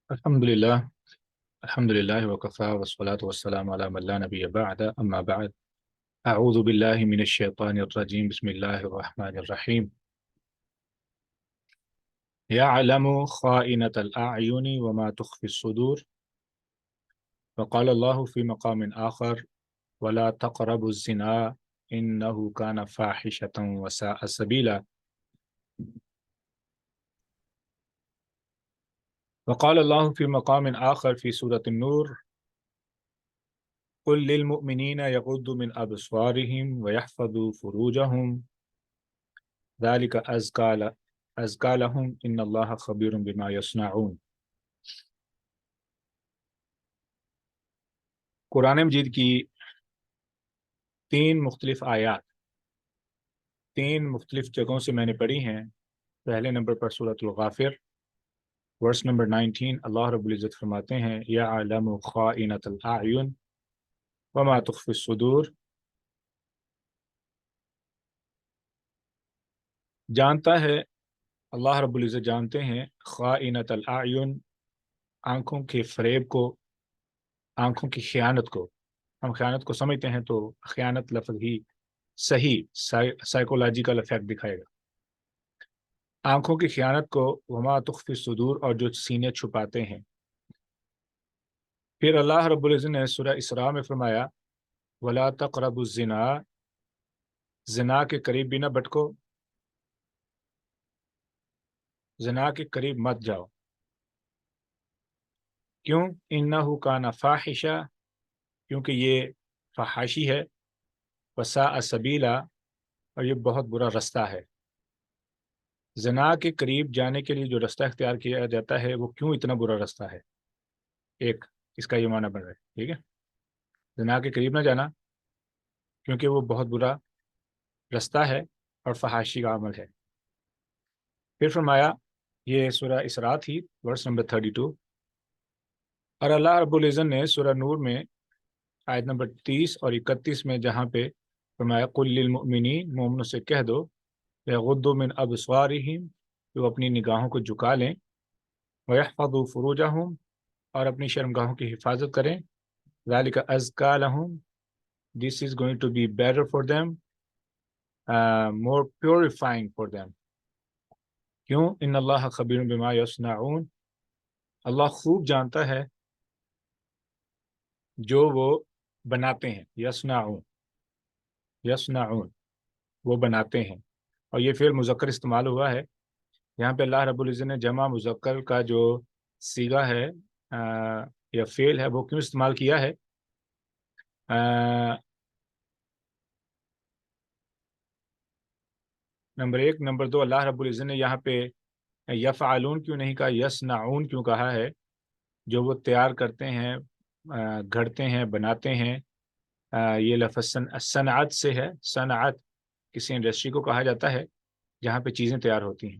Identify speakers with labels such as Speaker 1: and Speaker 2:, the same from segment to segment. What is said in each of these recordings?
Speaker 1: الحمدللہ الحمدللہ وکفا والصلاة والسلام علی من لا نبی بعد اما بعد اعوذ باللہ من الشیطان الرجیم بسم اللہ الرحمن الرحیم یعلم خائنة الاعین وما تخفی الصدور وقال اللہ فی مقام آخر ولا تقربوا الزنا انه كان فاحشة وساء سبیلا وقال اللہ فی مقام آخر فی سورة النور قل للمؤمنین یغضوا من ابصارهم ویحفظوا فروجهم ذلك ازکا لهم ان اللہ خبیر بما یصنعون۔ قرآن مجید کی تین مختلف آیات تین مختلف جگہوں سے میں نے پڑھی ہیں۔ پہلے نمبر پر سورۃ الغافر ورس نمبر 19، اللہ رب العزت فرماتے ہیں یعلم خائنۃ الاعین وما تخفی الصدور، جانتا ہے اللہ رب العزت جانتے ہیں خائنۃ الاعین، آنکھوں کے فریب کو، آنکھوں کی خیانت کو۔ ہم خیانت کو سمجھتے ہیں تو خیانت لفظ ہی صحیح سائیکولوجیکل افیکٹ دکھائے گا۔ آنکھوں کی خیانت کو، وما تخفی الصدور، اور جو سینے چھپاتے ہیں۔ پھر اللہ رب العزت نے سورہ اسراء میں فرمایا ولا تقربوا الزنا، زنا کے قریب بھی نہ بٹکو، زنا کے قریب مت جاؤ۔ کیوں؟ انہ کان فاحشہ، کیونکہ یہ فحاشی ہے، وساء سبیلا، اور یہ بہت برا رستہ ہے۔ زنا کے قریب جانے کے لیے جو رستہ اختیار کیا جاتا ہے وہ کیوں اتنا برا رستہ ہے؟ ایک اس کا یہ معنی بن رہا ہے، ٹھیک ہے، زنا کے قریب نہ جانا کیونکہ وہ بہت برا رستہ ہے اور فحاشی کا عمل ہے۔ پھر فرمایا، یہ سورہ اسراء تھی، ورس نمبر 32، اور اللہ رب العزت نے سورہ نور میں آیت نمبر 30 اور 31 میں جہاں پہ فرمایا قل للمؤمنین، مومنوں سے کہہ دو یغضوا من ابصارہم، کہ وہ اپنی نگاہوں کو جھکا لیں، ویحفظوا فروجہم، اور اپنی شرمگاہوں کی حفاظت کریں، ذالک ازکا لہم، this is going to be better for them, more purifying for them۔ کیوں؟ ان اللہ خبیر بما یصنعون، اللہ خوب جانتا ہے جو وہ بناتے ہیں، یصنعون، یصنعون، وہ بناتے ہیں۔ اور یہ فعل مذکر استعمال ہوا ہے یہاں پہ، اللہ رب العزت نے جمع مذکر کا جو صیغہ ہے یا فعل ہے وہ کیوں استعمال کیا ہے؟ نمبر ایک، نمبر دو، اللہ رب العزت نے یہاں پہ یفعلون کیوں نہیں کہا، یصنعون کیوں کہا ہے؟ جو وہ تیار کرتے ہیں، گھڑتے ہیں، بناتے ہیں۔ یہ لفظ صنعت سے ہے، صنعت کسی انڈسٹری کو کہا جاتا ہے جہاں پہ چیزیں تیار ہوتی ہیں۔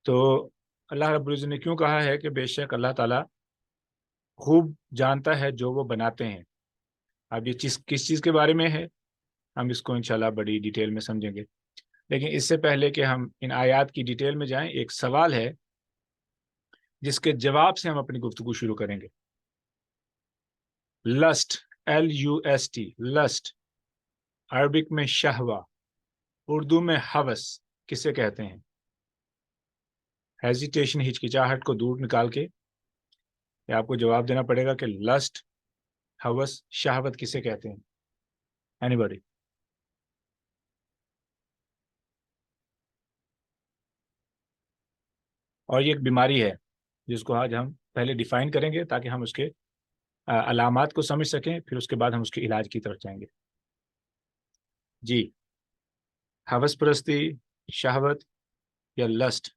Speaker 1: تو اللہ رب العزت نے کیوں کہا ہے کہ بے شک اللہ تعالیٰ خوب جانتا ہے جو وہ بناتے ہیں۔ اب یہ چیز کس چیز کے بارے میں ہے، ہم اس کو انشاءاللہ بڑی ڈیٹیل میں سمجھیں گے، لیکن اس سے پہلے کہ ہم ان آیات کی ڈیٹیل میں جائیں، ایک سوال ہے جس کے جواب سے ہم اپنی گفتگو شروع کریں گے۔ لسٹ، LUST، لسٹ، عربک میں شہوہ، اردو میں ہوس، کسے کہتے ہیں؟ ہیزیٹیشن، ہچکچاہٹ کو دور نکال کے یہ آپ کو جواب دینا پڑے گا کہ لسٹ، ہوس، شہوت کسے کہتے ہیں؟ Any body? اور یہ ایک بیماری ہے جس کو آج ہم پہلے ڈیفائن کریں گے تاکہ ہم اس کے علامات کو سمجھ سکیں، پھر اس کے بعد ہم اس کے علاج کی طرف جائیں گے۔ جی، ہوس پرستی، شہوت یا لسٹ؟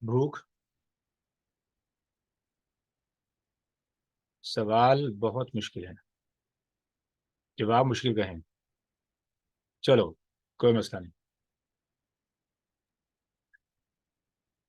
Speaker 1: بھوک؟ سوال بہت مشکل ہے، جواب مشکل کا ہے، چلو کوئی مسئلہ نہیں۔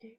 Speaker 2: 1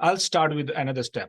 Speaker 1: I'll start with another step.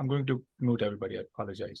Speaker 1: I'm going to mute everybody, I apologize,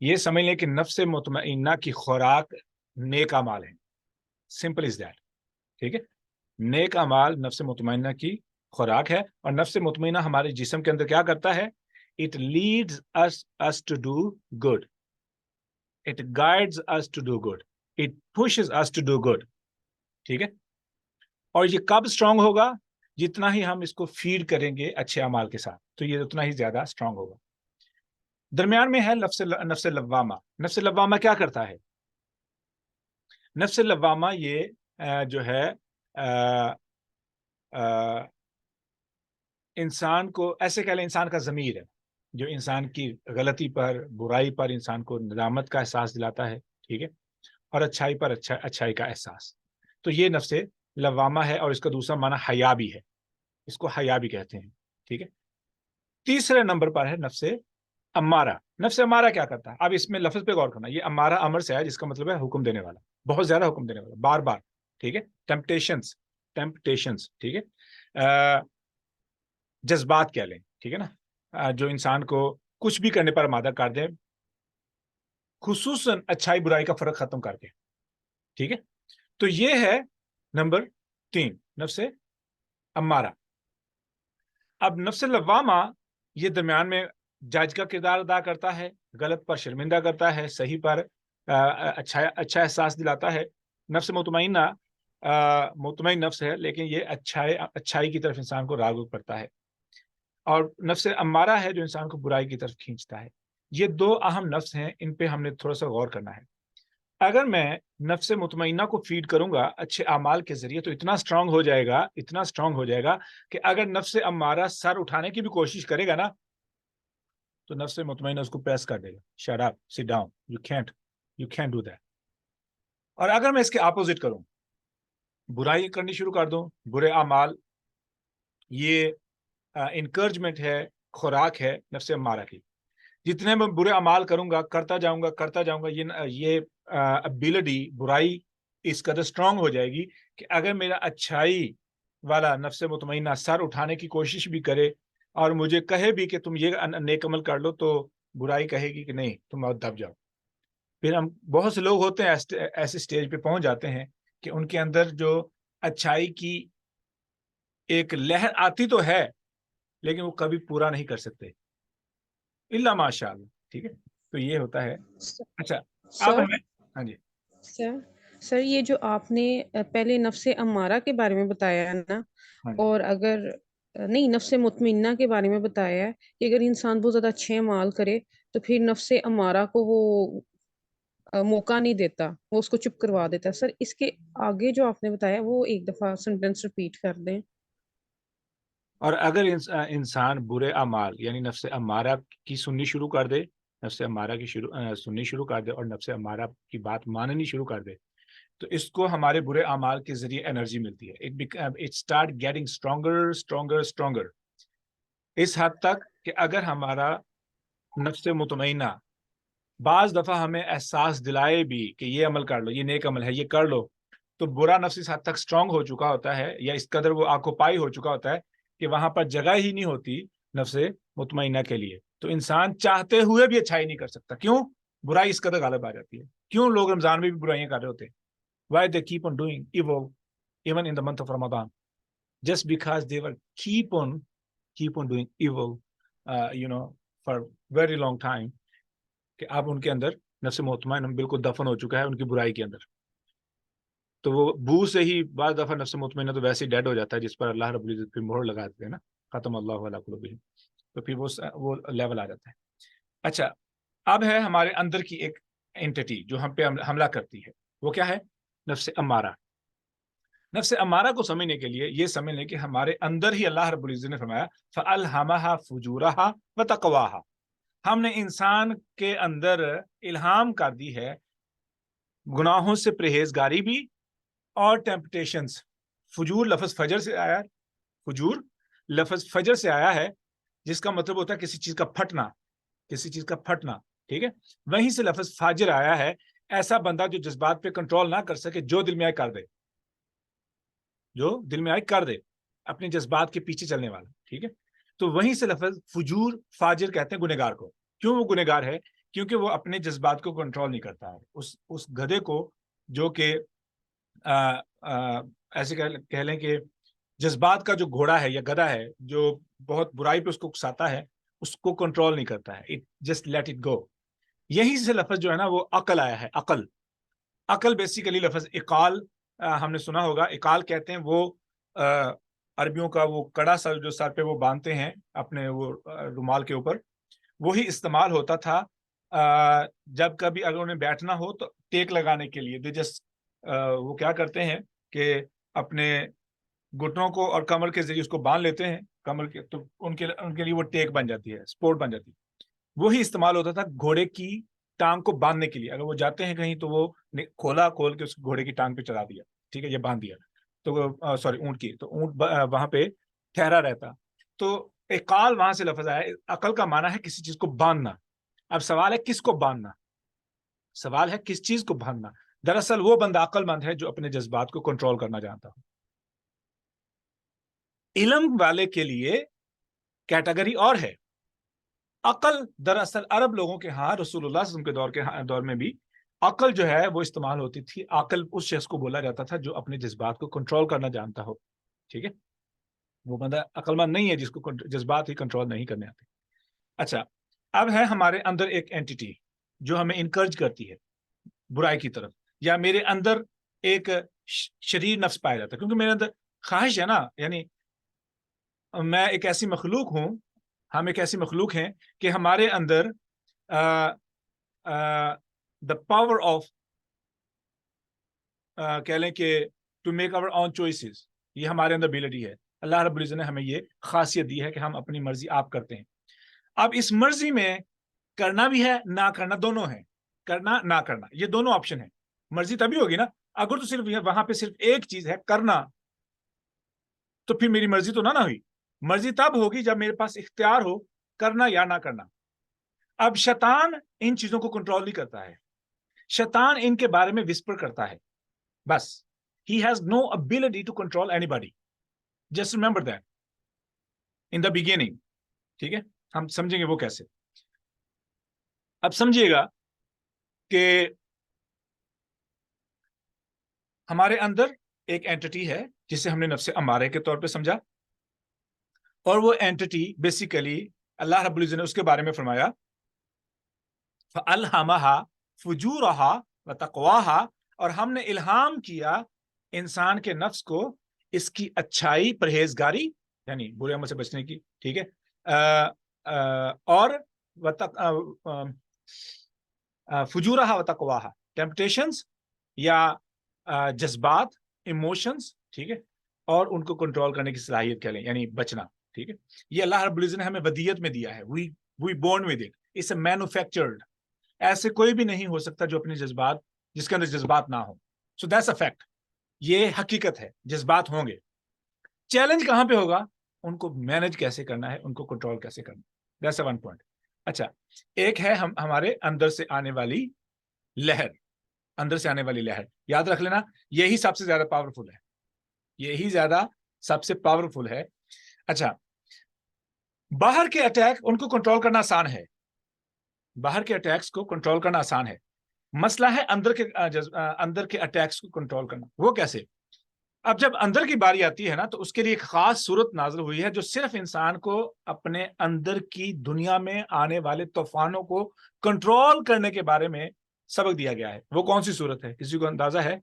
Speaker 1: یہ سمجھ لیں کہ نفس مطمئنہ کی خوراک نیک اعمال ہیں. Simple is that. ٹھیک ہے, نیک اعمال نفس مطمئنہ کی خوراک ہے. اور نفس مطمئنہ ہمارے جسم کے اندر کیا کرتا ہے؟ It leads us to do good. It guides us to do good. It pushes us to do good. ٹھیک ہے, اور یہ کب اسٹرانگ ہوگا؟ جتنا ہی ہم اس کو فیڈ کریں گے اچھے اعمال کے ساتھ, تو یہ اتنا ہی زیادہ اسٹرانگ ہوگا. درمیان میں ہے نفس لوامہ. نفس لوامہ کیا کرتا ہے؟ نفس لوامہ یہ جو ہے انسان کو ایسے کہہ لیں انسان کا ضمیر ہے, جو انسان کی غلطی پر, برائی پر انسان کو ندامت کا احساس دلاتا ہے. ٹھیک ہے, اور اچھائی پر اچھائی کا احساس. تو یہ نفس لوامہ ہے, اور اس کا دوسرا معنی حیا بھی ہے. اس کو حیا بھی کہتے ہیں. ٹھیک ہے, تیسرے نمبر پر ہے نفس امارہ. نفس امارہ کیا کرتا ہے؟ اب اس میں لفظ پہ غور کرنا. یہ امارہ امر سے ہے, جس کا مطلب ہے حکم دینے والا, بہت زیادہ حکم دینے والا, بار بار. ٹھیک ہے, ٹیمپٹیشنز. ٹھیک ہے, جذبات کہہ لیں. ٹھیک ہے نا, جو انسان کو کچھ بھی کرنے پر آمادہ کر دیں, خصوصاً اچھائی برائی کا فرق ختم کر کے. ٹھیک ہے, تو یہ ہے نمبر 3 نفس امارہ. اب نفس لوامہ یہ درمیان میں جج کا کردار ادا کرتا ہے, غلط پر شرمندہ کرتا ہے, صحیح پر اچھا احساس دلاتا ہے. نفس مطمئنہ مطمئن نفس ہے, لیکن یہ اچھائی کی طرف انسان کو راغب کرتا ہے. اور نفس امارہ ہے جو انسان کو برائی کی طرف کھینچتا ہے. یہ 2 اہم نفس ہیں, ان پہ ہم نے تھوڑا سا غور کرنا ہے. اگر میں نفس مطمئنہ کو فیڈ کروں گا اچھے اعمال کے ذریعے, تو اتنا اسٹرانگ ہو جائے گا کہ اگر نفس امارہ سر اٹھانے کی بھی کوشش کرے گا نا, تو نفس مطمئنہ اس کو پریس کر دے گا. Shut up, sit down, you can't do that. اور اگر میں اس کے اپوزٹ کروں, برائی کرنی شروع کر دوں, برے اعمال, یہ انکریجمنٹ ہے, خوراک ہے نفس امارہ کی. جتنے میں برے اعمال کروں گا, کرتا جاؤں گا, یہ ابیلٹی برائی اس قدر اسٹرانگ ہو جائے گی کہ اگر میرا اچھائی والا نفس مطمئنہ سر اٹھانے کی کوشش بھی کرے اور مجھے کہے بھی کہ تم یہ نیک عمل کر لو, تو برائی کہے گی کہ نہیں, تم اور دب جاؤ. پھر ہم بہت سے لوگ ہوتے ہیں ایسے سٹیج پہ پہنچ جاتے ہیں کہ ان کے اندر جو اچھائی کی ایک لہر آتی تو ہے, لیکن وہ کبھی پورا نہیں کر سکتے الا ماشاء اللہ. ٹھیک ہے, تو یہ ہوتا ہے. اچھا, اب ہمیں ہاں جی
Speaker 3: سر یہ جو آپ نے پہلے نفس امارہ کے بارے میں بتایا ہے نا, اور اگر نہیں نفس مطمئنہ کے بارے میں بتایا ہے کہ اگر انسان بہت زیادہ اچھے اعمال کرے تو پھر نفس امارہ کو وہ موقع نہیں دیتا, وہ اس کو چپ کروا دیتا ہے. سر اس کے آگے جو آپ نے بتایا وہ ایک دفعہ سینٹینس ریپیٹ کر دیں.
Speaker 1: اور اگر انسان برے اعمال یعنی نفس امارہ کی سننی شروع کر دے, نفس امارہ کی سننی شروع کر دے اور نفس امارہ کی بات ماننی شروع کر دے, تو اس کو ہمارے برے اعمال کے ذریعے انرجی ملتی ہے. اٹ اسٹارٹ گیٹنگ اسٹرانگر اس حد تک کہ اگر ہمارا نفس مطمئنہ بعض دفعہ ہمیں احساس دلائے بھی کہ یہ عمل کر لو, یہ نیک عمل ہے, یہ کر لو, تو برا نفس اس حد تک اسٹرانگ ہو چکا ہوتا ہے, یا اس قدر وہ آکوپائی ہو چکا ہوتا ہے کہ وہاں پر جگہ ہی نہیں ہوتی نفس مطمئنہ کے لیے. تو انسان چاہتے ہوئے بھی اچھائی نہیں کر سکتا. کیوں؟ برائی اس قدر غالب آ جاتی ہے. کیوں لوگ رمضان میں بھی برائیاں کر رہے ہوتے ہیں؟ Why they keep on doing evil even in the month of Ramadan? Just because they were keep on doing evil for very long time, کہ اب ان کے اندر نفس مطمئنہ بالکل دفن ہو چکا ہے ان کی برائی کے اندر. تو وہ بو سے ہی بعض دفعہ نفس مطمئنہ تو ویسے ہی ڈیڈ ہو جاتا ہے, جس پر اللہ رب العزت پھر مہر لگا دیتے ہیں نا, ختم اللہ علی قلوبہم, تو پھر وہ لیول آ جاتا ہے. اچھا, اب ہے ہمارے اندر کی ایک اینٹی جو ہم پہ حملہ کرتی ہے, وہ کیا ہے؟ نفس امارہ. نفس امارہ کو سمجھنے کے لیے یہ سمجھ لیں کہ ہمارے اندر ہی اللہ رب العزت نے فرمایا فَأَلْهَمَهَا فُجُورَهَا وَتَقْوَاهَا, ہم نے انسان کے اندر الہام کر دی ہے گناہوں سے پرہیزگاری بھی اور ٹیمپٹیشنز. فجور لفظ فجر سے آیا ہے, فجور لفظ فجر سے آیا ہے, جس کا مطلب ہوتا ہے کسی چیز کا پھٹنا, ٹھیک ہے. وہیں سے لفظ فاجر آیا ہے, ایسا بندہ جو جذبات پہ کنٹرول نہ کر سکے, جو دل میں آئے کر دے, اپنے جذبات کے پیچھے چلنے والا. ٹھیک ہے, تو وہیں سے لفظ فجور فاجر کہتے ہیں گنہگار کو. کیوں وہ گنہگار ہے؟ کیونکہ وہ اپنے جذبات کو کنٹرول نہیں کرتا ہے. اس گدھے کو جو کہ ایسے کہہ لیں کہ جذبات کا جو گھوڑا ہے یا گدھا ہے جو بہت برائی پہ اس کو اکساتا ہے, اس کو کنٹرول نہیں کرتا ہے. Just let it go. یہی سے لفظ جو ہے نا وہ عقل آیا ہے. عقل بیسیکلی لفظ اقال ہم نے سنا ہوگا. اقال کہتے ہیں وہ عربیوں کا وہ کڑا سر جو سر پہ وہ باندھتے ہیں اپنے وہ رومال کے اوپر, وہی استعمال ہوتا تھا جب کبھی اگر انہیں بیٹھنا ہو تو ٹیک لگانے کے لیے. وہ کیا کرتے ہیں کہ اپنے گھٹنوں کو اور کمر کے ذریعے اس کو باندھ لیتے ہیں کمر کے, تو ان کے لیے وہ ٹیک بن جاتی ہے, سپورٹ بن جاتی ہے. وہی استعمال ہوتا تھا گھوڑے کی ٹانگ کو باندھنے کے لیے. اگر وہ جاتے ہیں کہیں تو وہ کھول کے اس گھوڑے کی ٹانگ پہ چلا دیا, ٹھیک ہے, یہ باندھ دیا, تو سوری اونٹ کی, تو اونٹ وہاں پہ ٹھہرا رہتا. تو اقال وہاں سے لفظ آیا. عقل کا معنی ہے کسی چیز کو باندھنا. اب سوال ہے کس کو باندھنا, سوال ہے کس چیز کو باندھنا. دراصل وہ بندہ عقل مند ہے جو اپنے جذبات کو کنٹرول کرنا جانتا ہو. علم والے کے لیے کیٹیگری اور ہے. عقل دراصل عرب لوگوں کے ہاں رسول اللہ صلی اللہ علیہ وسلم کے دور میں بھی عقل جو ہے وہ استعمال ہوتی تھی. عقل اس شخص کو بولا جاتا تھا جو اپنے جذبات کو کنٹرول کرنا جانتا ہو. ٹھیک ہے, وہ بندہ عقل مند نہیں ہے جس کو جذبات ہی کنٹرول نہیں کرنے آتے. اچھا, اب ہے ہمارے اندر ایک اینٹی جو ہمیں انکرج کرتی ہے برائی کی طرف, یا میرے اندر ایک شریر نفس پایا جاتا ہے. کیونکہ میرے اندر خواہش ہے نا, یعنی میں ایک ایسی مخلوق ہوں, ہم ایک ایسی مخلوق ہیں کہ ہمارے اندر دا پاور آف کہہ لیں کہ to make our own choices, یہ ہمارے اندر ابیلٹی ہے. اللہ رب العزت نے ہمیں یہ خاصیت دی ہے کہ ہم اپنی مرضی آپ کرتے ہیں. اب اس مرضی میں کرنا بھی ہے نہ کرنا دونوں ہیں. کرنا نہ کرنا یہ دونوں آپشن ہیں. مرضی تبھی ہوگی نا اگر تو صرف وہاں پہ صرف ایک چیز ہے کرنا, تو پھر میری مرضی تو نہ ہوئی. مرضی تب ہوگی جب میرے پاس اختیار ہو کرنا یا نہ کرنا. اب شیطان ان چیزوں کو کنٹرول نہیں کرتا ہے. شیطان ان کے بارے میں وسپر کرتا ہے بس. He has no ability to control anybody. Just remember that in the beginning. ٹھیک ہے, ہم سمجھیں گے وہ کیسے. اب سمجھیے گا کہ ہمارے اندر ایک اینٹی ہے جسے ہم نے نفس امارے کے طور پہ سمجھا, اور وہ اینٹی بیسیکلی اللہ رب العزت نے اس کے بارے میں فرمایا فَأَلْهَمَهَا فُجُورَهَا وَتَقْوَاهَا, اور ہم نے الہام کیا انسان کے نفس کو اس کی اچھائی پرہیزگاری یعنی برے عمل سے بچنے کی. ٹھیک ہے, اور فجورہا وتقواہا, ٹیمپٹیشنز یا جذبات, ایموشنز, ٹھیک ہے, اور ان کو کنٹرول کرنے کی صلاحیت کہہ لیں یعنی بچنا. ٹھیک ہے, یہ اللہ رب العزت نے ہمیں ودیت میں دیا ہے. we born with it. It's a manufactured. ایسے کوئی بھی نہیں ہو سکتا جو اپنے جذبات, جس کے اندر جذبات نہ ہوں. So that's a fact. یہ حقیقت ہے, جذبات ہوں گے. چیلنج کہاں پہ ہوگا, ان کو مینج کیسے کرنا ہے, ان کو کنٹرول کیسے کرنا ہے. That's a one point. اچھا, ایک ہے ہمارے اندر سے آنے والی لہر. اندر سے آنے والی لہر یاد رکھ لینا, یہی سب سے زیادہ پاورفل ہے. یہی زیادہ سب سے پاورفل ہے. اچھا, باہر کے اٹیک ان کو کنٹرول کرنا آسان ہے. باہر کے اٹیکس کو کنٹرول کرنا آسان ہے. مسئلہ ہے اندر کے اٹیکس کو کنٹرول کرنا. وہ کیسے؟ اب جب اندر کی باری آتی ہے نا تو اس کے لیے ایک خاص صورت نازل ہوئی ہے جو صرف انسان کو اپنے اندر کی دنیا میں آنے والے طوفانوں کو کنٹرول کرنے کے بارے میں سبق دیا گیا ہے. وہ کون سی صورت ہے, کسی کو اندازہ ہے؟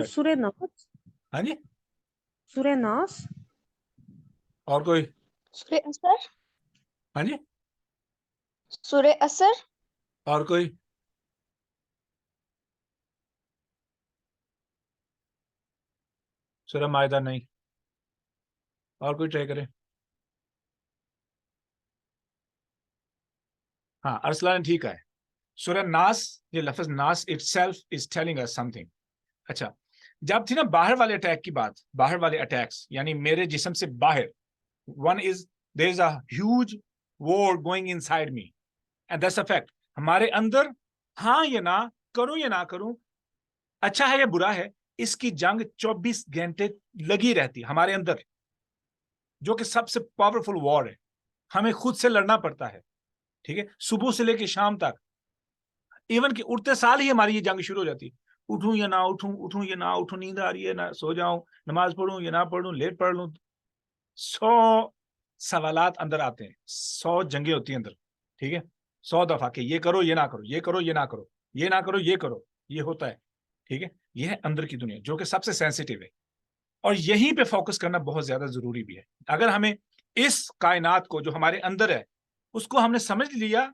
Speaker 3: سورہ ناس.
Speaker 1: ہاں جی,
Speaker 3: سورہ ناس.
Speaker 1: اور کوئی؟
Speaker 4: سورہ اثر.
Speaker 1: ہاں جی,
Speaker 4: سورہ اثر.
Speaker 1: اور کوئی؟ سورہ مائدہ نہیں, اور کوئی ٹرائی کرے. ہاں, ارسلان نے ٹھیک ہے. سورہ ناس, یہ لفظ ناس itself is telling us something. اچھا, جب تھی نا باہر والے اٹیک کی بات, باہر والے اٹیکس یعنی میرے جسم سے باہر, one is there is a huge war going inside me and that's a fact. ہمارے اندر ہاں یا نہ کروں یا نہ کروں, اچھا ہے یا برا ہے, اس کی جنگ 24 گھنٹے لگی رہتی ہمارے اندر، جو کہ سب سے پاورفل وار ہے. ہمیں خود سے لڑنا پڑتا ہے، ٹھیک ہے، صبح سے لے کے شام تک. ایون کہ اٹھتے سال ہی ہماری یہ جنگ شروع ہو جاتی، اٹھوں یا نہ اٹھوں، اٹھوں یا نہ اٹھوں، نیند آ رہی ہے نہ سو جاؤں، نماز پڑھوں یا نہ پڑھوں، لیٹ پڑھ لوں. 100 سوالات اندر آتے ہیں، 100 جنگیں ہوتی ہیں اندر، ٹھیک ہے، 100 دفعہ کہ یہ کرو یہ نہ کرو، یہ کرو یہ نہ کرو، یہ نہ کرو یہ کرو، یہ ہوتا ہے، ٹھیک ہے. یہ ہے اندر کی دنیا جو کہ سب سے سینسیٹیو ہے، اور یہیں پہ فوکس کرنا بہت زیادہ ضروری بھی ہے. اگر ہمیں اس کائنات کو جو ہمارے اندر ہے اس کو ہم نے سمجھ لیا،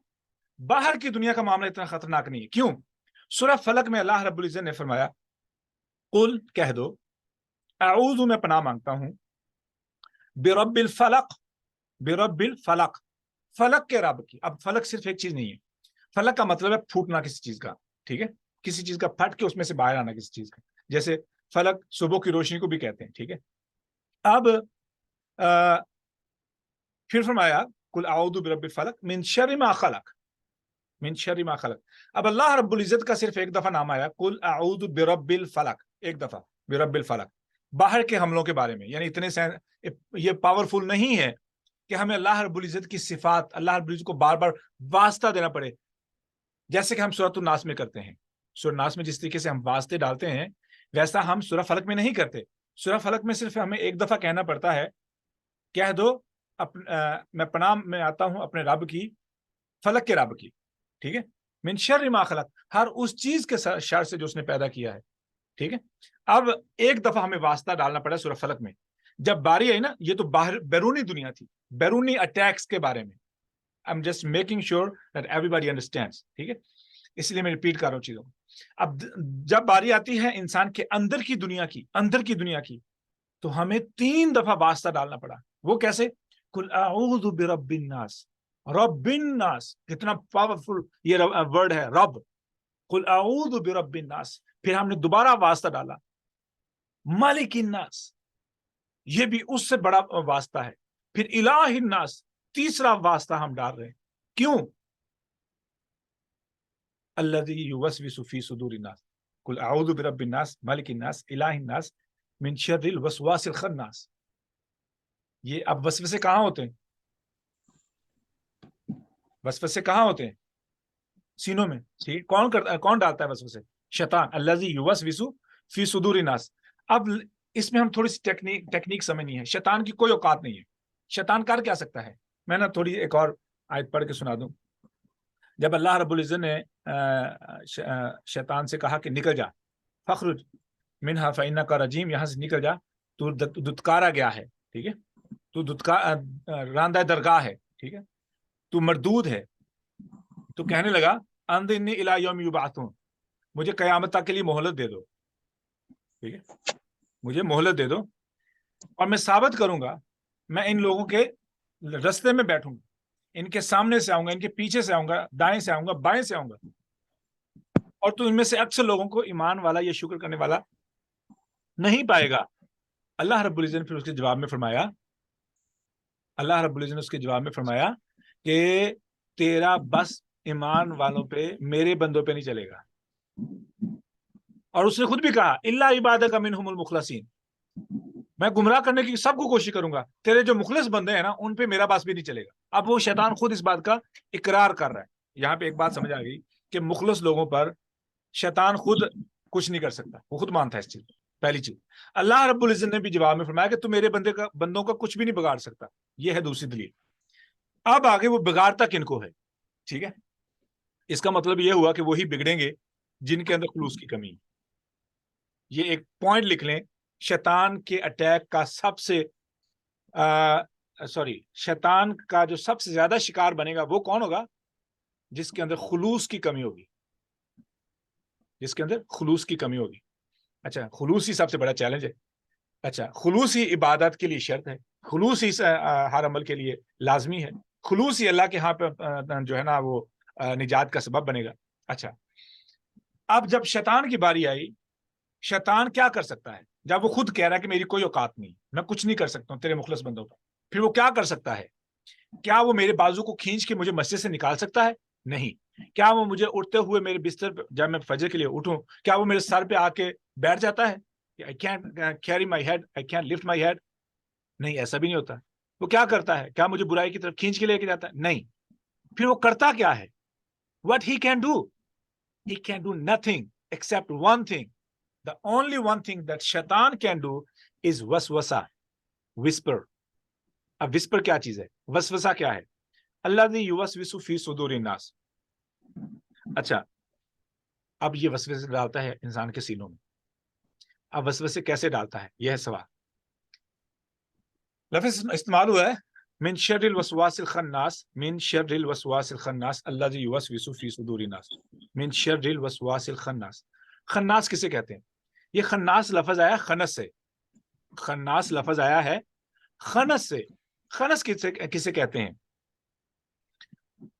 Speaker 1: باہر کی دنیا کا معاملہ اتنا خطرناک نہیں ہے. کیوں؟ سورہ فلق میں اللہ رب العزت نے فرمایا قل، کہہ دو، اعوذ، میں پناہ مانگتا ہوں، برب الفلق، برب الفلق، فلک کے رب کی. اب فلک صرف ایک چیز نہیں ہے، فلک کا مطلب ہے پھوٹنا کسی چیز کا، ٹھیک ہے، کسی چیز کا پھٹ کے اس میں سے باہر آنا کسی چیز کا، جیسے فلک صبح کی روشنی کو بھی کہتے ہیں، ٹھیک ہے. اب پھر فرمایا قل اعوذ برب الفلق من شر ما خلق، من شر ما خلق. اب اللہ رب العزت کا صرف ایک دفعہ نام آیا قل اعوذ برب الفلق، ایک دفعہ برب الفلق، باہر کے حملوں کے بارے میں. یعنی اتنے یہ پاورفل نہیں ہے کہ ہمیں اللہ رب العزت کی صفات، اللہ رب العزت کو بار بار واسطہ دینا پڑے، جیسے کہ ہم سورۃ الناس میں کرتے ہیں. سورۃ الناس میں جس طریقے سے ہم واسطے ڈالتے ہیں ویسا ہم سورہ فلق میں نہیں کرتے. سورہ فلق میں صرف ہمیں ایک دفعہ کہنا پڑتا ہے، کہہ دو میں پناہ میں آتا ہوں اپنے رب کی، فلک کے رب کی، ٹھیک ہے، من شر ما خلق، ہر اس چیز کے شر سے جو اس نے پیدا کیا ہے، ٹھیک ہے. اب ایک دفعہ ہمیں واسطہ ڈالنا پڑا سورہ فلق میں. جب باری آئی نا، یہ تو باہر بیرونی دنیا تھی، بیرونی اٹیکس کے بارے میں. I'm just making sure that everybody understands، ٹھیک ہے، اس لیے میں ریپیٹ کر رہا ہوں چیزوں کو. اب جب باری آتی ہے انسان کے اندر کی دنیا کی، اندر کی دنیا کی، تو ہمیں 3 دفعہ واسطہ ڈالنا پڑا. وہ کیسے؟ قل اعوذ برب الناس، رب الناس، کتنا پاورفل یہ ورڈ ہے، رب. قل اعوذ برب الناس، پھر ہم نے دوبارہ واسطہ ڈالا مالک الناس، یہ بھی اس سے بڑا واسطہ ہے. پھر الہ الناس، تیسرا واسطہ ہم ڈال رہے ہیں. کیوں؟ الذی یوسوس فی صدور الناس، قل اعوذ برب الناس، مالک الناس، الہ الناس، من شر الوسواس الخناس. یہ اب وسوسے کہاں ہوتے ہیں؟ وسوسے کہاں ہوتے ہیں؟ سینوں میں. ٹھیک، کون ڈالتا ہے وسوسے؟ شیطان. الذی یوسوس فی صدور الناس. اب اس میں ہم تھوڑی سی ٹیکنیک سمجھنی ہے. شیطان کی کوئی اوقات نہیں ہے. شیطان کر کیا سکتا ہے؟ میں نا تھوڑی ایک اور آیت پڑھ کے سنا دوں. جب اللہ رب العزت نے شیطان سے کہا کہ نکل جا، فخرج منہا فإنک رجیم، یہاں سے نکل جا، تو دتکارا گیا ہے، ٹھیک ہے، تو راندہ درگاہ ہے، ٹھیک ہے، تو مردود ہے. تو کہنے لگا انظرنی الی یوم یبعثون، مجھے قیامت تک کے لیے مہلت دے دو، ٹھیک ہے، مجھے مہلت دے دو، اور میں ثابت کروں گا، میں ان لوگوں کے رستے میں بیٹھوں گا، ان کے سامنے سے آؤں گا، ان کے پیچھے سے آؤں گا، دائیں سے آؤں گا، بائیں سے آؤں گا، اور تو ان میں سے اکثر لوگوں کو ایمان والا یا شکر کرنے والا نہیں پائے گا. اللہ رب العزت نے پھر اس کے جواب میں فرمایا، اللہ رب العزت نے اس کے جواب میں فرمایا کہ تیرا بس ایمان والوں پہ، میرے بندوں پہ نہیں چلے گا. اور اس نے خود بھی کہا الا عبادک منہم المخلصین، میں گمراہ کرنے کی سب کو کوشش کروں گا، تیرے جو مخلص بندے ہیں نا ان پہ میرا بس بھی نہیں چلے گا. اب وہ شیطان خود اس بات کا اقرار کر رہا ہے. یہاں پہ ایک بات سمجھ آ گئی کہ مخلص لوگوں پر شیطان خود کچھ نہیں کر سکتا، وہ خود مانتا ہے اس چیز. پہلی چیز. اللہ رب العزت نے بھی جواب میں فرمایا کہ تو میرے بندوں کا کچھ بھی نہیں بگاڑ سکتا. یہ ہے دوسری دلیل. اب آگے وہ بگاڑتا کن کو ہے، ٹھیک ہے، اس کا مطلب یہ ہوا کہ وہی بگڑیں گے جن کے اندر خلوص کی کمی. یہ ایک پوائنٹ لکھ لیں، شیطان کے اٹیک کا شیطان کا جو سب سے زیادہ شکار بنے گا وہ کون ہوگا؟ جس کے اندر خلوص کی کمی ہوگی، جس کے اندر خلوص کی کمی ہوگی. اچھا، خلوص ہی سب سے بڑا چیلنج ہے. اچھا، خلوص ہی عبادت کے لیے شرط ہے، خلوص ہی ہر عمل کے لیے لازمی ہے، خلوص ہی اللہ کے ہاں پہ جو ہے نا وہ نجات کا سبب بنے گا. اچھا، اب جب شیطان کی باری آئی، شیطان کیا کر سکتا ہے جب وہ خود کہہ رہا ہے کہ میری کوئی اوقات نہیں، میں کچھ نہیں کر سکتا ہوں تیرے مخلص بندوں پر؟ پھر وہ کیا کر سکتا ہے؟ کیا وہ میرے بازو کو کھینچ کے مجھے مسجد سے نکال سکتا ہے؟ نہیں. کیا وہ مجھے اٹھتے ہوئے میرے بستر پہ، جب میں فجر کے لیے اٹھوں، کیا وہ میرے سر پہ آ کے بیٹھ جاتا ہے؟ I can't carry my head, I can't lift my head. نہیں, ایسا بھی نہیں ہوتا. وہ کیا کرتا ہے؟ کیا مجھے برائی کی طرف کھینچ کے لے کے جاتا ہے؟ نہیں. پھر وہ کرتا کیا ہے؟ What he can do? He can do nothing except one thing. The only one thing that shaitan can do is waswasa, whisper. اب whisper کیا چیز ہے؟ وسوسہ کیا ہے؟ الذی یوسوس فی صدور الناس. اچھا، اب یہ وسوسے ڈالتا ہے انسان کے سینوں میں. اب وسوسے کیسے ڈالتا ہے؟ یہ ہے سوال. لفظ استعمال ہوا ہے من شر الوسواس الخناس، من شر الوسواس الخناس الذی یوسوس فی صدور الناس، من شر الوسواس الخناس. خناس کسے کہتے ہیں؟ یہ خناس لفظ آیا خنس سے. خناس لفظ آیا ہے خنس سے. خنس کسے کہتے ہیں؟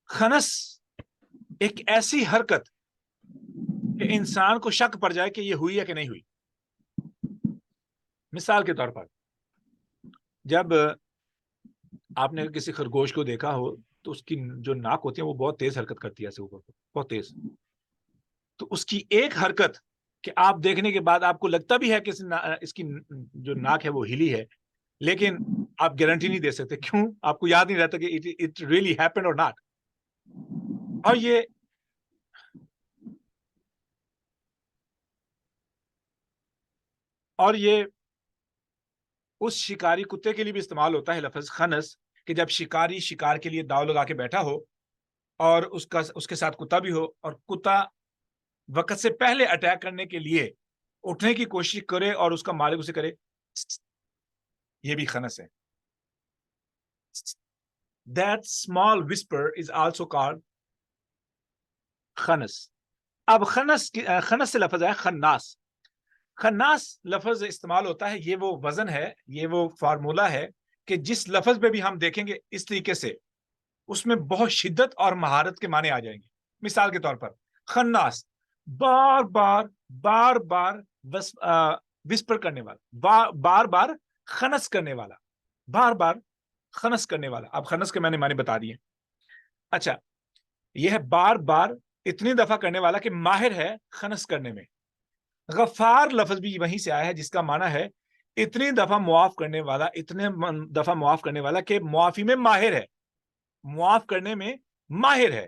Speaker 1: خنس ایک ایسی حرکت کہ انسان کو شک پڑ جائے کہ یہ ہوئی ہے کہ نہیں ہوئی. مثال کے طور پر، جب آپ نے کسی خرگوش کو دیکھا ہو تو اس کی جو ناک ہوتی ہے وہ بہت تیز حرکت کرتی ہے ایسے اوپر، بہت تیز. تو اس کی ایک حرکت کہ آپ دیکھنے کے بعد آپ کو لگتا بھی ہے کہ اس کی جو ناک ہے وہ ہلی ہے، لیکن آپ گارنٹی نہیں دے سکتے. کیوں؟ آپ کو یاد نہیں رہتا کہ it really happened or not. اور یہ اس شکاری کتے کے لیے بھی استعمال ہوتا ہے لفظ خنس، کہ جب شکاری شکار کے لیے داؤ لگا کے بیٹھا ہو اور اس کے ساتھ کتا بھی ہو، اور کتا وقت سے پہلے اٹیک کرنے کے لیے اٹھنے کی کوشش کرے اور اس کا مالک اسے کرے، یہ بھی خنس ہے. That small whisper is also called خنس. اب خنس سے لفظ ہے خناس. خناس لفظ استعمال ہوتا ہے، یہ وہ وزن ہے، یہ وہ فارمولا ہے کہ جس لفظ پہ بھی ہم دیکھیں گے اس طریقے سے اس میں بہت شدت اور مہارت کے معنی آ جائیں گے. مثال کے طور پر خناس بار بار بار بار وسپر کرنے والا، بار بار خنس کرنے والا، بار بار خنس کرنے والا. اب خنس کے میں نے معنی بتا دیے. اچھا، یہ ہے بار بار اتنی دفعہ کرنے والا کہ ماہر ہے خنس کرنے میں. غفار لفظ بھی وہیں سے آیا ہے جس کا معنی ہے اتنی دفعہ معاف کرنے والا، اتنے دفعہ معاف کرنے والا کہ معافی میں ماہر ہے، معاف کرنے میں ماہر ہے.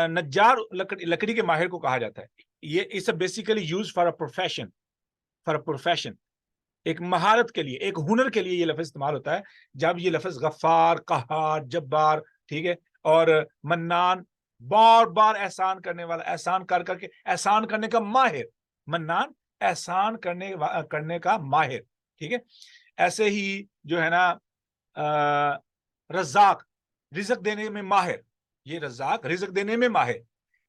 Speaker 1: نجار لکڑی کے ماہر کو کہا جاتا ہے. یہ اس basically use for a profession, for a profession, ایک مہارت کے لیے، ایک ہنر کے لیے یہ لفظ استعمال ہوتا ہے. جب یہ لفظ غفار، قہار، جبار، ٹھیک ہے، اور منان، بار بار احسان کرنے والا، احسان کر کر کے احسان کرنے کا ماہر، منان احسان کرنے کا ماہر، ٹھیک ہے. ایسے ہی جو ہے نا رزاق، رزق دینے میں ماہر، یہ رزاق رزق دینے میں ماہر.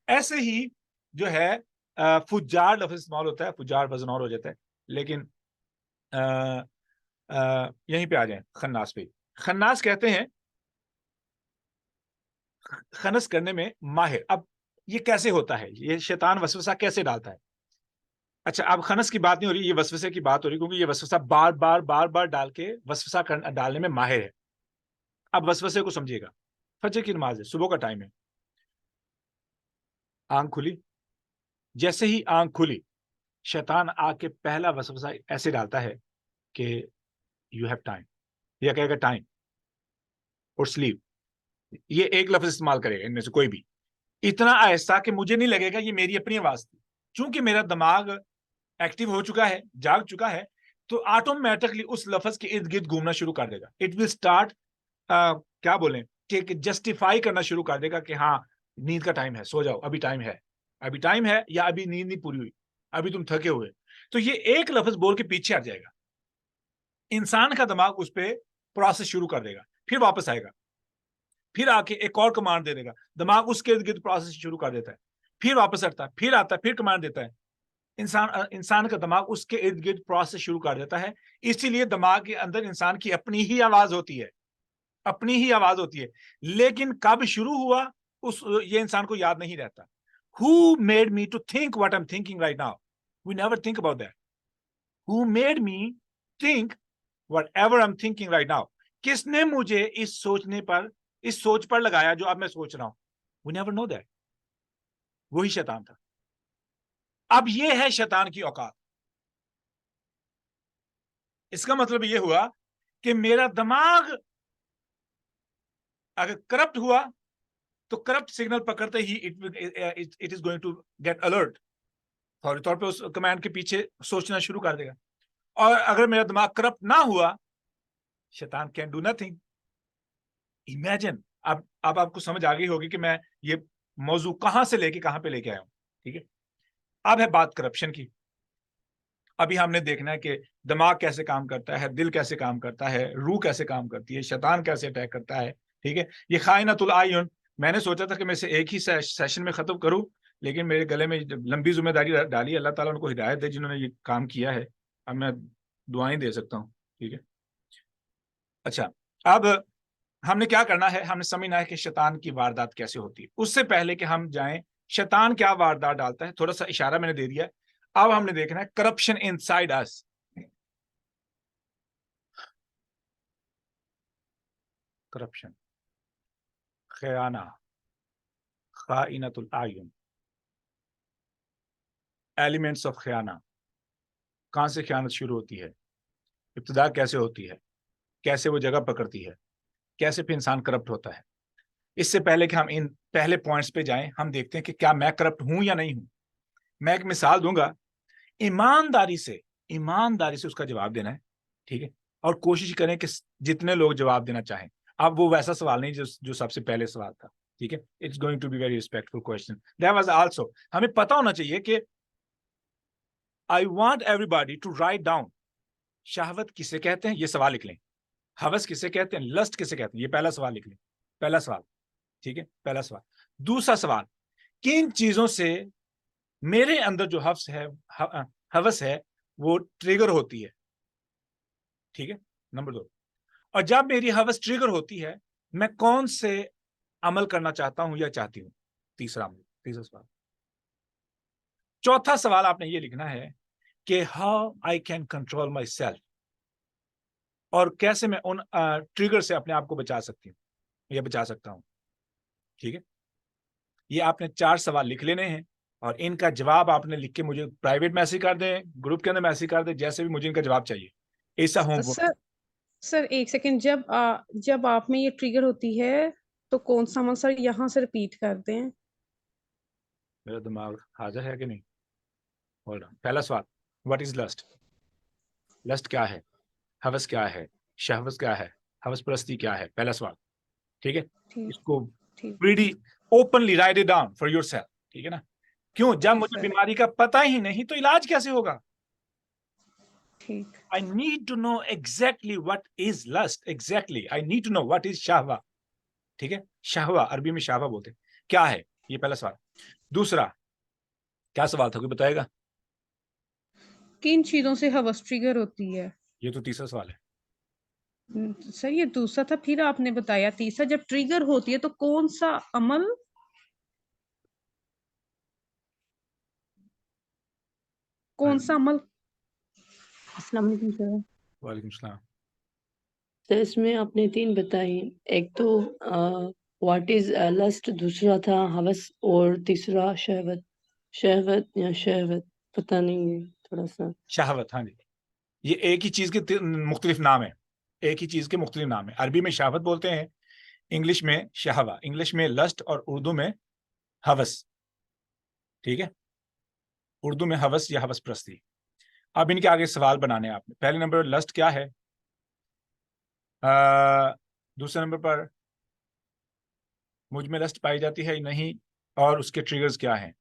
Speaker 1: ایسے ہی جو ہے فجار لفظ استعمال ہوتا ہے. فجار وزن اور ہو جاتا ہے، لیکن یہیں پہ آ جائیں خناس پہ. خناس کہتے ہیں خنس کرنے میں ماہر. اب یہ کیسے ہوتا ہے؟ یہ شیطان وسوسہ کیسے ڈالتا ہے؟ اچھا، اب خنس کی بات نہیں ہو رہی، یہ وسوسے کی بات ہو رہی، کیونکہ یہ وسوسہ بار بار بار بار ڈال کے وسوسہ ڈالنے میں ماہر ہے. اب وسوسے کو سمجھیے گا. فجر کی نماز ہے، صبح کا ٹائم ہے، آنکھ کھلی. جیسے ہی آنکھ کھلی، شیطان آ کے پہلا وسوسہ ایسے ڈالتا ہے کہ یو ہیو ٹائم، یا کہے گا ٹائم اور سلیپ. یہ ایک لفظ استعمال کرے گا ان میں سے کوئی بھی اتنا آہستہ کہ مجھے نہیں لگے گا یہ میری اپنی آواز تھی. چونکہ میرا دماغ ایکٹیو ہو چکا ہے، جاگ چکا ہے، تو آٹومیٹکلی اس لفظ کے ارد گرد گھومنا شروع کر دے گا. اٹ ول اسٹارٹ کیا بولیں کہ جسٹیفائی کرنا شروع کر دے گا کہ ہاں نیند کا ٹائم ہے، سو جاؤ، ابھی ٹائم ہے، ابھی ٹائم ہے، یا ابھی نیند نہیں پوری ہوئی، ابھی تم تھکے ہوئے. تو یہ ایک لفظ بول کے پیچھے ہٹ جائے گا. انسان کا دماغ اس پہ پروسیس شروع کر دے گا، پھر واپس آئے گا، پھر آ کے ایک اور کمانڈ دے دے گا. دماغ اس کے ارد گرد پروسیس شروع کر دیتا ہے، پھر واپس ہٹتا ہے، پھر آتا ہے، پھر کمانڈ دیتا ہے. انسان کا دماغ اس کے ارد گرد پروسیس شروع کر دیتا ہے. اسی لیے دماغ کے اندر انسان کی اپنی ہی آواز ہوتی ہے، اپنی ہی آواز ہوتی ہے. لیکن کب شروع ہوا یہ انسان کو یاد نہیں رہتا. Who made me to think what I'm thinking right now? We never think about that. Who made me think whatever I'm thinking right now? کس نے مجھے اس سوچ پر لگایا جو اب میں سوچ رہا ہوں؟ We never know that. وہی شیطان تھا. اب یہ ہے شیطان کی اوقات. اس کا مطلب یہ ہوا کہ میرا دماغ اگر کرپٹ ہوا تو کرپٹ سگنل پکڑتے ہی it is going to get alert, فوری طور پہ اس کمانڈ کے پیچھے سوچنا شروع کر دے گا. اور اگر میرا دماغ کرپٹ نہ ہوا، شیطان کین ڈو نتھنگ. امیجن، اب آپ کو سمجھ آ گئی ہوگی کہ میں یہ موضوع کہاں سے لے کے کہاں پہ لے کے آیا ہوں. ٹھیک ہے، اب ہے بات کرپشن کی. ابھی ہم نے دیکھنا ہے کہ دماغ کیسے کام کرتا ہے، دل کیسے کام کرتا ہے، روح کیسے کام کرتی ہے، شیطان کیسے اٹیک کرتا ہے. ٹھیک ہے، یہ خائنۃ الاعین میں نے سوچا تھا کہ میں اسے ایک ہی سیشن میں ختم کروں، لیکن میرے گلے میں لمبی ذمہ داری ڈالی. اللہ تعالیٰ ان کو ہدایت دے جنہوں نے یہ کام کیا ہے. اب میں دعائیں دے سکتا ہوں. ٹھیک ہے، اچھا اب ہم نے کیا کرنا ہے، ہم نے سمجھنا ہے کہ شیطان کی واردات کیسے ہوتی ہے. اس سے پہلے کہ ہم جائیں شیطان کیا واردات ڈالتا ہے، تھوڑا سا اشارہ میں نے دے دیا. اب ہم نے دیکھنا ہے کرپشن ان سائڈ اس. کرپشن، خیانہ، خائنۃ الاعین، ایلیمنٹس آف خیانہ. کہاں سے خیانت شروع ہوتی ہے، ابتدا کیسے ہوتی ہے، کیسے وہ جگہ پکڑتی ہے، کیسے پھر انسان کرپٹ ہوتا ہے. اس سے پہلے کہ ہم ان پہلے پوائنٹس پہ جائیں، ہم دیکھتے ہیں کہ کیا میں کرپٹ ہوں یا نہیں ہوں. میں ایک مثال دوں گا، ایمانداری سے اس کا جواب دینا ہے. ٹھیک ہے، اور کوشش کریں کہ جتنے لوگ جواب دینا چاہیں. اب وہ ویسا سوال نہیں جو سب سے پہلے سوال تھا. ٹھیک ہے، it's going to be very respectful question. That was also, ہمیں پتا ہونا چاہیے کہ I want everybody to write down. شہوت کسے کہتے ہیں، یہ سوال لکھ لیں. ہوس کسے کہتے ہیں، لسٹ کسے کہتے ہیں، یہ پہلا سوال لکھ لیں. پہلا سوال. ٹھیک ہے، پہلا سوال. دوسرا سوال، کن چیزوں سے میرے اندر جو ہوس ہے وہ ٹریگر ہوتی ہے. ٹھیک ہے، نمبر 2. اور جب میری ہوس ٹریگر ہوتی ہے، میں کون سے عمل کرنا چاہتا ہوں یا چاہتی ہوں. تیسرا سوال. چوتھا سوال آپ نے یہ لکھنا ہے کہ how I can control my self, اور کیسے میں ان ٹریگر سے اپنے آپ کو بچا سکتی ہوں یا بچا سکتا ہوں. ٹھیک ہے، یہ آپ نے 4 سوال لکھ لینے ہیں، اور ان کا جواب آپ نے لکھ کے مجھے پرائیویٹ میسج کر دیں، گروپ کے اندر میسج کر دیں، جیسے بھی مجھے ان کا جواب چاہیے. ایسا ہوم ورک.
Speaker 3: سر ایک سیکنڈ، جب آپ میں یہ ٹریگر ہوتی ہے تو کون سا عمل سر یہاں سے ریپیٹ کر دیں.
Speaker 1: میرا دماغ حاضر ہے کہ نہیں؟ پہلا سوال، واٹ از لسٹ؟ لسٹ کیا ہے، ہوس کیا ہے، شہوت کیا ہے، ہوس پرستی کیا ہے. پہلا سوال. ٹھیک ہے، اس کو ready openly right it down for your self. ٹھیک ہے نا. کیوں؟ جب مجھے بیماری کا پتہ ہی نہیں تو علاج کیسے ہوگا.
Speaker 3: ٹھیک،
Speaker 1: I need to know exactly what is lust. Exactly. I need to know what is shahwa. ٹھیک ہے، شہوہ عربی میں شہوہ بولتے ہیں. کیا ہے، یہ پہلا سوال. دوسرا کیا سوال تھا، کوئی بتائے گا؟
Speaker 3: کن چیزوں سے ہوس ٹریگر ہوتی ہے.
Speaker 1: یہ تو تیسرا سوال ہے.
Speaker 3: سر یہ دوسرا تھا، پھر آپ نے بتایا تیسرا. جب ٹریگر ہوتی ہے تو کون سا عمل، کون سا عمل.
Speaker 5: السلام علیکم سر.
Speaker 1: وعلیکم السلام.
Speaker 5: سر اس میں آپ نے 3 بتائی، ایک تو واٹ از لسٹ، دوسرا تھا ہوس، اور تیسرا شہوت پتہ نہیں ہے تھوڑا سا.
Speaker 1: شہوت، ہاں جی. یہ ایک ہی چیز کے مختلف نام ہیں، ایک ہی چیز کے مختلف نام ہیں. عربی میں شہوت بولتے ہیں، انگلش میں شہوہ، انگلش میں لسٹ، اور اردو میں ہوس. ٹھیک ہے، اردو میں ہوس یا ہوس پرستی. اب ان کے آگے سوال بنانے ہیں آپ نے. پہلے نمبر لسٹ کیا ہے، دوسرے نمبر پر مجھ میں لسٹ پائی جاتی ہے نہیں، اور اس کے ٹریگرز کیا ہیں.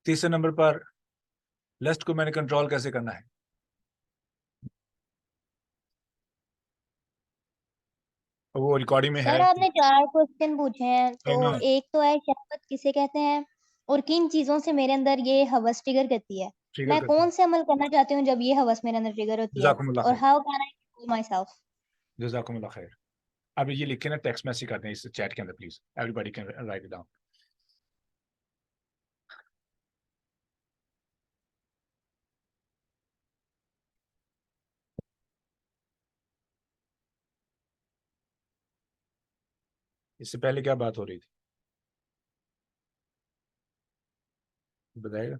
Speaker 1: تیسرے نمبر پر لسٹ کو میں نے کنٹرول کیسے کرنا ہے. وہ ریکارڈنگ میں ہے.
Speaker 6: سر آپ نے 4 کوسچن پوچھے ہیں، تو ایک تو ہے شہوت کسے کہتے ہیں، اور کن چیزوں سے میرے اندر یہ ہوس ٹریگر کرتی ہے. میں کون سے عمل کرنا چاہتی ہوں جب یہ ہوس میرے اندر ٹریگر ہوتی ہے،
Speaker 1: جزاکم اللہ
Speaker 6: اور
Speaker 1: خیر.
Speaker 6: How can I control my self.
Speaker 1: جزاکم اللہ خیر. اب یہ لکھ کے نا ٹیکسٹ میسج کر دیں اس چیٹ کے اندر please. Everybody can write it down. اس سے پہلے کیا بات ہو رہی تھی، بتائے گا؟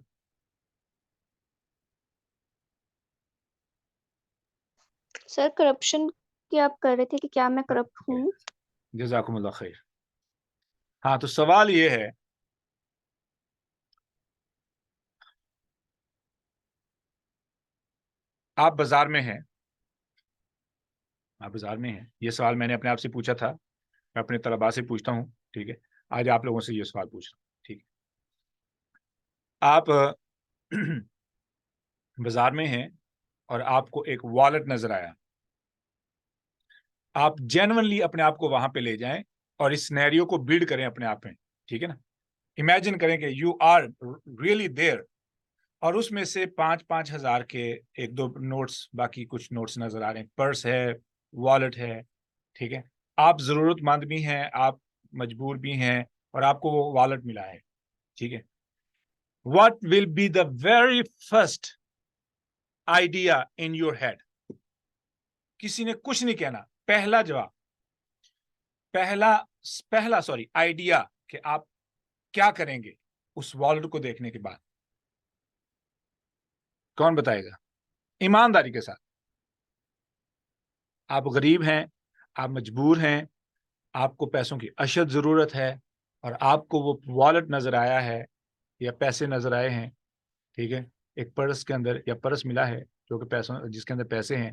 Speaker 4: سر کرپشن کی آپ کر رہے تھے کہ کیا میں کرپٹ ہوں؟
Speaker 1: جزاکم اللہ خیر. ہاں تو سوال یہ ہے آپ بازار میں ہیں، یہ سوال میں نے اپنے آپ سے پوچھا تھا، میں اپنے طلباء سے پوچھتا ہوں، ٹھیک ہے، آج آپ لوگوں سے یہ سوال پوچھ رہا ہوں، ٹھیک ہے. آپ بازار میں ہیں اور آپ کو ایک والٹ نظر آیا، آپ جینونلی اپنے آپ کو وہاں پہ لے جائیں اور اس سینیریو کو بلڈ کریں اپنے آپ میں، ٹھیک ہے نا. امیجن کریں کہ یو آر ریئلی دیر، اور اس میں سے 5,000 کے 1-2 نوٹس، باقی کچھ نوٹس نظر آ رہے ہیں، پرس ہے، والٹ ہے، ٹھیک ہے. آپ ضرورت مند بھی ہیں، آپ مجبور بھی ہیں، اور آپ کو وہ والٹ ملا ہے، ٹھیک ہے. What will be the very first idea in your head؟ کسی نے کچھ نہیں کہنا، پہلا جواب، پہلا آئیڈیا کہ آپ کیا کریں گے اس والٹ کو دیکھنے کے بعد، کون بتائے گا ایمانداری کے ساتھ؟ آپ غریب ہیں، آپ مجبور ہیں، آپ کو پیسوں کی اشد ضرورت ہے، اور آپ کو وہ والٹ نظر آیا ہے یا پیسے نظر آئے ہیں، ٹھیک ہے، ایک پرس کے اندر یا پرس ملا ہے جو کہ پیسوں، جس کے اندر پیسے ہیں.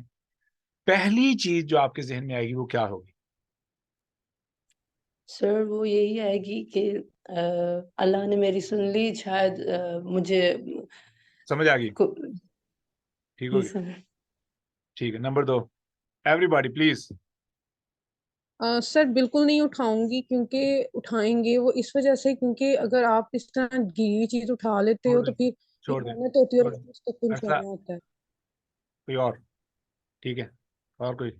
Speaker 1: پہلی چیز جو آپ کے ذہن میں آئے گی وہ کیا ہوگی؟
Speaker 5: سر وہ یہی آئے گی کہ اللہ نے میری سن لی، شاید مجھے
Speaker 1: سمجھ آ گئی؟ ٹھیک
Speaker 5: جی
Speaker 1: ہوگی،
Speaker 5: سر.
Speaker 1: ٹھیک ہے. نمبر 2، ایوری باڈی پلیز.
Speaker 3: سر بالکل نہیں اٹھاؤں گی، کیونکہ اٹھائیں گے وہ اس وجہ سے کیونکہ اگر آپ اس طرح گیلی چیز اٹھا لیتے ہو تو پھر
Speaker 1: چھوڑ دیں،
Speaker 3: محنت ہوتی ہے اور مستقبل
Speaker 1: ایسا
Speaker 3: چھوڑنا ہوتا ہے.
Speaker 1: کوئی اور؟ ٹھیک ہے، اور کوئی؟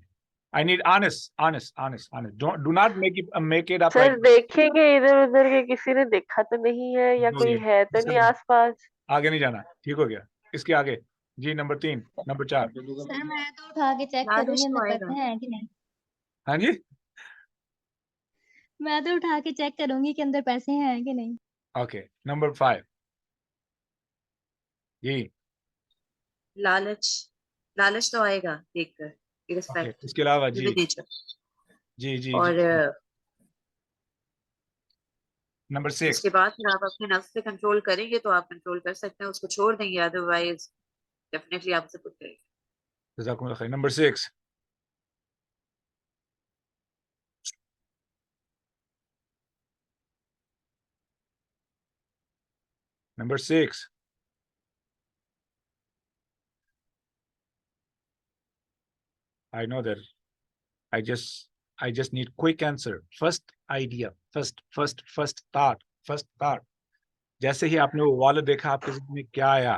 Speaker 1: I need honest. Do not make it up
Speaker 2: sir
Speaker 1: like
Speaker 2: دیکھیں گے ادھر ادھر کے کسی نے دیکھا تو نہیں ہے یا کوئی ہے تو نہیں آس پاس.
Speaker 1: آگے نہیں جانا، ٹھیک ہو گیا. اس کے آگے جی، نمبر 3، نمبر 4.
Speaker 6: سر میں تو اٹھا کے چیک کروں گی اندر پیسے ہیں کہ نہیں.
Speaker 1: ہاں جی،
Speaker 6: میں تو اٹھا کے چیک کروں گی کہ اندر پیسے ہیں کہ نہیں.
Speaker 1: اوکے. نمبر 5 جی،
Speaker 7: لالچ تو آئے گا دیکھ کر،
Speaker 1: اوکے. اس کے علاوہ جی جی جی
Speaker 7: اور
Speaker 1: جی. نمبر 6
Speaker 7: اس کے بعد پھر آپ اپنے نفس پہ کنٹرول کریں گے تو آپ کنٹرول کر سکتے ہیں، اس کو چھوڑ دیں گے، ادروائز ڈیفینیٹلی آپ سے پٹ کریں گے.
Speaker 1: جزاکم اللہ خیر. Number 6 number 6 I know that I just need quick answer. First idea, first thought. جیسے ہی آپ نے وہ والد دیکھا، آپ کے ذہن میں کیا آیا؟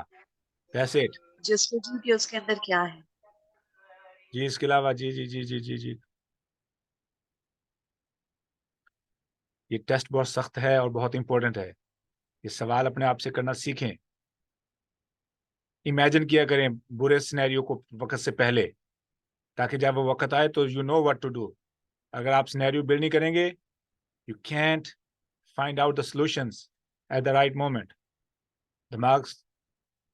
Speaker 1: That's it.
Speaker 7: جس کو جی کہ اس کے اندر کیا ہے.
Speaker 1: جی اس کے علاوہ جی جی جی جی جی جی. یہ ٹیسٹ بہت سخت ہے اور بہت امپورٹنٹ ہے. یہ سوال اپنے آپ سے کرنا سیکھیں. امیجن کیا کریں برے سینیریو کو وقت سے پہلے، تاکہ جب وہ وقت آئے تو you know what to do. اگر آپ سینیریو بلڈ نہیں کریں گے، you can't find out the solutions at the right moment. دماغ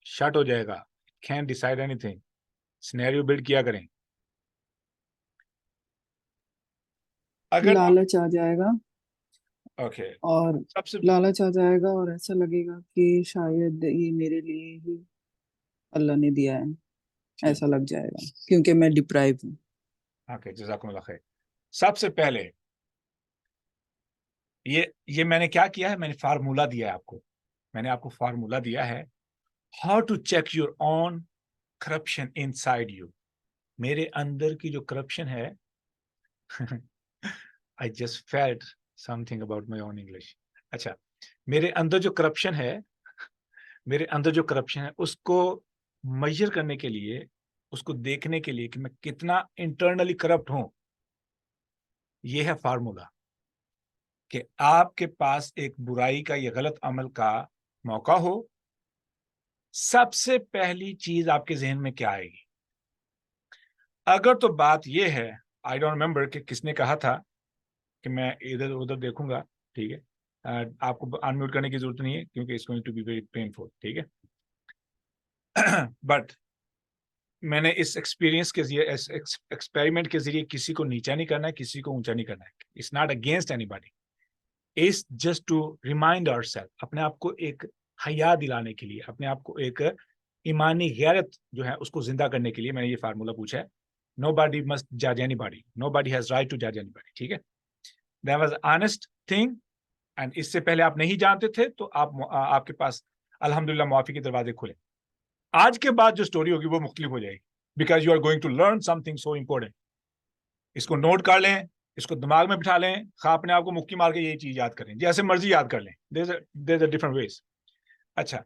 Speaker 1: شٹ ہو جائے گا. can't decide anything. Scenario build کیا کریں. اگر
Speaker 8: لالچ آ جائے گا،
Speaker 1: اوکے
Speaker 8: اور
Speaker 1: سب سے
Speaker 8: لالچ آ جائے گا اور ایسا لگے گا کہ شاید یہ میرے لیے ہی اللہ نے دیا ہے، ایسا لگ جائے گا کیونکہ میں ڈپرائیو ہوں.
Speaker 1: اوکے جزاکم اللہ خیر. سب سے پہلے یہ میں نے کیا کیا ہے، میں نے فارمولا دیا ہے آپ کو. میں نے آپ کو فارمولا دیا ہے how to check your own corruption inside you. میرے اندر کی جو کرپشن ہے I just felt something about my own English. اچھا، میرے اندر جو کرپشن ہے اس کو میجر کرنے کے لیے، اس کو دیکھنے کے لیے کہ میں کتنا انٹرنلی کرپٹ ہوں، یہ ہے فارمولا. کہ آپ کے پاس ایک برائی کا یا غلط عمل کا موقع ہو، سب سے پہلی چیز آپ کے ذہن میں کیا آئے گی؟ اگر تو بات یہ ہے، آئی ڈونٹ ریمبر کہ کس نے کہا تھا کہ میں ادھر ادھر دیکھوں گا، ٹھیک ہے، آپ کو انمیوٹ کرنے کی ضرورت نہیں ہے کیونکہ it's going to be very painful, ٹھیک ہے. بٹ میں نے اس ایکسپیرینس کے ذریعے ایکسپیریمنٹ کے ذریعے کسی کو نیچا نہیں کرنا ہے, کسی کو اونچا نہیں کرنا ہے. It's not against anybody, it's just to remind our self, اپنے آپ کو ایک حیا دلانے کے لیے, اپنے آپ کو ایک ایمانی غیرت جو ہے اس کو زندہ کرنے کے لیے میں نے یہ فارمولا پوچھا ہے. نو باڈی مسٹ جج anybody, nobody has right to جج اینی باڈی. ٹھیک ہے, that was honest thing. And اس سے پہلے آپ نہیں جانتے تھے تو آپ کے پاس الحمدللہ معافی کے دروازے کھلے. آج کے بعد جو سٹوری ہوگی وہ مختلف ہو جائے گی, because you are going to learn something so important. اس کو نوٹ کر لیں, اس کو دماغ میں بٹھا لیں, خواہ اپنے آپ کو مکی مار کے یہ چیز یاد کریں, جیسے مرضی یاد کر لیں. there's a different ways. اچھا,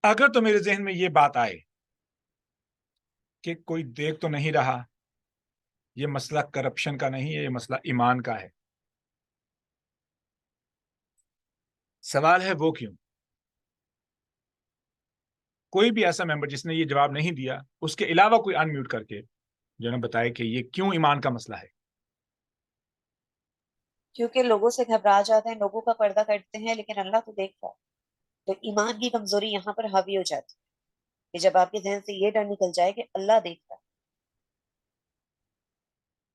Speaker 1: اگر تو میرے ذہن میں یہ بات آئے کہ کوئی دیکھ تو نہیں رہا, یہ مسئلہ کرپشن کا نہیں ہے, یہ مسئلہ ایمان کا ہے. سوال ہے وہ کیوں؟ کوئی بھی ایسا ممبر جس نے یہ جواب نہیں دیا, اس کے علاوہ کوئی ان میوٹ کر کے جو نے بتایا کہ یہ کیوں ایمان کا مسئلہ ہے.
Speaker 7: کیونکہ لوگوں سے گھبرا جاتے ہیں, لوگوں کا پردہ کرتے ہیں, لیکن اللہ تو دیکھتا ہے. تو ایمان کی کمزوری یہاں پر حاوی ہو جاتی ہے کہ جب آپ کے ذہن سے یہ ڈر نکل جائے کہ اللہ دیکھتا ہے.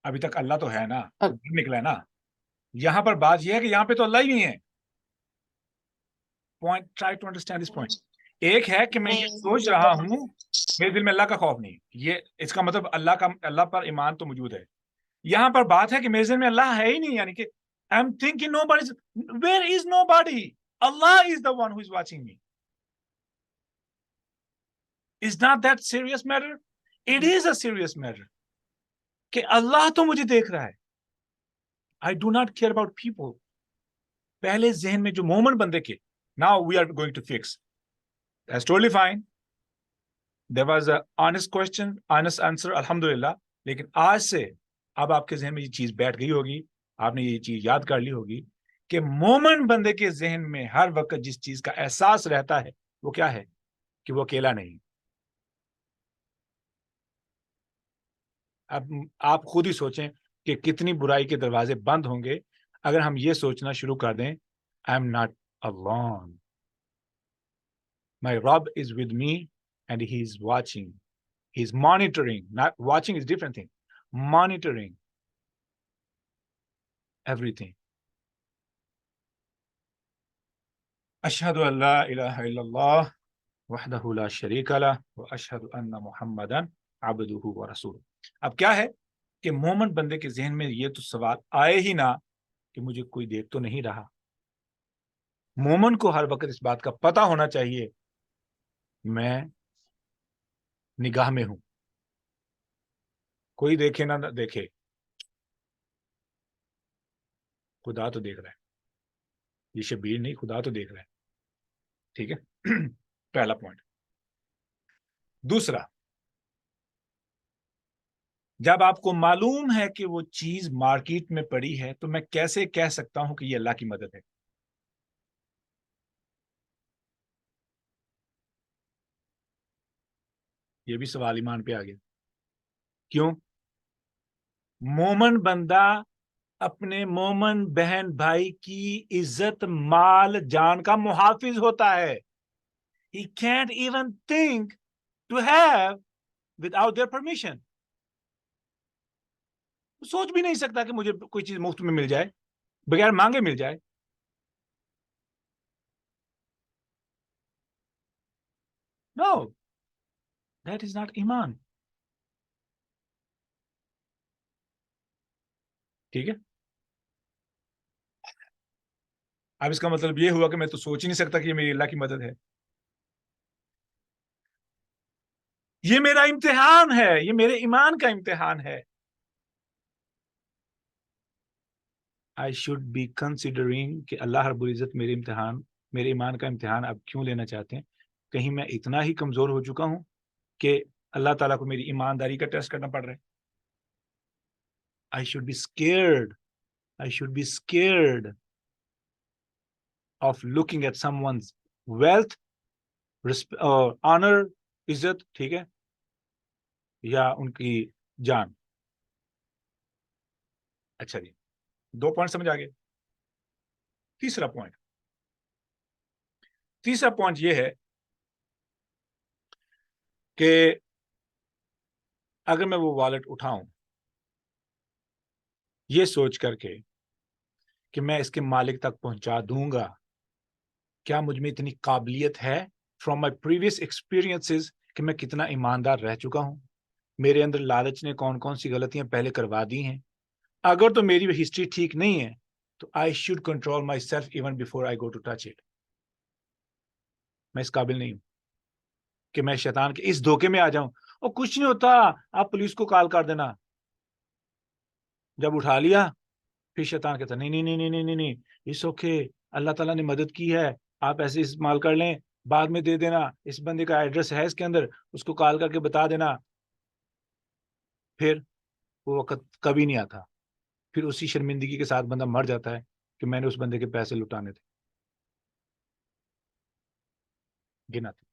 Speaker 1: ابھی تک اللہ تو ہے نا, نکلا ہے نا. یہاں پر بات یہ ہے کہ یہاں پہ تو اللہ ہی نہیں ہے. Point, try to understand this point. ایک ہے کہ میں یہ سوچ رہا ہوں میرے دل میں اللہ کا خوف نہیں, یہ اس کا مطلب اللہ پر ایمان تو موجود ہے. یہاں پر بات ہے کہ میرے ذہن میں اللہ ہے ہی نہیں, یعنی کہ I'm thinking nobody, where is nobody? Allah is the one who is watching me. Is not that serious matter? It is a serious matter. کہ اللہ تو مجھے دیکھ رہا ہے. I do not care about people. پہلے ذہن میں جو مومن بندے کے, now we are going to fix. That's totally fine. There was a honest question, honest answer, alhamdulillah. لیکن آج سے اب آپ کے ذہن میں یہ چیز بیٹھ گئی ہوگی, آپ نے یہ چیز یاد کر لی ہوگی کہ مومن بندے کے ذہن میں ہر وقت جس چیز کا احساس رہتا ہے وہ کیا ہے, کہ وہ اکیلا نہیں. اب آپ خود ہی سوچیں کہ کتنی برائی کے دروازے بند ہوں گے اگر ہم یہ سوچنا شروع کر دیں, I am not alone. My Rabb is with me and he is watching. He is monitoring. Not watching is different thing. Monitoring everything. Ashhadu an la ilaha illallah wahdahu la sharika lah wa ashhadu anna Muhammadan abduhu wa rasuluh. اب کیا ہے کہ مومن بندے کے ذہن میں یہ تو سوال آئے ہی نہ کہ مجھے کوئی دیکھ تو نہیں رہا. مومن کو ہر وقت اس بات کا پتہ ہونا چاہیے میں نگاہ میں ہوں, کوئی دیکھے نہ دیکھے خدا تو دیکھ رہا ہے. یہ شبیر نہیں, خدا تو دیکھ رہا ہے. ٹھیک ہے, پہلا پوائنٹ. دوسرا, جب آپ کو معلوم ہے کہ وہ چیز مارکیٹ میں پڑی ہے تو میں کیسے کہہ سکتا ہوں کہ یہ اللہ کی مدد ہے؟ یہ بھی سوال ایمان پہ آ گیا. کیوں؟ مومن بندہ اپنے مومن بہن بھائی کی عزت مال جان کا محافظ ہوتا ہے. He can't even think to have without their permission. سوچ بھی نہیں سکتا کہ مجھے کوئی چیز مفت میں مل جائے, بغیر مانگے مل جائے. No, that is not ایمان. ٹھیک ہے, اب اس کا مطلب یہ ہوا کہ میں تو سوچ ہی نہیں سکتا کہ یہ میری اللہ کی مدد ہے. یہ میرا امتحان ہے, یہ میرے ایمان کا امتحان ہے. I should be considering کہ اللہ رب العزت میرے ایمان کا امتحان اب کیوں لینا چاہتے ہیں. کہیں میں اتنا ہی کمزور ہو چکا ہوں کہ اللہ تعالیٰ کو میری ایمانداری کا ٹیسٹ کرنا پڑ رہا ہے. I should be scared. I should be scared of looking at someone's wealth, honor, عزت, ٹھیک ہے, یا ان کی جان. اچھا جی, 2 پوائنٹ سمجھ آ گئے. تیسرا پوائنٹ یہ ہے کہ اگر میں وہ والٹ اٹھاؤں یہ سوچ کر کے کہ میں اس کے مالک تک پہنچا دوں گا، کیا مجھ میں اتنی قابلیت ہے فرام مائی پریویس ایکسپیرینسز کہ میں کتنا ایماندار رہ چکا ہوں؟ میرے اندر لالچ نے کون کون سی غلطیاں پہلے کروا دی ہیں؟ اگر تو میری ہسٹری ٹھیک نہیں ہے تو I should control myself even before I go to touch it. میں اس قابل نہیں ہوں کہ میں شیطان کے اس دھوکے میں آ جاؤں اور کچھ نہیں ہوتا، آپ پولیس کو کال کر دینا. جب اٹھا لیا پھر شیطان کہتا نہیں نہیں نہیں نہیں نہیں نہیں اس اوکے، اللہ تعالیٰ نے مدد کی ہے، آپ ایسے استعمال کر لیں، بعد میں دے دینا، اس بندے کا ایڈریس ہے اس کے اندر، اس کو کال کر کے بتا دینا. پھر وہ وقت کبھی نہیں آتا، پھر اسی شرمندگی کے ساتھ بندہ مر جاتا ہے کہ میں نے اس بندے کے پیسے لٹانے تھے. گنا تھے.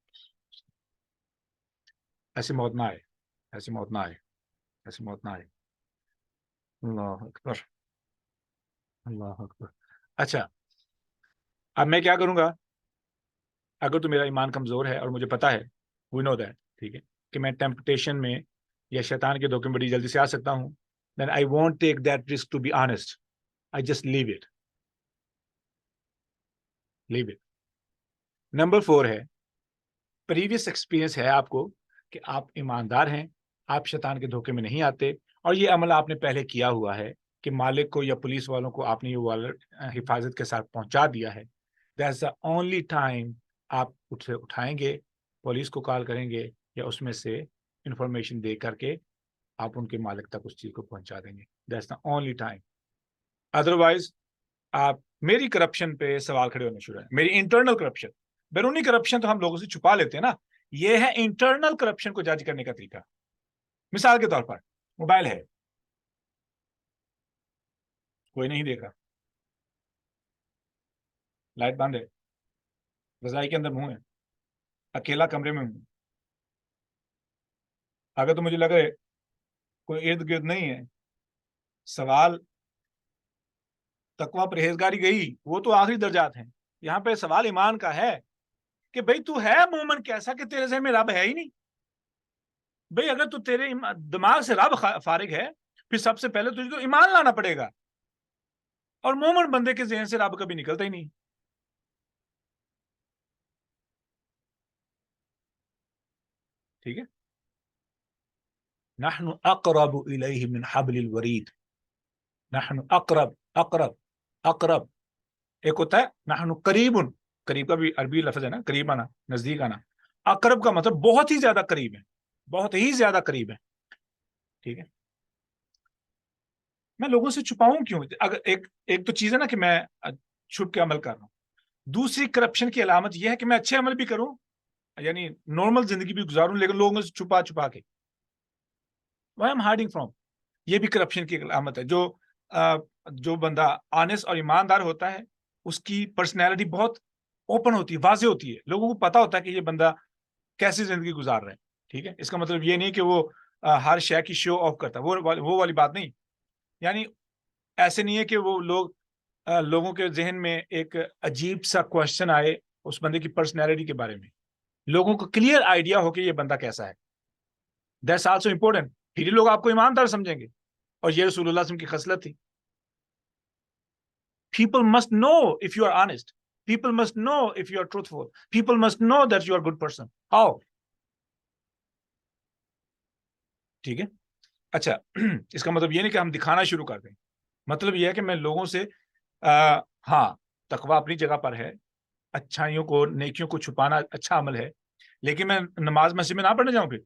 Speaker 1: ایسی موت نہ آئے، ایسی موت نہ آئے، ایسی موت نہ آئے. اللہ اکبر، اللہ اکبر. اچھا اب میں کیا کروں گا؟ اگر تو میرا ایمان کمزور ہے اور مجھے پتا ہے وی نو دیٹ، ٹھیک ہے، کہ میں ٹیمپٹیشن میں یا شیطان کے دھوکے میں بڑی جلدی سے آ سکتا ہوں، then I won't take that risk to be honest. I just leave it. Leave it. Number 4 ہے پریویس ایکسپیرینس ہے آپ کو کہ آپ ایماندار ہیں، آپ شیطان کے دھوکے میں نہیں آتے، اور یہ عمل آپ نے پہلے کیا ہوا ہے کہ مالک کو یا پولیس والوں کو آپ نے یہ والٹ حفاظت کے ساتھ پہنچا دیا ہے. That's the only time آپ اٹھائیں گے، پولیس کو کال کریں گے یا اس میں سے انفارمیشن دے کر کے آپ ان کے مالک تک اس چیز کو پہنچا دیں گے. That's the only time. Otherwise آپ میری کرپشن پہ سوال کھڑے ہونے شروع ہیں، میری انٹرنل کرپشن. بیرونی کرپشن تو ہم لوگوں سے چھپا لیتے ہیں نا، یہ ہے انٹرنل کرپشن کو جج کرنے کا طریقہ. مثال کے طور پر موبائل ہے، کوئی نہیں دیکھا، لائٹ بند ہے، رضائی کے اندر منہ ہے، اکیلا کمرے میں ہوں. اگر تو مجھے لگ رہا ہے کوئی ارد گرد نہیں ہے، سوال تقویٰ پرہیزگاری گئی، وہ تو آخری درجات ہیں. یہاں پہ سوال ایمان کا ہے کہ بھئی تو ہے مومن کیسا کہ تیرے ذہن میں رب ہے ہی نہیں. بھئی اگر تو تیرے دماغ سے رب فارغ ہے پھر سب سے پہلے تجھے تو ایمان لانا پڑے گا، اور مومن بندے کے ذہن سے رب کبھی نکلتا ہی نہیں. ٹھیک ہے، نحن اقرب الیہ من حبل الورید. نحن اقرب، اقرب اقرب ایک ہوتا ہے نحن قریب، قریب کا بھی عربی لفظ ہے نا، قریب آنا، نزدیک آنا. اقرب کا مطلب بہت ہی زیادہ قریب ہے، بہت ہی زیادہ قریب ہے. ٹھیک ہے، میں لوگوں سے چھپاؤں کیوں؟ اگر ایک تو چیز ہے نا کہ میں چھپ کے عمل کر رہا ہوں. دوسری کرپشن کی علامت یہ ہے کہ میں اچھے عمل بھی کروں، یعنی نارمل زندگی بھی گزاروں، لیکن لوگوں سے چھپا چھپا کے. Why I'm hiding from؟ یہ بھی کرپشن کی علامت ہے. جو بندہ آنےسٹ اور ایماندار ہوتا ہے اس کی پرسنالٹی بہت اوپن ہوتی ہے، واضح ہوتی ہے، لوگوں کو پتا ہوتا ہے کہ یہ بندہ کیسی زندگی گزار رہے ہیں. ٹھیک ہے، اس کا مطلب یہ نہیں کہ وہ ہر شے کی شو آف کرتا، وہ والی بات نہیں. یعنی ایسے نہیں ہے کہ وہ لوگوں کے ذہن میں ایک عجیب سا کوشچن آئے اس بندے کی پرسنالٹی کے بارے میں، لوگوں کو کلیئر آئیڈیا ہو کہ یہ بندہ کیسا ہے. That's also important. پھر ہی لوگ آپ کو ایماندار سمجھیں گے، اور یہ رسول اللہ صلی اللہ علیہ وسلم کی خصلت تھی. People must know if you are honest. People must know if you are truthful. People must know that you are a good person. How? ٹھیک ہے، اچھا اس کا مطلب یہ نہیں کہ ہم دکھانا شروع کر دیں. مطلب یہ ہے کہ میں لوگوں سے ہاں تقویٰ اپنی جگہ پر ہے، اچھائیوں کو نیکیوں کو چھپانا اچھا عمل ہے، لیکن میں نماز مسجد میں نہ پڑھنے جاؤں. پھر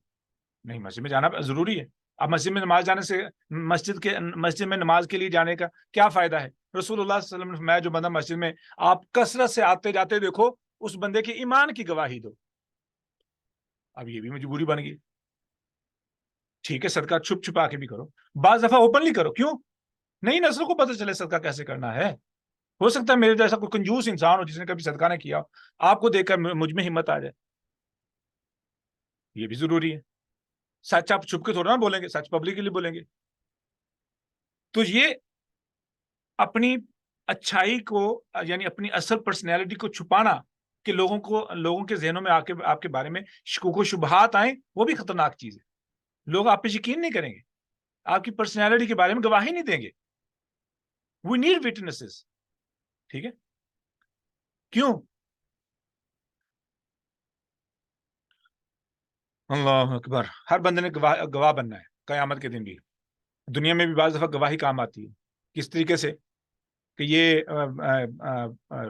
Speaker 1: نہیں، مسجد میں جانا ضروری ہے. اب مسجد میں نماز جانے سے مسجد میں نماز کے لیے جانے کا کیا فائدہ ہے؟ رسول اللہ صلی اللہ علیہ وسلم میں جو بندہ مسجد میں آپ کثرت سے آتے جاتے دیکھو، اس بندے کے ایمان کی گواہی دو. اب یہ بھی مجبوری بن گئی. ٹھیک ہے، صدقہ چھپ چھپا کے بھی کرو، بعض دفعہ اوپنلی کرو. کیوں؟ نئی نسل کو پتہ چلے صدقہ کیسے کرنا ہے. ہو سکتا ہے میرے جیسا کوئی کنجوس انسان ہو جس نے کبھی صدقہ نہ کیا ہو، آپ کو دیکھ کر مجھ میں ہمت آ جائے. یہ بھی ضروری ہے. سچ آپ چھپ کے تھوڑا نہ بولیں گے، سچ پبلکلی بولیں گے. تو یہ اپنی اچھائی کو، یعنی اپنی اصل پرسنالٹی کو چھپانا کہ لوگوں کے ذہنوں میں آپ کے بارے میں شکوک و شبہات آئیں، وہ بھی خطرناک چیز ہے. لوگ آپ پہ یقین نہیں کریں گے، آپ کی پرسنالٹی کے بارے میں گواہی نہیں دیں گے. We need witnesses. ٹھیک ہے؟ کیوں؟ اللہ اکبر. ہر بندے نے گواہ بننا ہے قیامت کے دن بھی. دنیا میں بھی بعض دفعہ گواہی کام آتی ہے. کس طریقے سے کہ یہ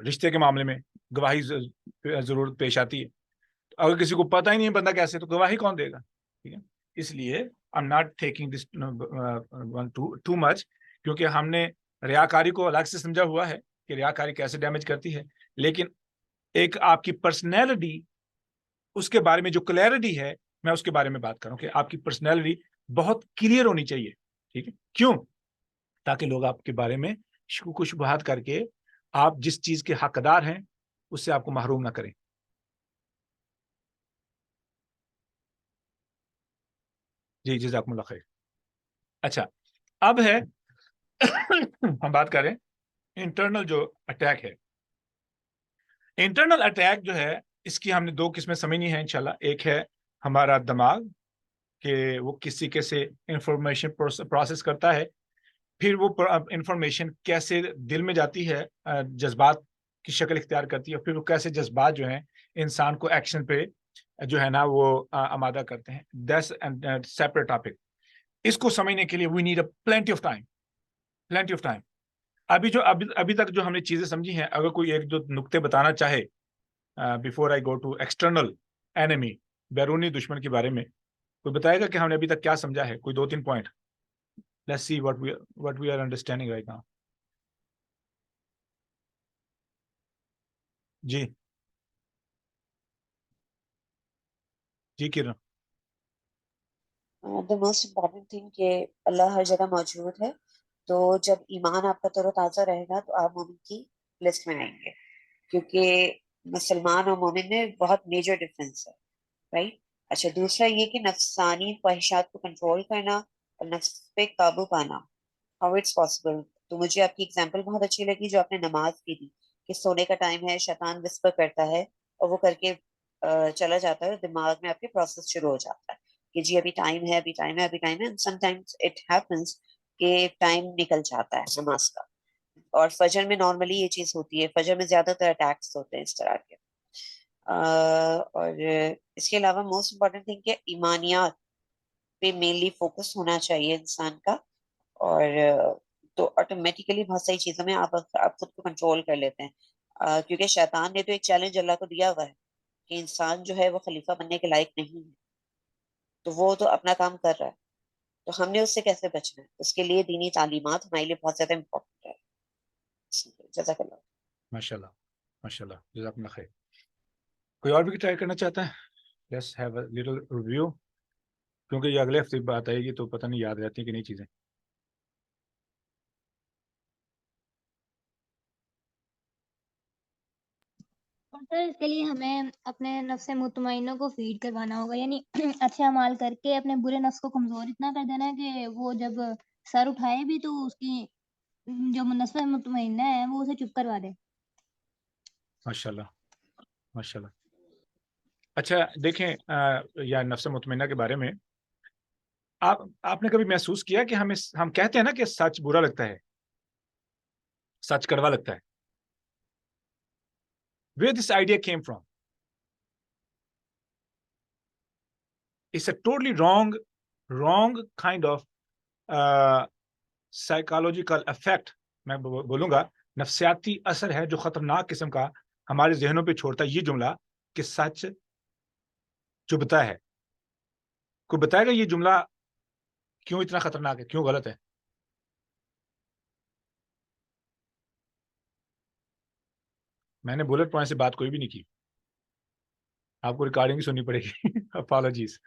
Speaker 1: رشتے کے معاملے میں گواہی ضرورت پیش آتی ہے. اگر کسی کو پتہ ہی نہیں ہے بندہ کیسے، تو گواہی کون دے گا؟ ٹھیک ہے. اس لیے I'm not taking this too much، کیونکہ ہم نے ریاکاری کو الگ سے سمجھا ہوا ہے کہ ریاکاری کیسے ڈیمیج کرتی ہے. لیکن ایک آپ کی پرسنالٹی، اس کے بارے میں جو کلیئرٹی ہے، میں اس کے بارے میں بات کروں کہ آپ کی پرسنالٹی بہت کلیئر ہونی چاہیے. ٹھیک ہے؟ کیوں؟ تاکہ لوگ آپ کے بارے میں شکوک و شبہات کر کے آپ جس چیز کے حقدار ہیں اس سے آپ کو محروم نہ کریں. جی جزاکم اللہ خیر. اچھا، اب ہے ہم بات کریں انٹرنل جو اٹیک ہے. انٹرنل اٹیک جو ہے، اس کی ہم نے 2 قسمیں سمجھنی ہیں انشاءاللہ. ایک ہے ہمارا دماغ، کہ وہ کسی کیسے انفارمیشن پروسیس کرتا ہے، پھر وہ انفارمیشن کیسے دل میں جاتی ہے، جذبات کی شکل اختیار کرتی ہے، پھر وہ کیسے جذبات جو ہیں انسان کو ایکشن پہ جو ہے نا وہ آمادہ کرتے ہیں. That's separate topic. اس کو سمجھنے کے لیے we need plenty of time. ابھی تک جو ہم نے چیزیں سمجھی ہیں، اگر کوئی 1-2 نقطے بتانا چاہے before I go to external enemy, بیرونی دشمن کے بارے میں، کوئی بتائے گا کہ ہم نے ابھی تک کیا سمجھا ہے؟ کوئی 2-3 point. Let's see what we are understanding right now. جی کرن.
Speaker 7: the most important thing کہ اللہ ہر جگہ موجود ہے. تو جب ایمان آپ کا تر و تازہ رہے گا تو آپ مومن کی لسٹ میں آئیں گے، کیونکہ مسلمان اور مومن میں بہت میجر ڈفرینس ہے. رائٹ. اچھا، دوسرا یہ کہ نفسانی خواہشات کو کنٹرول کرنا اور نفس پہ قابو پانا، ہاؤ اٹس پاسبل. تو مجھے آپ کی اگزامپل بہت اچھی لگی جو آپ نے نماز کی دی، کہ سونے کا ٹائم ہے، شیطان وسپر کرتا ہے اور وہ کر کے چلا جاتا ہے، دماغ میں آپ کے پروسیس شروع ہو جاتا ہے کہ جی ابھی ٹائم ہے، ابھی ٹائم ہے، ابھی ٹائم ہے. سم ٹائمز اٹ ہیپنس کہ ٹائم نکل جاتا ہے نماز کا. اور فجر میں نارملی یہ چیز ہوتی ہے، فجر میں زیادہ تر اٹیکس ہوتے ہیں اس طرح کے. اور اس کے علاوہ موسٹ امپورٹنٹ تھنگ کہ ایمانیات پہ مینلی فوکس ہونا چاہیے انسان کا. اور تو آٹومیٹیکلی بہت ساری چیزوں میں آپ خود کو کنٹرول کر لیتے ہیں، کیونکہ شیطان نے تو ایک چیلنج اللہ کو دیا ہوا ہے کہ انسان جو ہے وہ خلیفہ بننے کے لائق نہیں ہے، تو وہ تو اپنا کام کر رہا ہے. تو ہم نے اس سے کیسے بچنا ہے؟ اس کے لیے دینی تعلیمات ہمارے لیے بہت زیادہ امپورٹنٹ ہے. جزاک اللہ.
Speaker 1: ماشاءاللہ ماشاءاللہ، جزاک اللہ خیر. کوئی اور بھی ٹرائی کرنا چاہتا ہے؟ Let's have a little review, کیونکہ یہ اگلے ہفتے بات آئے گی تو پتہ نہیں یاد رہتی کہ نہیں چیزیں.
Speaker 6: اور سر اس کے لیے ہمیں اپنے نفس مطمئنہ کو فیڈ کروانا ہوگا، یعنی اچھے اعمال کر کے اپنے برے نفس کو کمزور اتنا کر دینا ہے کہ وہ جب سر اٹھائے بھی تو اس کی جو نفس مطمئنہ ہے وہ اسے چپ کروا دے.
Speaker 1: ماشاءاللہ ماشاءاللہ. اچھا دیکھیں، یا نفس مطمئنہ کے بارے میں آپ نے کبھی محسوس کیا کہ ہم کہتے ہیں نا کہ سچ برا لگتا ہے، سچ کڑوا لگتا ہے. Where this idea came from? It's a totally wrong kind of psychological effect. میں بولوں گا نفسیاتی اثر ہے جو خطرناک قسم کا ہمارے ذہنوں پہ چھوڑتا ہے یہ جملہ کہ سچ چبھتا ہے. کوئی بتائے گا یہ جملہ کیوں اتنا خطرناک ہے، کیوں غلط ہے؟ میں نے بلٹ پوائنٹ سے بات کوئی بھی نہیں کی، آپ کو ریکارڈنگ بھی سننی پڑے گی. اپالوجیز.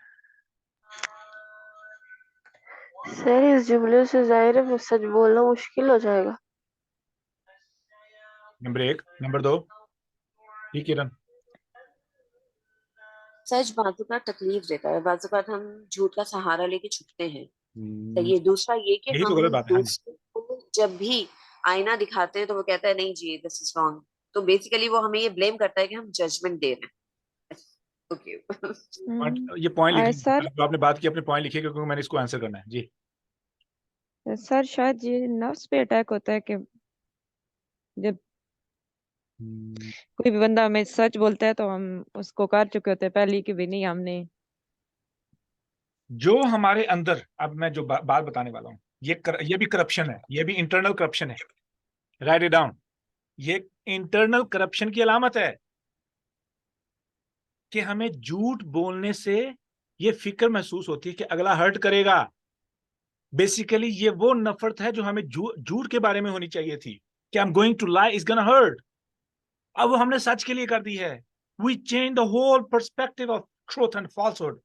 Speaker 2: سر اس جملے سے ظاہر ہے سچ بولنا مشکل ہو جائے گا.
Speaker 1: نمبر 1. نمبر 2 ٹھیک ہے.
Speaker 7: سچ بعض اوقات تکلیف دیتا ہے، بعض اوقات ہم جھوٹ کا سہارا لے کے چھپتے ہیں. یہ دوسرا یہ کہ
Speaker 1: یہی تو
Speaker 7: ہم
Speaker 1: غلط بات ہے.
Speaker 7: دوسروں کو جب بھی آئینہ دکھاتے ہیں تو وہ کہتا ہے نہیں جی دس از رانگ، تو بیسیکلی وہ ہمیں یہ بلیم کرتا ہے کہ ہم ججمنٹ دے رہے ہیں. اوکے
Speaker 1: یہ پوائنٹ لکھیں
Speaker 9: سر
Speaker 1: جو آپ نے بات کی اپنے پوائنٹ لکھیے کیونکہ میں نے اس کو آنسر کرنا ہے. جی
Speaker 9: سر شاید یہ نفس پہ اٹیک ہوتا ہے کہ جب کوئی بھی بندہ ہمیں سچ بولتا ہے تو ہم اس کو کر چکے ہوتے ہیں پہلے کہ بھی نہیں ہم نے
Speaker 1: جو ہمارے اندر، اب میں جو بات بتانے والا ہوں یہ بھی کرپشن ہے، یہ بھی انٹرنل کرپشن ہے. Right it down. یہ انٹرنل کرپشن کی علامت ہے کہ ہمیں جھوٹ بولنے سے یہ فکر محسوس ہوتی ہے کہ اگلا ہرٹ کرے گا. بیسیکلی یہ وہ نفرت ہے جو ہمیں جھوٹ کے بارے میں ہونی چاہیے تھی کہ I'm going to lie is gonna hurt. اب وہ ہم نے سچ کے لیے کر دی ہے. We change the whole perspective of truth and falsehood.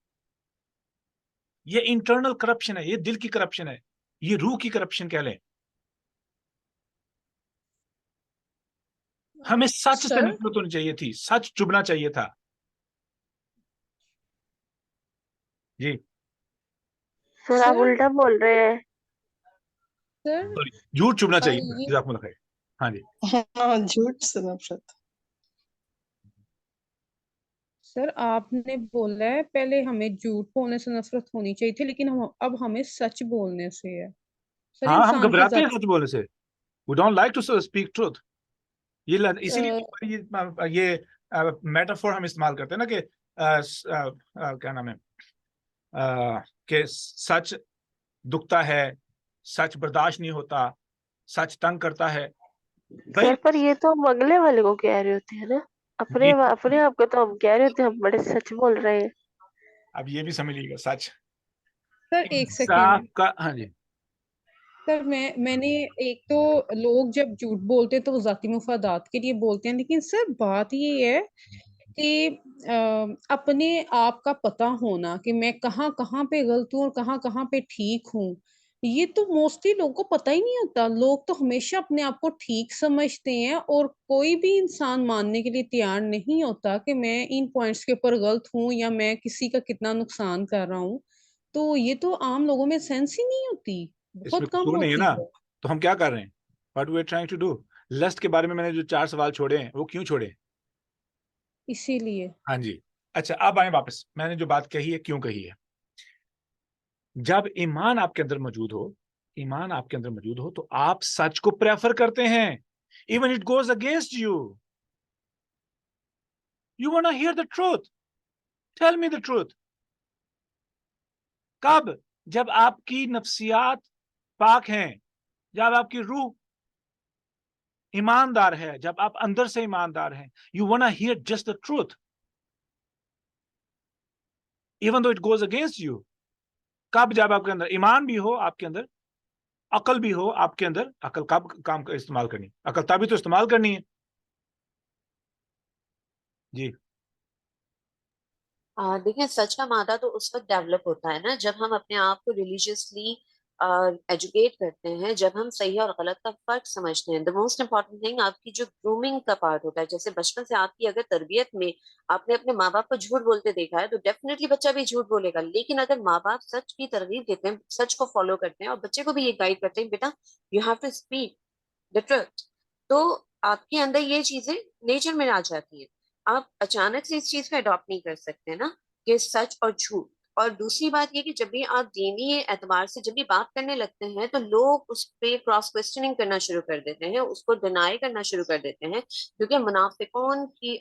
Speaker 1: یہ انٹرنل کرپشن ہے، یہ دل کی کرپشن ہے، یہ روح کی کرپشن کہہ لیں. ہمیں سچ سے نفرت ہونی چاہیے تھی، سچ چبنا چاہیے تھا. جی
Speaker 2: سر آپ الٹا بول رہے ہیں.
Speaker 1: سوری، جھوٹ چبنا چاہیے تھا. جزاکم اللہ خیر. ہاں جی
Speaker 8: ہاں جھوٹ سے نفرت.
Speaker 3: سر آپ نے بولا ہے پہلے ہمیں جھوٹ بولنے سے نفرت ہونی چاہیے تھی لیکن اب ہمیں سچ بولنے سے ہے. سر
Speaker 1: ہاں، ہم
Speaker 3: انسان کی
Speaker 1: گھبراتے ہیں
Speaker 3: ذات
Speaker 1: سچ بولنے سے. We don't like to speak truth. اسی لیے یہ میٹافور ہم استعمال کرتے ہیں نا کہ کیا نام ہے کہ سچ دکھتا ہے، سچ برداشت نہیں ہوتا، سچ تنگ کرتا ہے.
Speaker 2: سر پر یہ تو ہم اگلے والے کو کہہ رہے ہوتے ہیں نا، اپنے آپ کو تو ہم کہہ رہے ہوتے ہیں ہم بڑے سچ بول رہے ہیں.
Speaker 1: اب یہ بھی سمجھ لیجیے گا سچ
Speaker 3: سر ایک سیکنڈ
Speaker 1: کا. ہاں جی
Speaker 3: سر میں نے ایک تو لوگ جب جھوٹ بولتے ہیں تو وہ ذاتی مفادات کے لیے بولتے ہیں، لیکن سر بات یہ ہے کہ اپنے آپ کا پتہ ہونا کہ میں کہاں کہاں پہ غلط ہوں اور کہاں کہاں پہ ٹھیک ہوں، یہ تو موسٹلی لوگوں کو پتہ ہی نہیں ہوتا. لوگ تو ہمیشہ اپنے آپ کو ٹھیک سمجھتے ہیں اور کوئی بھی انسان ماننے کے لیے تیار نہیں ہوتا کہ میں ان پوائنٹس کے اوپر غلط ہوں یا میں کسی کا کتنا نقصان کر رہا ہوں. تو یہ تو عام لوگوں میں سینس ہی نہیں ہوتی،
Speaker 1: اس میں
Speaker 3: بہت کم
Speaker 1: قصور نہیں ہے
Speaker 3: ہوتی
Speaker 1: نا.
Speaker 3: ہے.
Speaker 1: تو ہم کیا کر رہے ہیں؟ What we are trying to do. List کے بارے میں نے جو 4 سوال چھوڑے ہیں وہ کیوں چھوڑے؟
Speaker 3: اسی لیے.
Speaker 1: ہاں جی اچھا اب آئیں واپس. میں نے جو بات کہی ہے کیوں کہی ہے. جب ایمان آپ کے اندر موجود ہو، ایمان آپ کے اندر موجود ہو تو آپ سچ کو پریفر کرتے ہیں even it goes against you. You want to hear the truth. Tell me the truth. کب؟ جب آپ کی نفسیات پاک ہیں، جب آپ کی روح ایماندار ہے، جب آپ اندر سے ایماندار ہیں. You want to hear just the truth even though it goes against you. کب؟ جب آپ کے اندر ایمان بھی ہو، آپ کے اندر عقل بھی ہو، آپ کے اندر عقل کب کام استعمال کرنی؟ عقل تبھی تو استعمال کرنی ہے. جی
Speaker 7: دیکھیں سچ کا مادہ تو اس وقت ڈیولپ ہوتا ہے نا جب ہم اپنے آپ کو ریلیجیسلی ایجوکیٹ کرتے ہیں، جب ہم صحیح اور غلط کا فرق سمجھتے ہیں. دا موسٹ امپورٹنٹ تھنگ آپ کی جو گرومنگ کا پارٹ ہوتا ہے، جیسے بچپن سے آپ کی اگر تربیت میں آپ نے اپنے ماں باپ کو جھوٹ بولتے دیکھا ہے تو ڈیفینیٹلی بچہ بھی جھوٹ بولے گا. لیکن اگر ماں باپ سچ کی ترغیب دیتے ہیں، سچ کو فالو کرتے ہیں اور بچے کو بھی یہ گائیڈ کرتے ہیں بیٹا you have to speak the truth, تو آپ کے اندر یہ چیزیں نیچر میں آ جاتی ہیں. آپ اچانک سے اس چیز کو اڈاپٹ نہیں کر سکتے نا کہ سچ اور جھوٹ. اور دوسری بات یہ کہ جب بھی آپ دینی اعتبار سے جب بھی بات کرنے لگتے ہیں تو لوگ اس پہ کراس کوسچننگ کرنا شروع کر دیتے ہیں، اس کو ڈینائی کرنا شروع کر دیتے ہیں، کیونکہ منافقین کی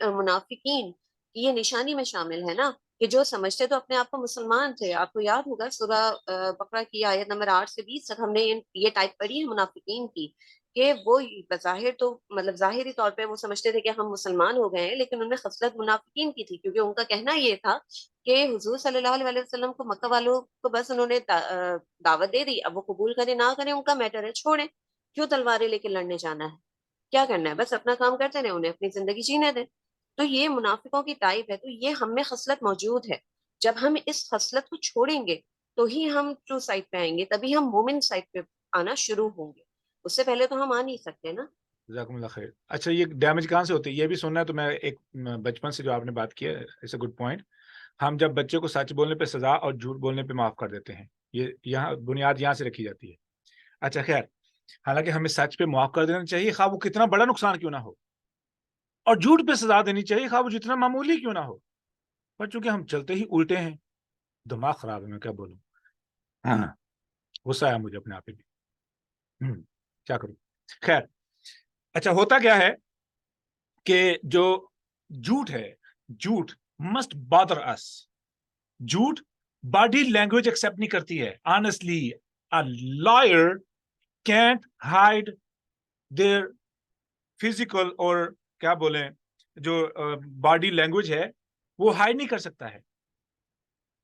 Speaker 7: یہ نشانی میں شامل ہے نا کہ جو سمجھتے تو اپنے آپ کو مسلمان تھے. آپ کو یاد ہوگا سورہ بقرہ کی آیت نمبر 8 سے 20 تک ہم نے یہ ٹائپ پڑھی ہے منافقین کی کہ وہ بظاہر تو مطلب ظاہری طور پہ وہ سمجھتے تھے کہ ہم مسلمان ہو گئے ہیں، لیکن ان میں خصلت منافقین کی تھی، کیونکہ ان کا کہنا یہ تھا کہ حضور صلی اللہ علیہ وسلم کو مکہ والوں کو بس انہوں نے دعوت دے دی، اب وہ قبول کریں نہ کریں ان کا میٹر ہے، چھوڑیں، کیوں تلواریں لے کے لڑنے جانا ہے، کیا کرنا ہے، بس اپنا کام کرتے رہے، انہیں اپنی زندگی جینے دیں. تو یہ منافقوں کی ٹائپ ہے. تو یہ ہم میں خصلت موجود ہے. جب ہم اس خصلت کو چھوڑیں گے تو ہی ہم ٹرو سائڈ پہ آئیں گے، تبھی ہم مومن سائڈ پہ آنا شروع ہوں گے. اس سے پہلے تو ہم آ نہیں سکتے نا.
Speaker 1: جزاکم اللہ خیر. اچھا یہ ڈیمیج کہاں سے ہوتی ہے یہ بھی سننا ہے. تو میں ایک بچپن سے جو آپ نے بات کی ہے اٹس اے گڈ پوائنٹ. ہم جب بچے کو سچ بولنے پہ سزا اور جھوٹ بولنے پہ معاف کر دیتے ہیں، یہ یہاں بنیاد یہاں سے رکھی جاتی ہے. اچھا خیر، حالانکہ ہمیں سچ پہ معاف کر دینا چاہیے خواہ وہ کتنا بڑا نقصان کیوں نہ ہو. اور جھوٹ پہ سزا دینی چاہیے، خواہ وہ جتنا معمولی کیوں نہ ہو، پر چونکہ ہم چلتے ہی الٹے ہیں، دماغ خراب ہے، میں کیا بولوں، ہاں غصہ آیا مجھے اپنے آپ پہ بھی، کیا کروں، خیر۔ اچھا ہوتا کیا ہے کہ جو جھوٹ ہے، جھوٹ مسٹ بادر اس، جھوٹ باڈی لینگویج ایکسپٹ نہیں کرتی ہے. Honestly a lawyer can't hide their physical اور کیا بولیں جو باڈی لینگویج ہے وہ ہائڈ نہیں کر سکتا ہے،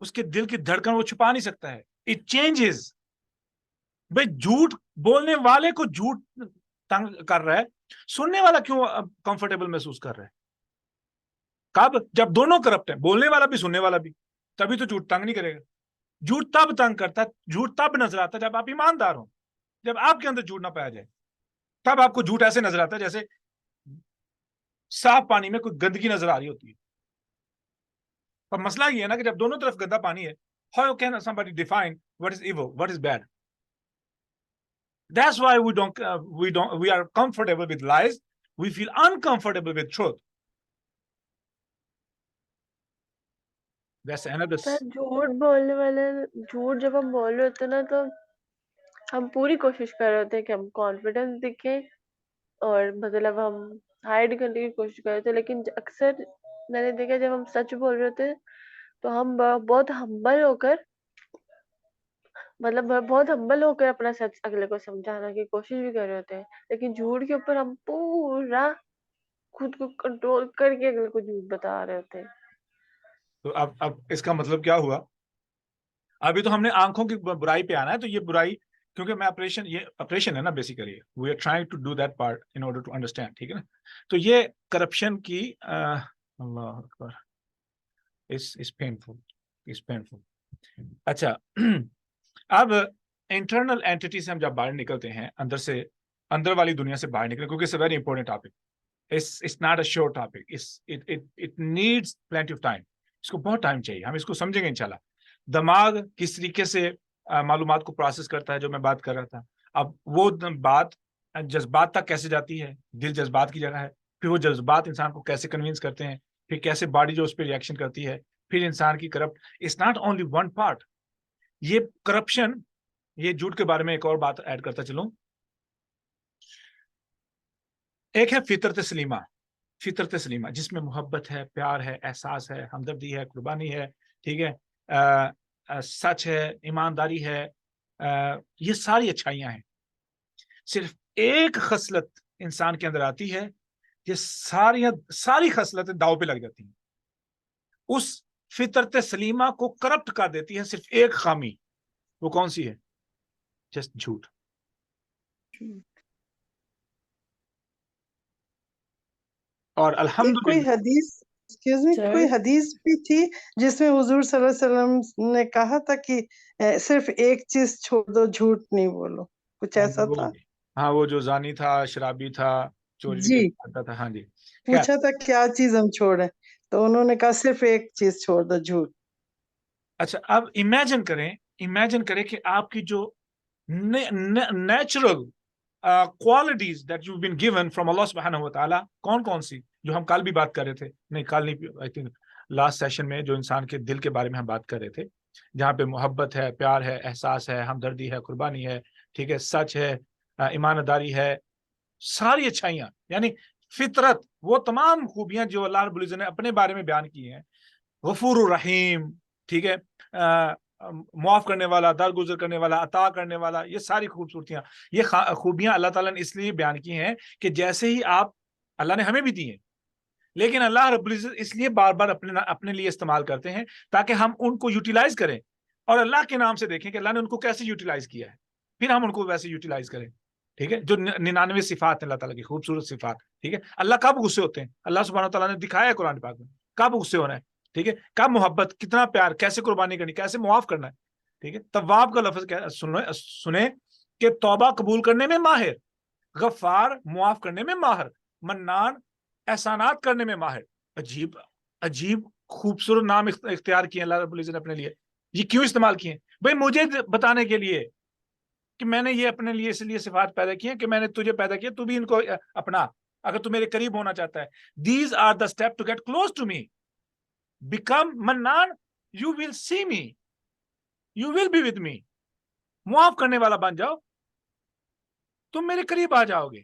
Speaker 1: اس کے دل کی دھڑکن وہ چھپا نہیں سکتا ہے. It changes. بھائی جھوٹ بولنے والے کو جھوٹ تنگ کر رہا ہے، سننے والا کیوں کمفرٹیبل محسوس کر رہا ہے؟ کب؟ جب دونوں کرپٹ ہیں، بولنے والا بھی سننے والا بھی، تبھی تو جھوٹ تنگ نہیں کرے گا. جھوٹ تب تنگ کرتا ہے، جھوٹ تب نظر آتا ہے جب آپ ایماندار ہوں. جب آپ کے اندر جھوٹ نہ پایا جائے تب آپ کو جھوٹ ایسے نظر آتا ہے جیسے صاف پانی میں کوئی گندگی نظر آ رہی ہوتی ہے. اور مسئلہ یہ ہے نا کہ جب دونوں طرف گندا پانی ہے، how can somebody define what is evil, what is bad? That's why we are comfortable with lies. We feel uncomfortable with truth. That's another.
Speaker 2: جھوٹ بولنے والے، جھوٹ جب ہم بول رہے ہوتے ہیں نا تو ہم پوری کوشش کر رہے ہوتے ہیں کہ ہم کانفیڈنس دکھیں اور مطلب ہم ہائڈ کرنے کی کوشش کر رہے ہوتے ہیں، لیکن اکثر میں نے دیکھا جب ہم سچ بول رہے ہوتے ہیں تو ہم بہت ہمبل ہو کر، مطلب بہت ہمبل ہو کر اپنا سچ اگلے کو سمجھانا کی کوشش بھی کر رہے ہوتے ہیں، لیکن جھوٹ کے اوپر ہم پورا خود کو کنٹرول کر کے اگلے کو جھوٹ بتا رہے ہوتے ہیں.
Speaker 1: تو اب اس کا مطلب کیا ہوا؟ ابھی تو ہم نے آنکھوں کی برائی پہ آنا ہے. تو یہ برائی کیونکہ میں یہ آپریشن ہے نا basically, we are trying to do that part in order to understand, ٹھیک ہے نا. تو یہ کرپشن کی اللہ اکبر اس پینفل. اچھا اب انٹرنل اینٹیٹی سے ہم جب باہر نکلتے ہیں، اندر والی دنیا سے باہر نکلیں، کیونکہ it's a very important topic. It's not a short topic. It needs plenty of time. اس کو بہت ٹائم چاہیے، ہم اس کو سمجھیں گے انشاءاللہ. دماغ کس طریقے سے معلومات کو پروسیس کرتا ہے، جو میں بات کر رہا تھا. اب وہ بات جذبات تک کیسے جاتی ہے، دل جذبات کی جگہ ہے، پھر وہ جذبات انسان کو کیسے کنوینس کرتے ہیں، پھر کیسے باڈی جو اس پہ ریئیکشن کرتی ہے، پھر انسان کی corrupt. It's not only one part. یہ کرپشن، یہ جھوٹ کے بارے میں ایک اور بات ایڈ کرتا چلوں. ایک ہے فطرت سلیمہ جس میں محبت ہے، پیار ہے، احساس ہے، ہمدردی ہے، قربانی ہے، ٹھیک ہے، سچ ہے، ایمانداری ہے، یہ ساری اچھائیاں ہیں. صرف ایک خصلت انسان کے اندر آتی ہے، یہ ساری خصلتیں داؤ پہ لگ جاتی ہیں. اس فطرت سلیمہ کو کرپٹ کر دیتی ہے صرف ایک خامی. وہ کون سی ہے؟ جسٹ جھوٹ. اور
Speaker 10: کوئی حدیث بھی تھی جس میں حضور صلی اللہ علیہ وسلم نے کہا تھا کہ صرف ایک چیز چھوڑ دو، جھوٹ نہیں بولو، کچھ ایسا تھا.
Speaker 1: ہاں، وہ جو زانی تھا، شرابی تھا، چوری
Speaker 10: جی
Speaker 1: کرتا تھا. ہاں جی،
Speaker 10: پوچھا تھا کیا چیز ہم چھوڑیں، تو انہوں نے کہا صرف ایک چیز چھوڑ دو، جھوٹ.
Speaker 1: اچھا اب امیجن کریں کہ آپ کی جو natural qualities that you been given from اللہ سبحانہ و تعالیٰ، کون سی، جو ہم کل بھی بات کر رہے تھے، نہیں کل نہیں، آئی تھنک لاسٹ سیشن میں، جو انسان کے دل کے بارے میں ہم بات کر رہے تھے، جہاں پہ محبت ہے، پیار ہے، احساس ہے، ہمدردی ہے، قربانی ہے، ٹھیک ہے، سچ ہے، ایمانداری ہے، ساری اچھائیاں، یعنی فطرت، وہ تمام خوبیاں جو اللہ رب العزت نے اپنے بارے میں بیان کی ہیں. غفور الرحیم، ٹھیک ہے، معاف کرنے والا، درگزر کرنے والا، عطا کرنے والا، یہ ساری خوبصورتیاں، یہ خوبیاں اللہ تعالیٰ نے اس لیے بیان کی ہیں کہ جیسے ہی آپ، اللہ نے ہمیں بھی دی ہیں، لیکن اللہ رب العزت اس لیے بار بار اپنے لیے استعمال کرتے ہیں تاکہ ہم ان کو یوٹیلائز کریں اور اللہ کے نام سے دیکھیں کہ اللہ نے ان کو کیسے یوٹیلائز کیا ہے، پھر ہم ان کو ویسے یوٹیلائز کریں. ٹھیک ہے، جو 99 صفات ہیں اللہ تعالیٰ کی، خوبصورت صفات. ٹھیک ہے، اللہ کب غصے ہوتے ہیں، اللہ سبحانہ تعالیٰ نے دکھایا ہے قرآن پاک میں کب غصے ہونا ہے. ٹھیک ہے، کب محبت، کتنا پیار، کیسے قربانی کرنی، کیسے معاف کرنا ہے. ٹھیک ہے، تواب کا لفظ سنیں کہ توبہ قبول کرنے میں ماہر، غفار معاف کرنے میں ماہر، منان احسانات کرنے میں ماہر. عجیب خوبصورت نام اختیار کیے اللہ رب العزت نے اپنے لیے. یہ کیوں استعمال کیے؟ بھائی مجھے بتانے کے لیے کہ میں نے یہ اپنے لیے اس لیے صفات پیدا کی ہیں کہ میں نے تجھے پیدا کیا، تو بھی ان کو اپنا. اگر تو میرے قریب ہونا چاہتا ہے. These are the steps to get close to me. Become Mannan, you will see me. You will be with me. معاف کرنے والا بن جاؤ, تم میرے قریب آ جاؤ گے.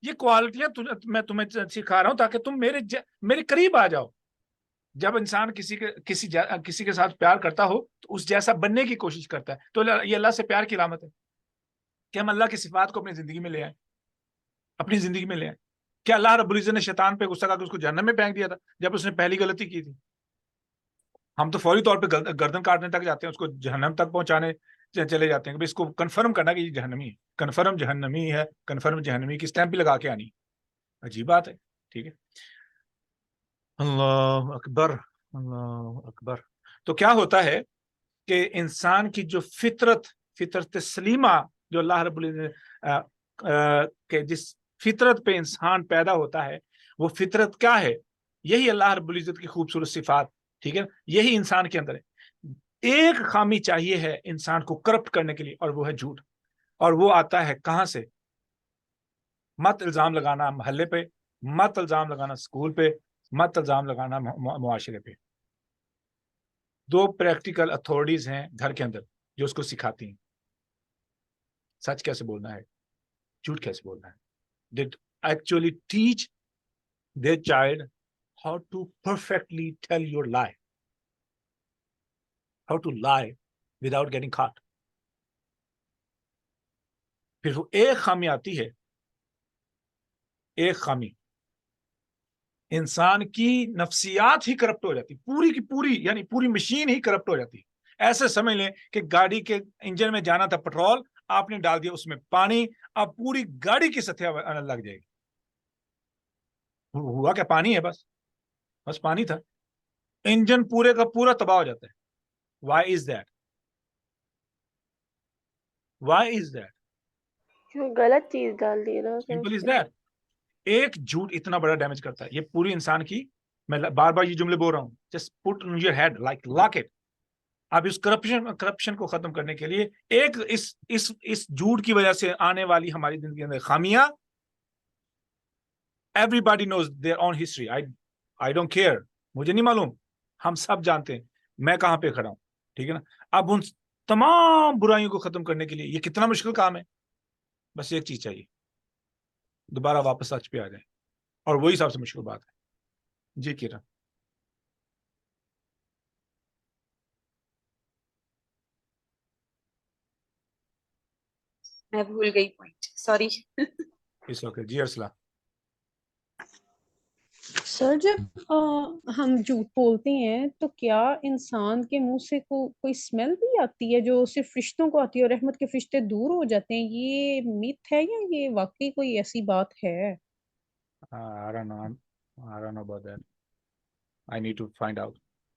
Speaker 1: یہ کوالٹیاں میں تمہیں سکھا رہا ہوں تاکہ تم میرے قریب آ جاؤ. جب انسان کسی کے ساتھ پیار کرتا ہو تو اس جیسا بننے کی کوشش کرتا ہے. تو یہ اللہ سے پیار کی علامت ہے کہ ہم اللہ کی صفات کو اپنی زندگی میں لے آئیں, اپنی زندگی میں لے آئیں. کیا اللہ رب العزت نے شیطان پہ غصہ کر کے اس کو جہنم میں پھینک دیا تھا جب اس نے پہلی غلطی کی تھی؟ ہم تو فوری طور پہ گردن کاٹنے تک جاتے ہیں, اس کو جہنم تک پہنچانے چلے جاتے ہیں کہ اس کو کنفرم کرنا کہ یہ جہنمی ہے, کنفرم جہنمی ہے, کنفرم جہنمی کی اسٹیمپ بھی لگا کے آنی. عجیب بات ہے. ٹھیک ہے, اللہ اکبر, اللہ اکبر. تو کیا ہوتا ہے کہ انسان کی جو فطرت سلیمہ جو اللہ رب العزت کہ جس فطرت پہ انسان پیدا ہوتا ہے, وہ فطرت کیا ہے؟ یہی اللہ رب العزت کی خوبصورت صفات. ٹھیک ہے, یہی انسان کے اندر ہے. ایک خامی چاہیے ہے انسان کو کرپٹ کرنے کے لیے, اور وہ ہے جھوٹ. اور وہ آتا ہے کہاں سے؟ مت الزام لگانا محلے پہ, مت الزام لگانا اسکول پہ, مت الزام لگانا معاشرے پہ. دو پریکٹیکل اتھارٹیز ہیں گھر کے اندر جو اس کو سکھاتی ہیں سچ کیسے بولنا ہے, جھوٹ کیسے بولنا ہے. They actually teach their child how to perfectly tell your lie, how to lie without getting caught. پھر وہ ایک خامی آتی ہے, ایک خامی, انسان کی نفسیات ہی کرپٹ ہو جاتی, پوری کی پوری, یعنی پوری مشین ہی کرپٹ ہو جاتی. ایسے سمجھ لیں کہ گاڑی کے انجن میں جانا تھا پیٹرول, آپ نے ڈال دیا اس میں پانی, اب پوری گاڑی کی سطح لگ جائے گی. ہوا کیا؟ پانی ہے, بس پانی تھا, انجن پورے کا پورا تباہ ہو جاتا ہے. Why is that? Why is that?
Speaker 2: غلط چیز ڈال دی نا.
Speaker 1: Simple is that. ایک جھوٹ اتنا بڑا ڈیمیج کرتا ہے. یہ پوری انسان کی, میں بار بار یہ جملے بول رہا ہوں, just put on your head, like lock it. اب اس کرپشن کو ختم کرنے کے لیے ایک اس جھوٹ کی وجہ سے آنے والی ہماری زندگی کے اندر خامیاں, everybody knows their own history. I don't care. مجھے نہیں معلوم, ہم سب جانتے ہیں میں کہاں پہ کھڑا ہوں. ٹھیک ہے نا. اب ان تمام برائیوں کو ختم کرنے کے لیے یہ کتنا مشکل کام ہے. بس ایک چیز چاہیے, دوبارہ واپس سچ پہ آ جائیں, اور وہی سب سے مشکل بات ہے. جی کرن.
Speaker 7: میں بھول گئی پوائنٹ, سوری.
Speaker 1: اس وقت جی ارسلہ.
Speaker 3: سر جب ہم جھوٹ بولتے ہیں تو کیا انسان کے منہ سے کوئی اسمیل بھی آتی ہے جو صرف فرشتوں کو آتی ہے اور رحمت کے فرشتے دور ہو جاتے ہیں؟ یہ میتھ ہے یا یہ واقعی کوئی ایسی بات ہے؟
Speaker 1: I don't know about that. I need to find out.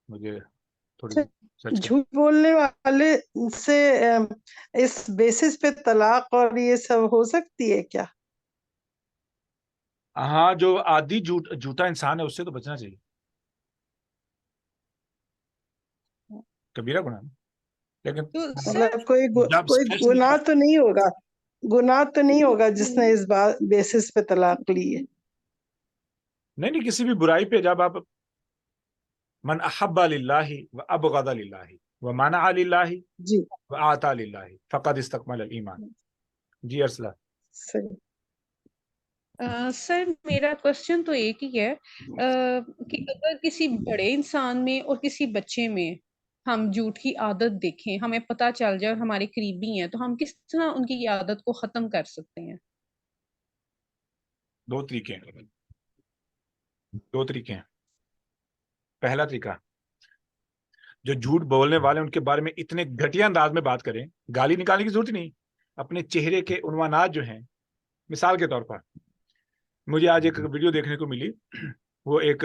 Speaker 1: مجھے تھوڑی
Speaker 10: جھوٹ بولنے والے سے اس بیسس پہ طلاق اور یہ سب ہو سکتی ہے کیا؟
Speaker 1: ہاں, جو عادی جھوٹا انسان ہے اس سے تو بچنا چاہیے. کبیرہ گناہ, لیکن
Speaker 10: مطلب کوئی گناہ تو نہیں ہوگا, گناہ تو نہیں ہوگا جس نے اس بیسس پہ طلاق لی ہے.
Speaker 1: نہیں, کسی بھی برائی پہ جب آپ من احب للہ وابغض للہ ومنع للہ واعطى للہ فقد استکمل الایمان. جی ارسلہ.
Speaker 3: سر میرا کوشچن تو ایک ہی ہے کہ اگر کسی بڑے انسان میں اور کسی بچے میں ہم جھوٹ کی عادت دیکھیں, ہمیں پتہ چل جائے اور ہمارے قریبی ہیں, تو ہم کس طرح ان کی عادت کو ختم کر سکتے ہیں؟
Speaker 1: دو طریقے ہیں. پہلا طریقہ, جو جھوٹ بولنے والے ان کے بارے میں اتنے گھٹیا انداز میں بات کریں, گالی نکالنے کی ضرورت نہیں, اپنے چہرے کے عنوانات جو ہیں, مثال کے طور پر مجھے آج ایک ویڈیو دیکھنے کو ملی, وہ ایک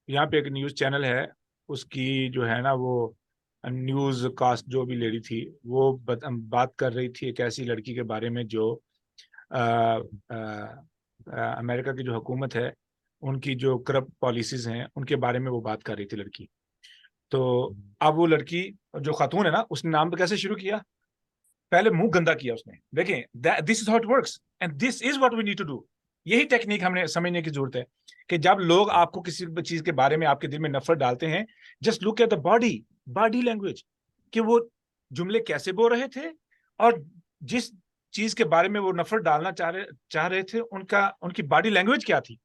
Speaker 1: یہاں پہ ایک نیوز چینل ہے, اس کی جو ہے نا وہ نیوز کاسٹ جو بھی لیڈی تھی وہ بات کر رہی تھی ایک ایسی لڑکی کے بارے میں جو امریکہ کی جو حکومت ہے ان کی جو کرپٹ پالیسیز ہیں ان کے بارے میں وہ بات کر رہی تھی لڑکی. تو اب وہ لڑکی جو خاتون ہے نا, اس نے نام پہ کیسے شروع کیا, پہلے منہ گندا کیا اس نے. دیکھیں this is how it works and this is what we need to do. یہی ٹیکنیک ہم نے سمجھنے کی ضرورت ہے کہ جب لوگ آپ کو کسی چیز کے بارے میں آپ کے دل میں نفرت ڈالتے ہیں, just look at the body language, کہ وہ جملے کیسے بول رہے تھے اور جس چیز کے بارے میں وہ نفرت ڈالنا چاہ رہے تھے ان کی باڈی لینگویج کیا تھی.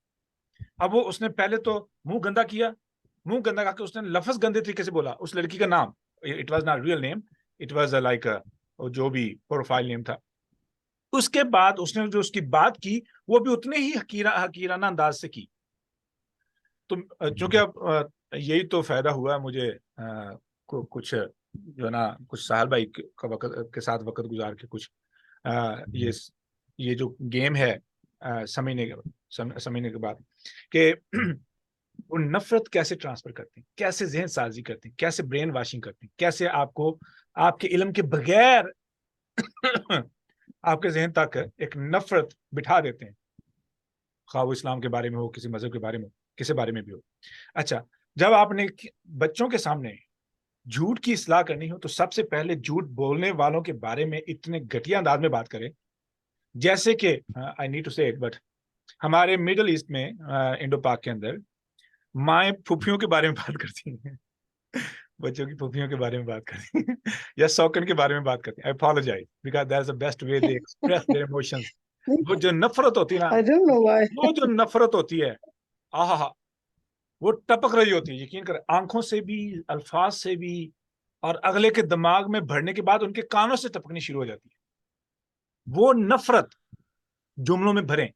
Speaker 1: اب وہ اس نے پہلے تو منہ گندا کیا, منہ گندا کر کے اس نے لفظ گندے طریقے سے بولا. اس لڑکی کا نام, it was not real name, it was like جو بھی پروفائل نیم تھا. اس کے بعد اس نے جو اس کی بات کی وہ بھی اتنے ہی حقیرانہ انداز سے کی. تو چونکہ اب یہی تو فائدہ ہوا مجھے کچھ جو ہے نا کچھ ساحل بھائی کے ساتھ وقت گزار کے کچھ یہ جو گیم ہے سمجھنے کے بعد کہ وہ نفرت کیسے ٹرانسفر کرتے ہیں, کیسے ذہن سازی کرتے ہیں, کیسے برین واشنگ کرتے ہیں, کیسے آپ کو آپ کے علم کے بغیر آپ کے ذہن تک ایک نفرت بٹھا دیتے ہیں, خواہ وہ اسلام کے بارے میں ہو, کسی مذہب کے بارے میں, کسی بارے میں بھی ہو. اچھا, جب آپ نے بچوں کے سامنے جھوٹ کی اصلاح کرنی ہو تو سب سے پہلے جھوٹ بولنے والوں کے بارے میں اتنے گھٹیا انداز میں بات کریں جیسے کہ آئی نیڈ ٹو سے اٹ, بٹ ہمارے مڈل ایسٹ میں انڈو پاک کے اندر مائیں پھوپھیوں کے بارے میں بات کرتی ہیں, بچوں کی پھوپھیوں کے بارے میں بات کرتی ہیں یا سوکن کے بارے میں بات کرتی ہیں. I apologize because that's the best way they express their emotions. وہ جو نفرت ہوتی ہے نا,
Speaker 10: I don't know why.
Speaker 1: وہ جو نفرت ہوتی ہے آہا وہ ٹپک رہی ہوتی ہے, یقین کریں, آنکھوں سے بھی, الفاظ سے بھی, اور اگلے کے دماغ میں بھرنے کے بعد ان کے کانوں سے ٹپکنی شروع ہو جاتی ہے. وہ نفرت جملوں میں بھریں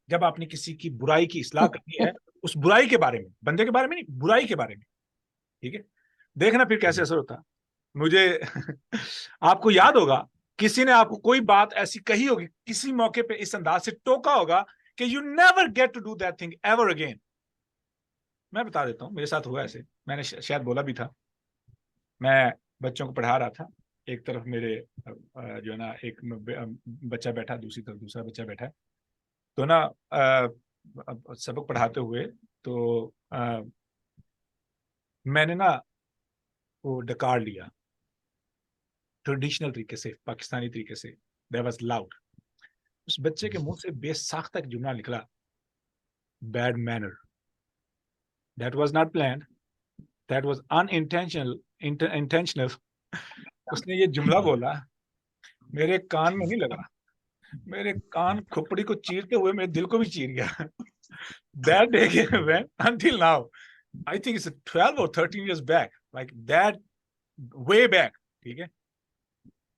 Speaker 1: جب آپ نے کسی کی برائی کی اصلاح کرنی ہے, اس برائی کے بارے میں, بندے کے بارے میں نہیں, برائی کے بارے میں. ٹھیک ہے, دیکھنا پھر کیسے اثر ہوتا. مجھے آپ کو یاد ہوگا کسی نے آپ کو کوئی بات ایسی کہی ہوگی کسی موقع پہ اس انداز سے ٹوکا ہوگا کہ you never get to do that thing ever again. میں بتا دیتا ہوں, میرے ساتھ ہوا ایسے, میں نے شاید بولا بھی تھا. میں بچوں کو پڑھا رہا تھا, ایک طرف میرے جو ہے نا ایک بچہ بیٹھا, دوسری طرف دوسرا بچہ بیٹھا. تو نا سبق پڑھاتے ہوئے تو میں نے نا وہ ڈکار لیا ٹریڈیشنل طریقے سے, پاکستانی طریقے سے. That was loud. اس بچے کے منہ سے بے ساختہ ایک جملہ نکلا, bad manner. That was not planned, that was intentional. اس نے یہ جملہ بولا, میرے کان میں نہیں لگا, میرے کان کھپڑی کو چیرتے ہوئے میرے دل کو بھی چیر گیا. That day went until now. I think it's 12 or 13 years back, like that, way back. ٹھیک ہے,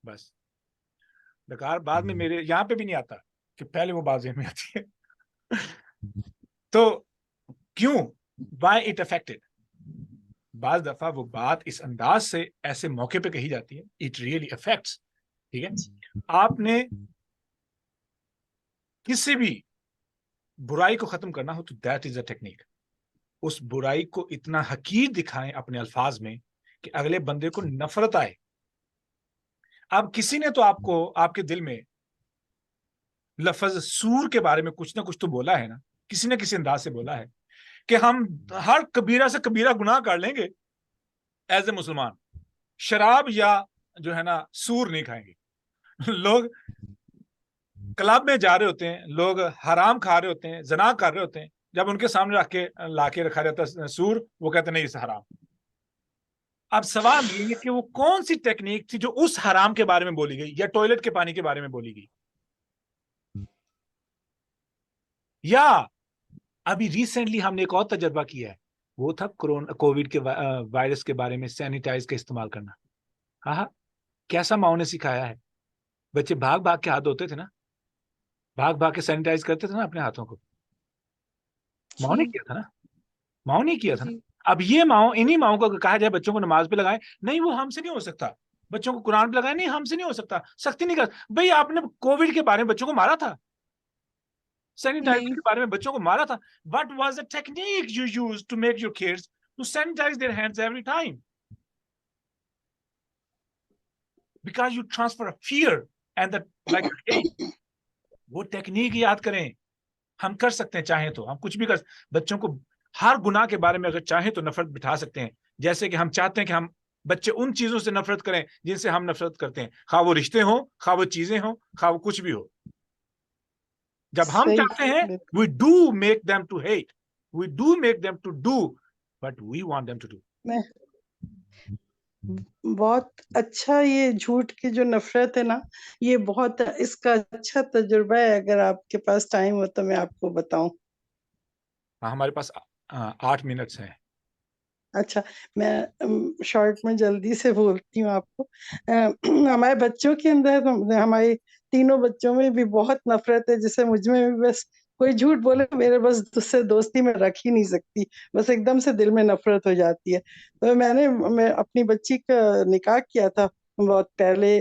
Speaker 1: بس ڈکار بعد میں میرے یہاں پہ بھی نہیں آتا کہ پہلے وہ بات ذہن میں آتی ہے. تو کیوں, why it affected. بعض دفعہ وہ بات اس انداز سے ایسے موقع پہ کہی جاتی ہے, it really affects. ٹھیک ہے, آپ نے کسی بھی برائی کو ختم کرنا ہو تو دیٹ از اے ٹیکنیک. اس برائی کو اتنا حقیر دکھائیں اپنے الفاظ میں کہ اگلے بندے کو نفرت آئے. اب کسی نے تو آپ کو آپ کے دل میں لفظ سور کے بارے میں کچھ نہ کچھ تو بولا ہے نا, کسی نہ کسی انداز سے بولا ہے کہ ہم ہر کبیرہ سے کبیرہ گناہ کر لیں گے ایز اے مسلمان, شراب یا جو ہے نا سور نہیں کھائیں گے. لوگ کلب میں جا رہے ہوتے ہیں, لوگ حرام کھا رہے ہوتے ہیں, زنا کر رہے ہوتے ہیں, جب ان کے سامنے لا کے رکھا جاتا ہے سور, وہ کہتے ہیں نہیں اسے حرام. اب سوال یہ ہے کہ وہ کون سی ٹیکنیک تھی جو اس حرام کے بارے میں بولی گئی, یا ٹوائلٹ کے پانی کے بارے میں بولی گئی, یا ابھی ریسنٹلی ہم نے ایک اور تجربہ کیا ہے, وہ تھا کووڈ کے وائرس کے بارے میں سینیٹائز کا استعمال کرنا. ہاں, کیسا ماؤں نے سکھایا ہے. بچے بھاگ بھاگ کے ہاتھ دھوتے تھے نا, بھاگ بھاگ کے سینیٹائز کرتے تھے نا اپنے ہاتھوں کو. ماؤں نے کیا تھا نا, ماؤں نے کیا تھا نا. اب یہ ماؤں, انہی ماؤں کو کہا جائے بچوں کو نماز پہ لگائیں, نہیں وہ ہم سے نہیں ہو سکتا. بچوں کو قرآن پہ لگائیں, نہیں ہم سے نہیں ہو سکتا, سختی نہیں کر. بھئی آپ نے کووڈ کے بارے میں بچوں کو مارا تھا, سینیٹائزر کے بارے میں بچوں کو مارا تھا. What was the technique you used to make your kids to sanitize their hands every time? Because you transfer a fear and that like hate. وہ ٹیکنیک یاد کریں. ہم کر سکتے ہیں, چاہیں تو ہم کچھ بھی بچوں کو ہر گناہ کے بارے میں اگر چاہیں تو نفرت بٹھا سکتے ہیں. جیسے کہ ہم چاہتے ہیں کہ ہم بچے ان چیزوں سے نفرت کریں جن سے ہم نفرت کرتے ہیں، خواہ وہ رشتے ہوں، خواہ وہ چیزیں ہوں، خواہ وہ کچھ بھی ہو. جب ہم
Speaker 10: صحیح
Speaker 1: چاہتے ہیں
Speaker 10: بالکل
Speaker 1: we do make them to hate, we do make them to do what we want them to do.
Speaker 10: میں بہت اچھا، یہ جھوٹ کی جو نفرت ہے نا، یہ بہت اس کا اچھا تجربہ ہے. اگر آپ کے پاس ٹائم ہو تو میں آپ کو بتاؤں.
Speaker 1: ہمارے پاس 8 منٹس ہیں.
Speaker 10: اچھا، میں شارٹ میں جلدی سے بولتی ہوں آپ کو. ہمارے بچوں کے اندر، ہمارے تینوں بچوں میں بھی بہت نفرت ہے. جیسے مجھ میں بھی بس کوئی جھوٹ بولے میرے بس اس سے دوستی میں رکھ ہی نہیں سکتی، بس ایک دم سے دل میں نفرت ہو جاتی ہے. تو میں اپنی بچی کا نکاح کیا تھا، بہت پہلے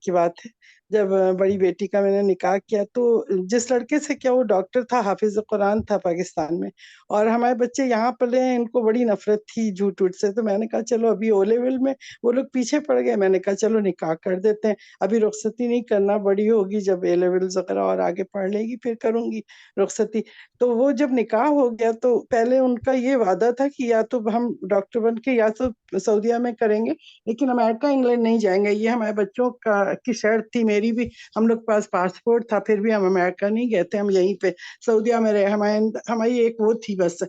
Speaker 10: کی بات ہے، جب بڑی بیٹی کا میں نے نکاح کیا تو جس لڑکے سے کیا، وہ ڈاکٹر تھا، حافظ قرآن تھا پاکستان میں، اور ہمارے بچے یہاں پلے ہیں، ان کو بڑی نفرت تھی جھوٹ ووٹ سے. تو میں نے کہا چلو ابھی او لیول میں وہ لوگ پیچھے پڑ گئے، میں نے کہا چلو نکاح کر دیتے ہیں، ابھی رخصتی نہیں کرنا، بڑی ہوگی جب اے لیول وغیرہ اور آگے پڑھ لے گی پھر کروں گی رخصتی. تو وہ جب نکاح ہو گیا تو پہلے ان کا یہ وعدہ تھا کہ یا تو ہم ڈاکٹر بن کے یا تو سعودیہ میں کریں گے، لیکن امریکہ انگلینڈ نہیں جائیں گے. یہ ہمارے بچوں کی شرط تھی، میری بھی. ہم لوگ پاس پاسپورٹ تھا پھر بھی ہم امریکہ نہیں گئے تھے، ہم یہیں پہ سعودیہ میں رہے. ہماری ایک وہ تھی بس،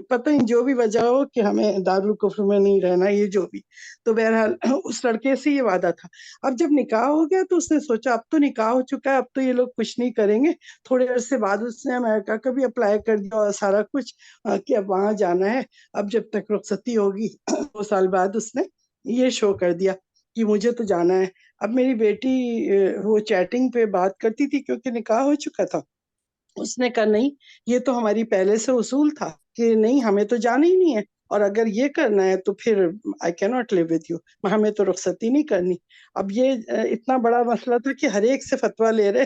Speaker 10: پتہ نہیں جو بھی وجہ ہو کہ ہمیں دارالکفر میں نہیں رہنا، یہ جو بھی. تو بہرحال اس لڑکے سے یہ وعدہ تھا. اب جب نکاح ہو گیا تو اس نے سوچا اب تو نکاح ہو چکا ہے، اب تو یہ لوگ کچھ نہیں کریں گے. تھوڑے عرصے بعد اس نے امریکہ کا بھی اپلائی کر دیا اور سارا کچھ کہ اب وہاں جانا ہے. اب جب تک رخصتی ہوگی 2 سال بعد اس نے یہ شو کر دیا کہ مجھے تو جانا ہے. اب میری بیٹی وہ چیٹنگ پہ بات کرتی تھی کیونکہ نکاح ہو چکا تھا. اس نے کہا نہیں، یہ تو ہماری پہلے سے اصول تھا کہ نہیں ہمیں تو جانا ہی نہیں ہے، اور اگر یہ کرنا ہے تو پھر I cannot live with you، ہمیں تو رخصتی نہیں کرنی. اب یہ اتنا بڑا مسئلہ تھا کہ ہر ایک سے فتویٰ لے رہے.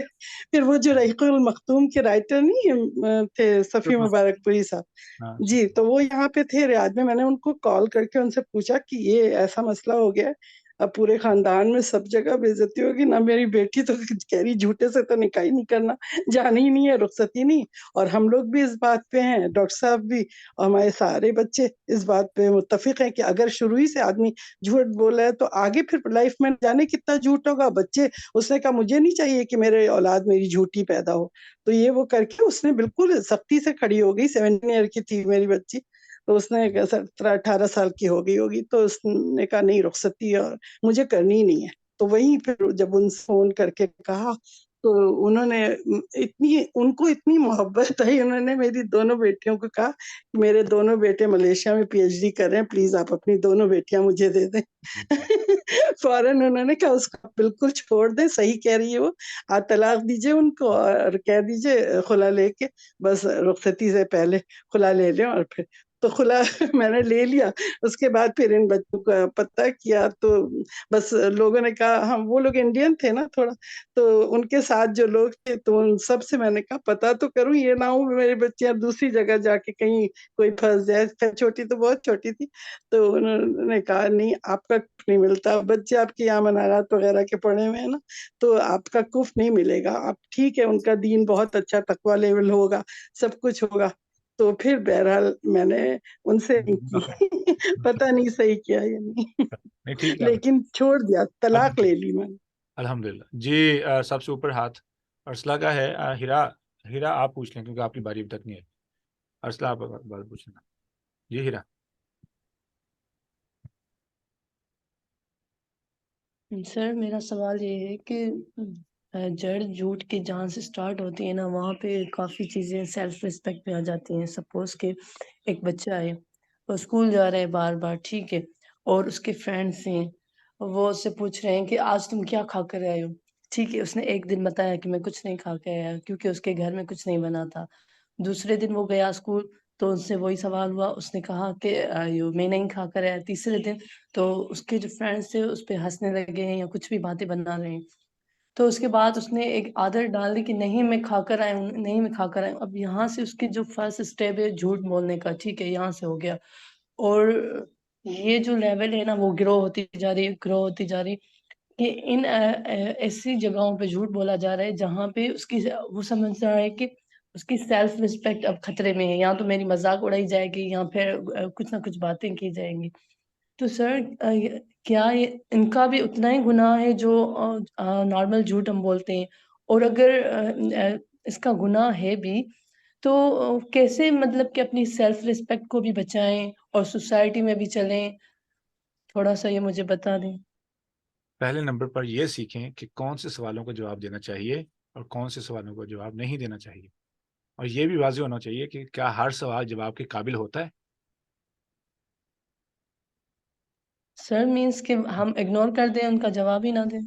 Speaker 10: پھر وہ جو رحیق المختوم کے رائٹر نہیں تھے، صفی مبارک پوری صاحب جی، تو وہ یہاں پہ تھے ریاض میں. میں نے ان کو کال کر کے ان سے پوچھا کہ یہ ایسا مسئلہ ہو گیا ہے، اب پورے خاندان میں سب جگہ بے عزتی ہوگی نا. میری بیٹی تو کہہ رہی جھوٹے سے تو نکاح ہی نہیں کرنا، جانا ہی نہیں ہے، رخصتی نہیں. اور ہم لوگ بھی اس بات پہ ہیں، ڈاکٹر صاحب بھی، اور ہمارے سارے بچے اس بات پہ متفق ہیں کہ اگر شروع ہی سے آدمی جھوٹ بولا ہے تو آگے پھر لائف میں جانے کتنا جھوٹ ہوگا. بچے، اس نے کہا مجھے نہیں چاہیے کہ میرے اولاد میری جھوٹی پیدا ہو. تو یہ وہ کر کے اس نے بالکل سختی سے کھڑی ہو گئی. 17 ایئر کی تھی میری بچی، تو اس نے 17-18 سال کی ہو گئی ہوگی. تو اس نے کہا نہیں، رخصتی اور مجھے کرنی ہی نہیں ہے. تو وہیں پھر جب ان سے فون کر کے کہا تو انہوں نے ان کو اتنی محبت آئی، انہوں نے میری دونوں بیٹیوں کو کہا کہ میرے دونوں بیٹے ملیشیا میں PhD کر رہے ہیں، پلیز آپ اپنی دونوں بیٹیاں مجھے دے دیں. فوراً انہوں نے کہا اس کو بالکل چھوڑ دیں، صحیح کہہ رہی ہے وہ، طلاق دیجئے ان کو اور کہہ دیجئے خلا لے کے، بس رخصتی سے پہلے خلا لے لیں. اور پھر تو خلا میں نے لے لیا. اس کے بعد پھر ان بچوں کا پتہ کیا تو بس لوگوں نے کہا، ہم وہ لوگ انڈین تھے نا تھوڑا، تو ان کے ساتھ جو لوگ تھے تو ان سب سے میں نے کہا پتہ تو کروں، یہ نہ ہو میری بچیاں دوسری جگہ جا کے کہیں کوئی پھنس جائے. چھوٹی تو بہت چھوٹی تھی. تو انہوں نے کہا نہیں، آپ کا کف نہیں ملتا، بچے آپ کے یہاں منارات وغیرہ کے پڑھے ہوئے ہیں نا، تو آپ کا کف نہیں ملے گا. آپ ٹھیک ہے، ان کا دین بہت اچھا تقویٰ لیول ہوگا، سب کچھ ہوگا. تو پھر بہرحال میں نے ان سے پتہ نہیں صحیح کیا یا نہیں،
Speaker 1: ٹھیک ہے،
Speaker 10: لیکن چھوڑ دیا، طلاق لے لی میں نے.
Speaker 1: الحمدللہ. جی سب سے اوپر ہاتھ ارسلہ کا ہے. ہیرا آپ پوچھ لیں کیونکہ آپ کی باری اب تک نہیں ہے. ارسلہ آپ بات پوچھ لینا. جی ہیرا.
Speaker 5: سر میرا سوال یہ ہے کہ جڑ جھوٹ کی جہاں سے سٹارٹ ہوتی ہے نا، وہاں پہ کافی چیزیں سیلف رسپیکٹ پہ آ جاتی ہیں. سپوز کہ ایک بچہ ہے، وہ اسکول جا رہا ہے بار بار، ٹھیک ہے، اور اس کے فرینڈس ہیں، وہ اس سے پوچھ رہے ہیں کہ آج تم کیا کھا کر آئے ہو. ٹھیک ہے، اس نے ایک دن بتایا کہ میں کچھ نہیں کھا کے آیا کیونکہ اس کے گھر میں کچھ نہیں بنا تھا. دوسرے دن وہ گیا اسکول تو اس سے وہی سوال ہوا، اس نے کہا کہ میں نہیں کھا کر آیا. تیسرے دن تو اس کے جو فرینڈس تھے اس پہ ہنسنے لگے ہیں یا کچھ بھی باتیں بنا رہے ہیں. تو اس کے بعد اس نے ایک عادت ڈال دی کہ نہیں میں کھا کر آیا ہوں، نہیں میں کھا کر آیا ہوں. اب یہاں سے اس کی جو فرسٹ اسٹیپ ہے جھوٹ بولنے کا، ٹھیک ہے، یہاں سے ہو گیا. اور یہ جو لیول ہے نا وہ گرو ہوتی جا رہی کہ ان ایسی جگہوں پہ جھوٹ بولا جا رہا ہے جہاں پہ اس کی وہ سمجھ رہا ہے کہ اس کی سیلف رسپیکٹ اب خطرے میں ہے، یا تو میری مذاق اڑائی جائے گی یا پھر کچھ نہ کچھ باتیں کی جائیں گی. تو سر کیا ان کا بھی اتنا ہی گناہ ہے جو نارمل جھوٹ ہم بولتے ہیں؟ اور اگر اس کا گناہ ہے بھی تو کیسے مطلب کہ اپنی سیلف ریسپیکٹ کو بھی بچائیں اور سوسائٹی میں بھی چلیں؟ تھوڑا سا یہ مجھے بتا دیں.
Speaker 1: پہلے نمبر پر یہ سیکھیں کہ کون سے سوالوں کا جواب دینا چاہیے اور کون سے سوالوں کا جواب نہیں دینا چاہیے، اور یہ بھی واضح ہونا چاہیے کہ کیا ہر سوال جواب کے قابل ہوتا ہے.
Speaker 5: سر مینس کہ ہم اگنور کر دیں، ان کا جواب ہی نہ دیں.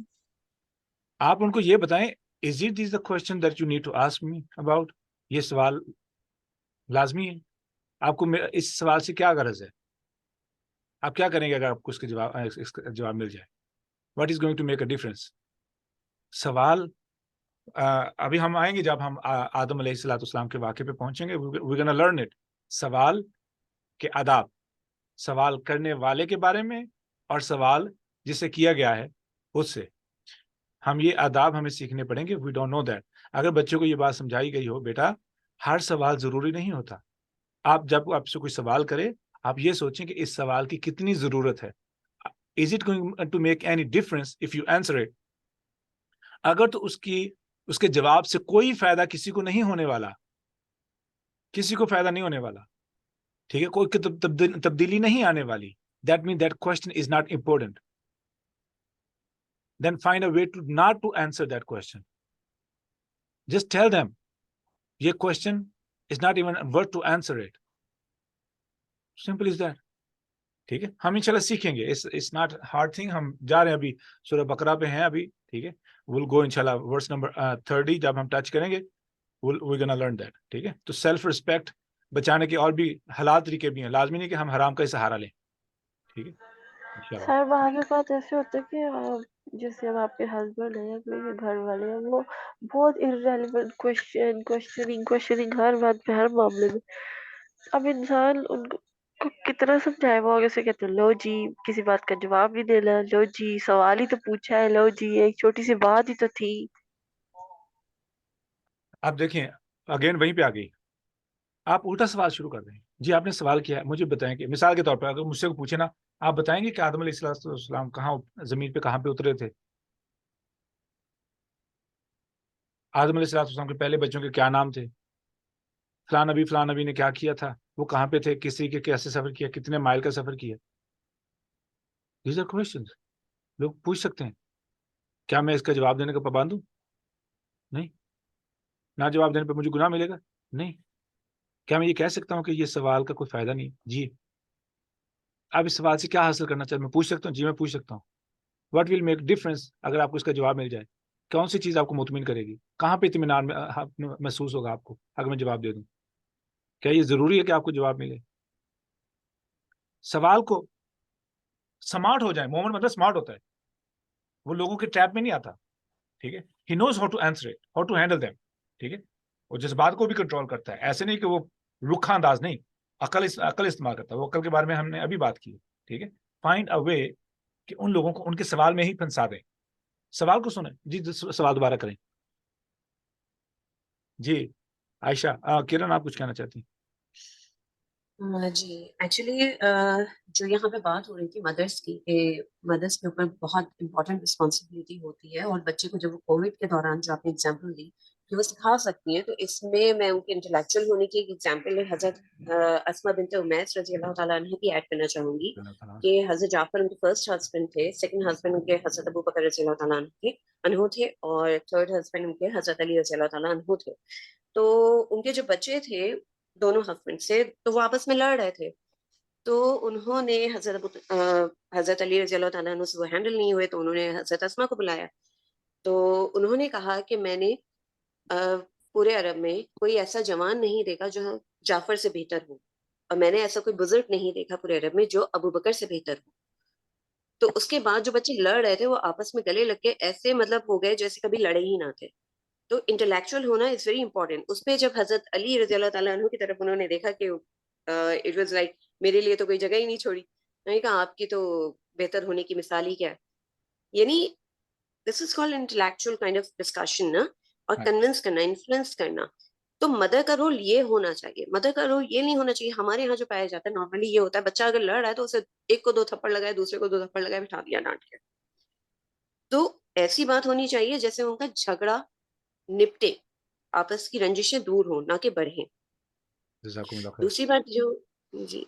Speaker 1: آپ ان کو یہ بتائیں is it is the question that you need to ask me about, یہ سوال لازمی ہے. آپ کو اس سوال سے کیا غرض ہے؟ آپ کیا کریں گے اگر آپ کو اس کا جواب مل جائے؟ What is going to make a difference? سوال ابھی ہم آئیں گے جب ہم آدم علیہ الصلوۃ والسلام کے واقعے پہ پہنچیں گے. وی گونا لرن اٹ. سوال کے آداب، سوال کرنے والے کے بارے میں اور سوال جس سے کیا گیا ہے اس سے، ہم یہ آداب ہمیں سیکھنے پڑیں گے. We don't know that. اگر بچوں کو یہ بات سمجھائی گئی ہو بیٹا ہر سوال ضروری نہیں ہوتا، آپ جب آپ سے کوئی سوال کرے آپ یہ سوچیں کہ اس سوال کی کتنی ضرورت ہے. Is it going to make any difference if you answer it? اگر تو اس کے جواب سے کوئی فائدہ کسی کو نہیں ہونے والا، کسی کو فائدہ نہیں ہونے والا، ٹھیک ہے، کوئی تبدیلی نہیں آنے والی، that mean that question is not important. Then find a way to not to answer that question. Just tell them, your question is not even worth to answer it. Simple as that. ٹھیک ہے، ہم انشاءاللہ سیکھیں گے. It's not hard thing. ہم جا رہے ہیں ابھی سورہ بقرہ پہ ہیں ابھی، ٹھیک ہے. We'll go انشاءاللہ verse number 30 جب ہم ٹچ کریں گے we're gonna learn that. ٹھیک ہے. تو سیلف ریسپیکٹ بچانے کے اور بھی حالات طریقے بھی ہیں، لازمی نہیں کہ ہم حرام کا ہی سہارا لیں. ٹھیک ہے.
Speaker 2: سر وہاں پہ بات ایسے ہوتا ہے کہ جیسے اب آپ کے ہسبینڈ ہیں یا کوئی گھر والے ہیں، وہ بہت irrelevant questioning ہر بات پہ، ہر معاملے میں. اب انسان ان کو کتنا سمجھائے، وہ آگے سے کہتے ہیں لو جی کسی بات کا جواب نہیں دینا، لو جی سوال ہی تو پوچھا ہے، لو جی ایک چھوٹی سی بات ہی تو تھی.
Speaker 1: اب دیکھیں اگین وہیں پہ آ گئی، آپ الٹا سوال شروع کر دیں. جی آپ نے سوال کیا ہے، مجھے بتائیں کہ مثال کے طور پر اگر مجھ سے پوچھے نا، آپ بتائیں گے کہ آدم علیہ السلام کہاں زمین پہ کہاں پہ اترے تھے؟ آدم علیہ السلام کے پہلے بچوں کے کیا نام تھے؟ فلاں نبی نے کیا کیا تھا، وہ کہاں پہ تھے، کسی کے کیسے سفر کیا، کتنے مائل کا سفر کیا؟ These are questions. لوگ پوچھ سکتے ہیں. کیا میں اس کا جواب دینے کا پابند ہوں؟ نہیں. نہ جواب دینے پہ مجھے گناہ ملے گا؟ نہیں. کیا میں یہ کہہ سکتا ہوں کہ یہ سوال کا کوئی فائدہ نہیں؟ جی. آپ اس سوال سے کیا حاصل کرنا چاہتے ہیں؟ میں پوچھ سکتا ہوں. جی میں پوچھ سکتا ہوں. واٹ ول میک ڈفرنس اگر آپ کو اس کا جواب مل جائے؟ کون سی چیز آپ کو مطمئن کرے گی؟ کہاں پہ اطمینان محسوس ہوگا آپ کو اگر میں جواب دے دوں؟ کیا یہ ضروری ہے کہ آپ کو جواب ملے؟ سوال کو سمارٹ ہو جائے. مومن مطلب سمارٹ ہوتا ہے، وہ لوگوں کے ٹریپ میں نہیں آتا. ٹھیک ہے. He knows how to answer it, how to handle them. ٹھیک ہے. وہ جذبات کو بھی کنٹرول کرتا ہے. ایسے نہیں کہ وہ رکھا انداز نہیں، عقل استعمال کرتا ہے. وہ عقل کے بارے میں ہم نے ابھی بات کی. ٹھیک ہے. فائنڈ اے وے کہ ان لوگوں کو ان کے سوال میں ہی پھنسا دیں. سوال کو سنیں. جی سوال دوبارہ کریں. جی عائشہ، کرن آپ کچھ کہنا چاہتی ہیں؟
Speaker 7: جی ایکچولی جو یہاں پہ بات ہو رہی تھی مدرس کی، کہ مدرس کے اوپر بہت امپورٹنٹ رسپانسبلٹی ہوتی ہے، اور بچے کو جب وہ کووڈ کے دوران جو آپ نے اگزامپل دی کہ وہ سکھا سکتی ہیں، تو اس میں ان کے انٹلیکچوئل ہونے کی ایک ایگزامپل حضرت اسما بنت عمیس رضی اللہ تعالیٰ عنہ کی ایڈ کرنا چاہوں گی کہ حضرت جعفر ان کے فرسٹ ہسبینڈ تھے، سیکنڈ ہسبینڈ ان کے حضرت ابو بکر رضی اللہ تعالیٰ عنہ تھے، اور تھرڈ ہسبینڈ ان کے حضرت علی رضی اللہ تعالیٰ عنہ تھے. تو ان کے جو بچے تھے دونوں ہسبینڈ سے، تو وہ آپس میں لڑ رہے تھے. تو انہوں نے حضرت علی رضی اللہ تعالیٰ عنہ سے وہ ہینڈل نہیں ہوئے، تو انہوں نے حضرت اسما کو بلایا. تو انہوں نے کہا کہ میں نے پورے عرب میں کوئی ایسا جوان نہیں دیکھا جو جعفر سے بہتر ہو، اور میں نے ایسا کوئی بزرگ نہیں دیکھا پورے عرب میں جو ابو بکر سے بہتر ہو. تو اس کے بعد جو بچے لڑ رہے تھے وہ آپس میں گلے لگ کے ایسے مطلب ہو گئے جیسے کبھی لڑے ہی نہ تھے. تو انٹلیکچوئل ہونا از ویری امپورٹینٹ. اس پہ جب حضرت علی رضی اللہ تعالیٰ عنہ کی طرف انہوں نے دیکھا کہ اٹ واز لائک میرے لیے تو کوئی جگہ ہی نہیں چھوڑی. میں نے کہا آپ کی تو بہتر ہونے کی مثال ہی کیا ہے. یعنی this is called intellectual kind of discussion نا، اور کنونس کرنا، انفلوئنس کرنا.
Speaker 11: تو مدر کا رول یہ ہونا چاہیے. مدر کا رول یہ نہیں ہونا چاہیے. ہمارے یہاں جو پایا جاتا ہے نارملی یہ ہوتا ہے بچہ اگر لڑ رہا ہے تو اسے ایک کو 2 تھپڑ لگائے, دوسرے کو 2 تھپڑ لگائے, بٹھا دیا, ڈانٹ کے. تو ایسی بات ہونی چاہیے جیسے ان کا جھگڑا نپٹے, آپس کی رنجشیں دور ہوں, نہ کہ بڑھیں.
Speaker 1: جزاکم اللہ خیر.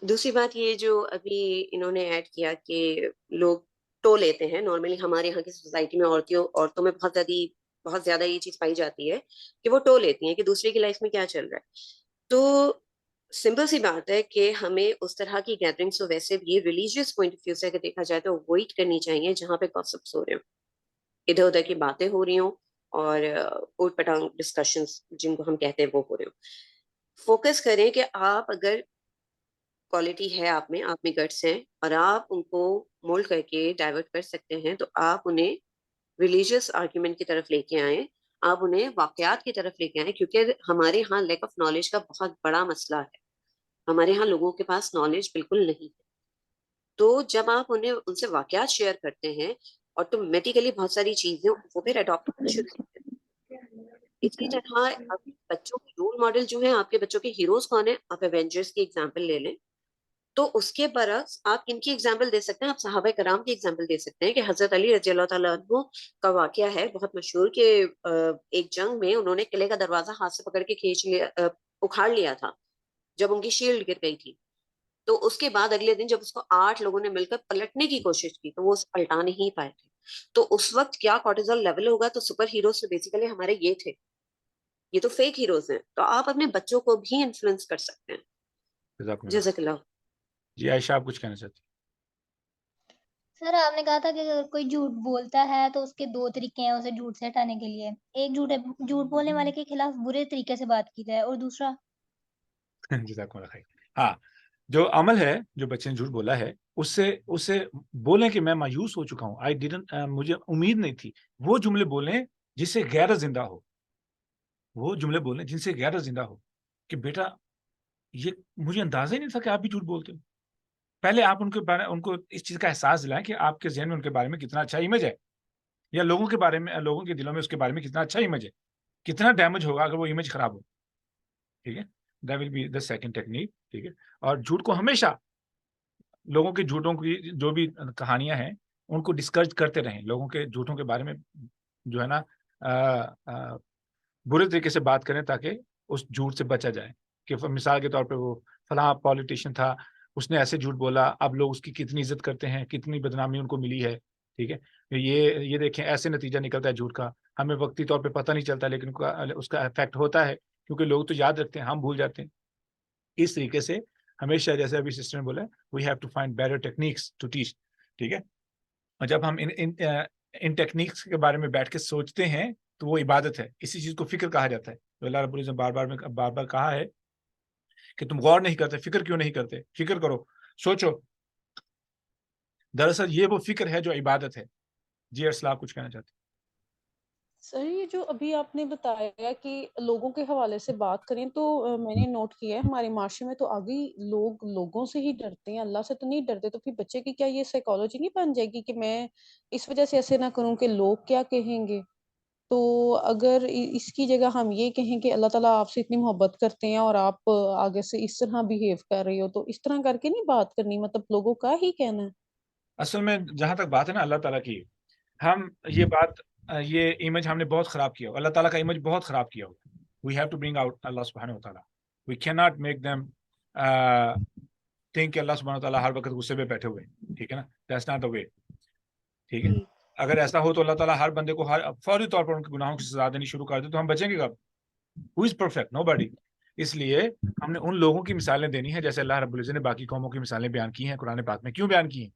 Speaker 11: دوسری بات یہ جو ابھی انہوں نے ایڈ کیا کہ لوگ ٹو لیتے ہیں. نارملی ہمارے یہاں کی سوسائٹی میں عورتوں میں بہت زیادہ یہ چیز پائی جاتی ہے کہ وہ ٹو لیتی ہیں کہ دوسرے کی لائف میں کیا چل رہا ہے. تو سمپل سی بات ہے کہ ہمیں اس طرح کی گیدرنگس ویسے بھی ریلیجیس پوائنٹ آف ویو سے اگر دیکھا جائے تو اوائڈ کرنی چاہیے جہاں پہ گاسپس ہو رہے ہوں, ادھر ادھر کی باتیں ہو رہی ہوں, اور اوٹ پٹانگ ڈسکشنز جن کو ہم کہتے ہیں وہ ہو رہے ہوں. فوکس کریں کہ آپ اگر کوالٹی ہے آپ میں گٹس ہیں اور آپ ان کو مولڈ کر کے ڈائیورٹ کر سکتے ہیں, تو آپ انہیں ریلیجیس آرگیومنٹ کی طرف لے کے آئیں, آپ انہیں واقعات کی طرف لے کے آئیں. کیونکہ ہمارے ہاں لیک آف نالج کا بہت بڑا مسئلہ ہے. ہمارے ہاں لوگوں کے پاس نالج بالکل نہیں ہے. تو جب آپ ان سے واقعات شیئر کرتے ہیں, آٹومیٹیکلی بہت ساری چیزیں وہ پھر اڈاپٹ کرنا شروع کرتے ہیں. اسی طرح بچوں کے رول ماڈل جو ہیں, آپ کے بچوں کے ہیروز کون ہیں؟ آپ ایونجرز کی ایگزامپل لے لیں, تو اس کے برعکس آپ ان کی ایگزامپل دے سکتے ہیں. آپ صحابہ کرام کی ایگزامپل دے سکتے ہیں کہ حضرت علی رضی اللہ تعالیٰ عنہ کا واقعہ ہے بہت مشہور کہ ایک جنگ میں انہوں نے قلعے کا دروازہ ہاتھ سے پکڑ کے اکھاڑ لیا تھا جب ان کی شیلڈ گر گئی تھی. تو اس کے بعد اگلے دن جب اس کو 8 لوگوں نے مل کر پلٹنے کی کوشش کی تو وہ اسے پلٹا نہیں پائے تھے. تو اس وقت کیا کورٹیزول لیول ہوگا. تو سپر ہیروز بیسیکلی ہمارے یہ تھے, یہ تو فیک ہیروز ہیں. تو آپ اپنے بچوں کو بھی انفلوئنس کر سکتے ہیں. جزاک اللہ.
Speaker 1: جی عائشہ, آپ کچھ کہنا چاہتی ہیں؟
Speaker 6: سر آپ نے کہا تھا کہ اگر کوئی جھوٹ بولتا ہے تو اس کے 2 طریقے ہیں اسے جھوٹ سے ہٹانے کے لیے. ایک جھوٹ بولنے والے کے خلاف برے طریقے سے بات کی جائے, اور دوسرا
Speaker 1: جزاکم اللہ خیر. ہاں, جو عمل ہے جو بچے نے جھوٹ بولا ہے اسے بولیں کہ میں مایوس ہو چکا ہوں, مجھے امید نہیں تھی. وہ جملے بولیں جس سے غیرت زندہ ہو. وہ جملے بولیں جن سے غیرت زندہ ہو کہ بیٹا یہ مجھے اندازہ ہی نہیں تھا کہ آپ بھی جھوٹ بولتے ہو. پہلے آپ ان کو اس چیز کا احساس دلائیں کہ آپ کے ذہن میں ان کے بارے میں کتنا اچھا امیج ہے, یا لوگوں کے دلوں میں اس کے بارے میں کتنا اچھا امیج ہے. کتنا ڈیمیج ہوگا اگر وہ امیج خراب ہو. ٹھیک ہے, that will be the second technique. ٹھیک ہے, اور جھوٹ کو ہمیشہ لوگوں کے جھوٹوں کی جو بھی کہانیاں ہیں ان کو ڈسکرج کرتے رہیں. لوگوں کے جھوٹوں کے بارے میں جو ہے نا برے طریقے سے بات کریں تاکہ اس جھوٹ سے بچا جائے. کہ مثال کے طور پہ وہ فلاں پالیٹیشین تھا, اس نے ایسے جھوٹ بولا, اب لوگ اس کی کتنی عزت کرتے ہیں, کتنی بدنامی ان کو ملی ہے. ٹھیک ہے, یہ دیکھیں ایسے نتیجہ نکلتا ہے جھوٹ کا. ہمیں وقتی طور پہ پتہ نہیں چلتا لیکن اس کا افیکٹ ہوتا ہے, کیونکہ لوگ تو یاد رکھتے ہیں, ہم بھول جاتے ہیں. اس طریقے سے ہمیشہ جیسے ابھی سسٹر نے بولا, we have to find better techniques to teach. ٹھیک ہے, اور جب ہم ان ٹیکنیکس کے بارے میں بیٹھ کے سوچتے ہیں تو وہ عبادت ہے. اسی چیز کو فکر کہا جاتا ہے. اللہ رب العزت نے بار بار کہا ہے کہ تم غور نہیں کرتے, فکر کیوں نہیں کرتے, فکر کرو, سوچو. دراصل یہ وہ فکر ہے جو عبادت ہے. جی ارسلہ, آپ کچھ کہنا چاہتے ہیں؟
Speaker 3: سر یہ جو ابھی آپ نے بتایا کہ لوگوں کے حوالے سے بات کریں, تو میں نے نوٹ کیا ہے ہمارے معاشرے میں تو آگے لوگوں سے ہی ڈرتے ہیں, اللہ سے تو نہیں ڈرتے. تو پھر بچے کی کیا یہ سائیکالوجی نہیں بن جائے گی کہ میں اس وجہ سے ایسے نہ کروں کہ لوگ کیا کہیں گے. تو اگر اس کی جگہ ہم یہ کہیں کہ اللہ تعالیٰ آپ سے اتنی محبت کرتے ہیں اور آپ آگے سے اس طرح بیہیو کر رہی ہو, تو اس طرح کر کے نہیں بات کرنی, مطلب لوگوں کا ہی کہنا ہے.
Speaker 1: اصل میں جہاں تک بات ہے نا اللہ تعالیٰ کی, ہم یہ امیج ہم نے بہت خراب کیا ہو, اللہ تعالیٰ کا امیج بہت خراب کیا ہو. We have to bring out اللہ سبحانہ و تعالیٰ. We can not make them think کہ اللہ سبحانہ و تعالیٰ ہر وقت غصے پہ بیٹھے ہوئے. ٹھیک ہے نا, دیٹس ناٹ دی وے. ٹھیک ہے, اگر ایسا ہو تو اللہ تعالیٰ ہر بندے کو فوری طور پر ان کے گناہوں کی سزا دینی شروع کر دے تو ہم بچیں گے کب؟ ہو از پرفیکٹ؟ Know body. اس لیے ہم نے ان لوگوں کی مثالیں دینی ہیں جیسے اللہ رب العزت نے باقی قوموں کی مثالیں بیان کی ہیں قرآن پاک میں. کیوں بیان کی ہیں؟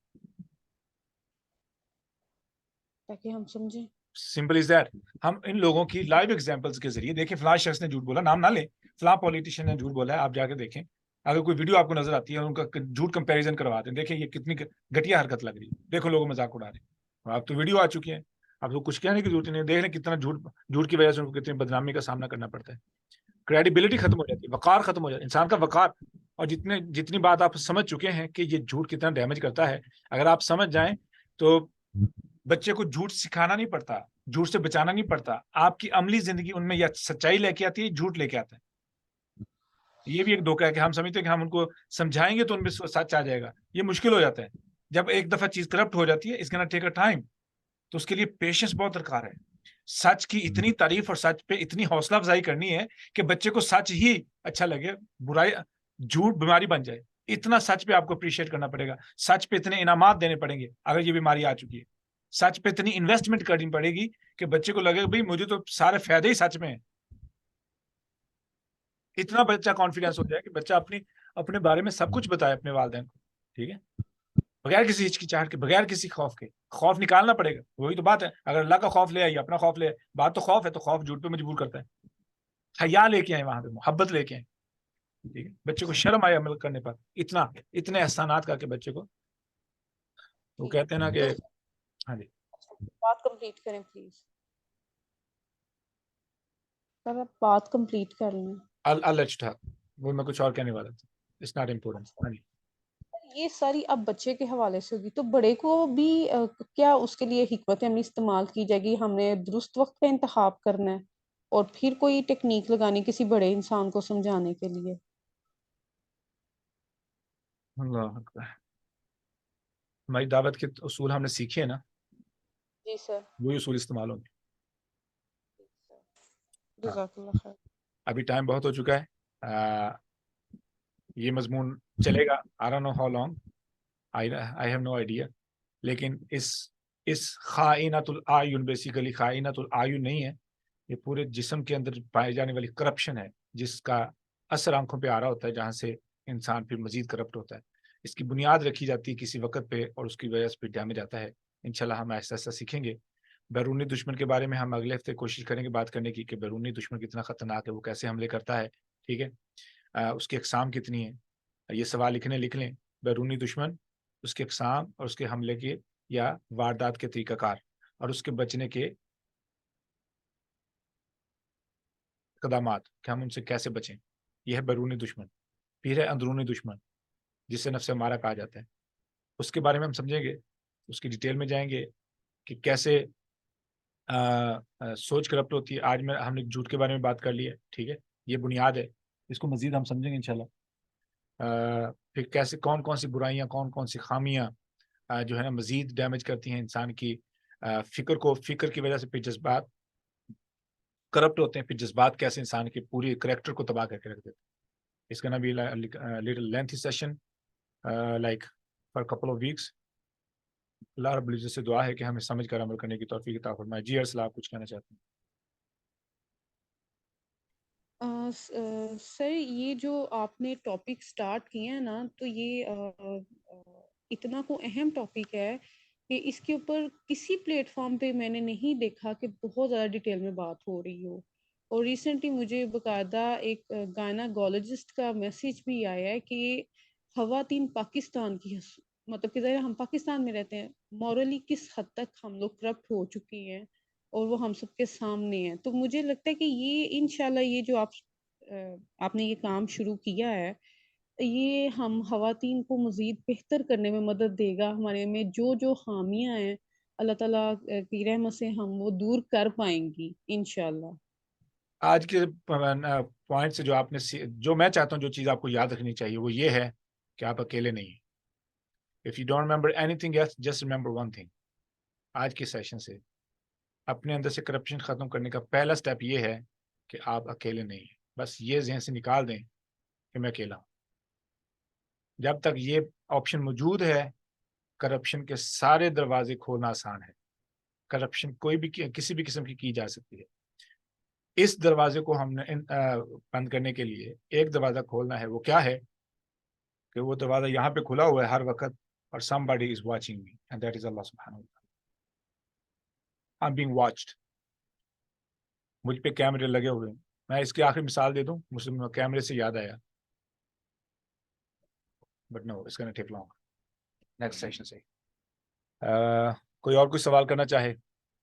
Speaker 3: تاکہ ہم سمجھیں.
Speaker 1: Simple is that. ہم ان لوگوں کی لائیو ایگزامپلس کے ذریعے دیکھیں, فلاں شخص نے جھوٹ بولا, نام نہ لیں, فلاں پولیٹیشین نے جھوٹ بولا ہے, آپ جا کے دیکھیں. اگر کوئی ویڈیو آپ کو نظر آتی ہے اور ان کا جھوٹ کمپیریزن کرواتے ہیں, دیکھیں یہ کتنی گھٹیا حرکت لگ رہی ہے, دیکھو لوگ مذاق اڑا رہے ہیں. اب تو ویڈیو آ چکی ہے, اب تو کچھ کہنے کی ضرورت نہیں, دیکھ لیں کتنا جھوٹ کی وجہ سے ان کو کتنی بدنامی کا سامنا کرنا پڑتا ہے. کریڈیبلٹی ختم ہو جاتی ہے, وقار ختم ہو جاتا ہے, انسان کا وقار. اور جتنی بات آپ سمجھ چکے ہیں کہ یہ جھوٹ کتنا ڈیمیج کرتا ہے, اگر آپ سمجھ جائیں تو بچے کو جھوٹ سکھانا نہیں پڑتا, جھوٹ سے بچانا نہیں پڑتا. آپ کی عملی زندگی ان میں یا سچائی لے کے آتی ہے, جھوٹ لے کے آتا ہے. یہ بھی ایک دھوکہ ہے کہ ہم سمجھتے ہیں کہ ہم ان کو سمجھائیں گے تو ان میں سچ آ جائے گا. یہ مشکل ہو جاتا ہے جب ایک دفعہ چیز کرپٹ ہو جاتی ہے. اس کے ٹیک اے ٹائم. تو اس کے لیے پیشنس بہت درکار ہے. سچ کی اتنی تعریف اور سچ پہ اتنی حوصلہ افزائی کرنی ہے کہ بچے کو سچ ہی اچھا لگے, برائی جھوٹ بیماری بن جائے. اتنا سچ پہ آپ کو اپریشیٹ کرنا پڑے گا. سچ پہ اتنے انعامات دینے پڑیں گے اگر یہ بیماری آ چکی ہے. سچ پہ اتنی انویسٹمنٹ کرنی پڑے گی کہ بچے کو لگے بھائی مجھے تو سارے فائدے ہی سچ میں ہیں. اتنا بچہ کانفیڈینس ہو جائے کہ بچہ اپنے بارے میں سب کچھ بتائے اپنے والدین کو. ٹھیک ہے, بغیر کسی ہچکچاہٹ کے, بغیر کسی خوف کے. خوف نکالنا پڑے گا. وہی تو بات ہے. اگر اللہ کا خوف لے آئیے, اپنا خوف لے آئے. بات تو خوف ہے, تو خوف جھوٹ پہ مجبور کرتا ہے. حیا لے کے آئے وہاں پہ, محبت لے کے آئے. ٹھیک ہے, بچے کو شرم آئے عمل کرنے پر. اتنے احسانات کر کے بچے کو, وہ کہتے ہیں نا کہ ہاں جی
Speaker 3: بات کمپلیٹ کریں پلیز سر. آپ بات کمپلیٹ کر لیں.
Speaker 1: اللہ وہ میں کچھ اور کہنے والا تھا. It's not important. ہاں جی
Speaker 3: یہ ساری اب بچے کے حوالے سے ہوگی, تو بڑے کو بھی کیا اس کے لیے حکمت عملی استعمال کی جائے گی؟ ہم نے درست وقت پہ انتخاب کرنا ہے اور پھر کوئی ٹیکنیک لگانی کسی بڑے انسان کو سمجھانے کے لیے.
Speaker 1: اللہ اکبر. ہماری دعوت کے اصول ہم نے سیکھے ہیں نا,
Speaker 3: جی سر.
Speaker 1: وہی اصول استعمال ہوں گے.
Speaker 3: جزاک اللہ خیر.
Speaker 1: ابھی ٹائم بہت ہو چکا ہے. یہ مضمون چلے گا. I don't know how long. I have no idea. لیکن اس خائنۃ الاعین, بیسیکلی خائنۃ الاعین نہیں ہے, یہ پورے جسم کے اندر پائی جانے والی کرپشن ہے جس کا اثر آنکھوں پہ آ رہا ہوتا ہے, جہاں سے انسان پھر مزید کرپٹ ہوتا ہے. اس کی بنیاد رکھی جاتی ہے کسی وقت پہ اور اس کی وجہ سے پھر ڈیمیج آتا ہے. انشاءاللہ ہم ایسا ایسا سیکھیں گے. بیرونی دشمن کے بارے میں ہم اگلے ہفتے کوشش کریں گے بات کرنے کی کہ بیرونی دشمن کتنا خطرناک ہے, وہ کیسے حملے کرتا ہے. ٹھیک ہے, اس کی اقسام کتنی ہیں. یہ سوال لکھ لیں. بیرونی دشمن, اس کے اقسام اور اس کے حملے کے یا واردات کے طریقہ کار, اور اس کے بچنے کے اقدامات کہ ہم ان سے کیسے بچیں. یہ ہے بیرونی دشمن. پھر ہے اندرونی دشمن جسے نفس امارہ کہا جاتا ہے. اس کے بارے میں ہم سمجھیں گے, اس کی ڈیٹیل میں جائیں گے کہ کیسے سوچ کرپٹ ہوتی ہے. آج ہم نے جھوٹ کے بارے میں بات کر لی ہے. ٹھیک ہے, یہ بنیاد ہے. اس کو مزید ہم سمجھیں گے انشاءاللہ. پھر کیسے کون سی برائیاں, کون سی خامیاں جو ہے نا مزید ڈیمیج کرتی ہیں انسان کی فکر کی وجہ سے. پھر جذبات کرپٹ ہوتے ہیں. پھر جذبات کیسے انسان کے پوری کریکٹر کو تباہ کر کے رکھ دیتے ہیں. اس کا نا بھی little lengthy session like for couple of weeks. اللہ رب العزت سے دعا ہے کہ ہمیں سمجھ کر عمل کرنے کی توفیق عطا فرمائے. جی ارسلہ, آپ کچھ کہنا چاہتے ہیں؟
Speaker 3: سر یہ جو آپ نے ٹاپک سٹارٹ کیا ہے نا, تو یہ اتنا کو اہم ٹاپک ہے کہ اس کے اوپر کسی پلیٹ فارم پہ میں نے نہیں دیکھا کہ بہت زیادہ ڈیٹیل میں بات ہو رہی ہو. اور ریسنٹلی مجھے باقاعدہ ایک گائناکولوجسٹ کا میسیج بھی آیا ہے کہ خواتین پاکستان کی, مطلب کہ ذرا ہم پاکستان میں رہتے ہیں, مورلی کس حد تک ہم لوگ کرپٹ ہو چکی ہیں اور وہ ہم سب کے سامنے ہیں. تو مجھے لگتا ہے کہ یہ انشاءاللہ یہ جو آپ نے یہ کام شروع کیا ہے, یہ ہم خواتین کو مزید بہتر کرنے میں مدد دے گا. ہمارے میں جو خامیاں ہیں اللہ تعالیٰ کی رحمت سے ہم وہ دور کر پائیں گی انشاءاللہ.
Speaker 1: آج کے پوائنٹ سے جو میں چاہتا ہوں, جو چیز آپ کو یاد رکھنی چاہیے وہ یہ ہے کہ آپ اکیلے نہیں ہیں. If you don't remember anything else, just remember one thing. آج کے سیشن سے اپنے اندر سے کرپشن ختم کرنے کا پہلا سٹیپ یہ ہے کہ آپ اکیلے نہیں ہیں. بس یہ ذہن سے نکال دیں کہ میں اکیلا ہوں. جب تک یہ آپشن موجود ہے, کرپشن کے سارے دروازے کھولنا آسان ہے. کرپشن کوئی بھی کسی بھی قسم کی جا سکتی ہے. اس دروازے کو ہم نے بند کرنے کے لیے ایک دروازہ کھولنا ہے. وہ کیا ہے کہ وہ دروازہ یہاں پہ کھلا ہوا ہے ہر وقت, اور somebody is watching me and that is Allah subhanahu wa ta'ala. I'm being watched. مجھ پہ کیمرے لگے ہوئے ہیں. میں اس کی آخری مثال دے دوں, مسلم کیمرے سے یاد آیا, but no it's gonna take long. Next session سے کوئی اور کچھ سوال کرنا چاہے؟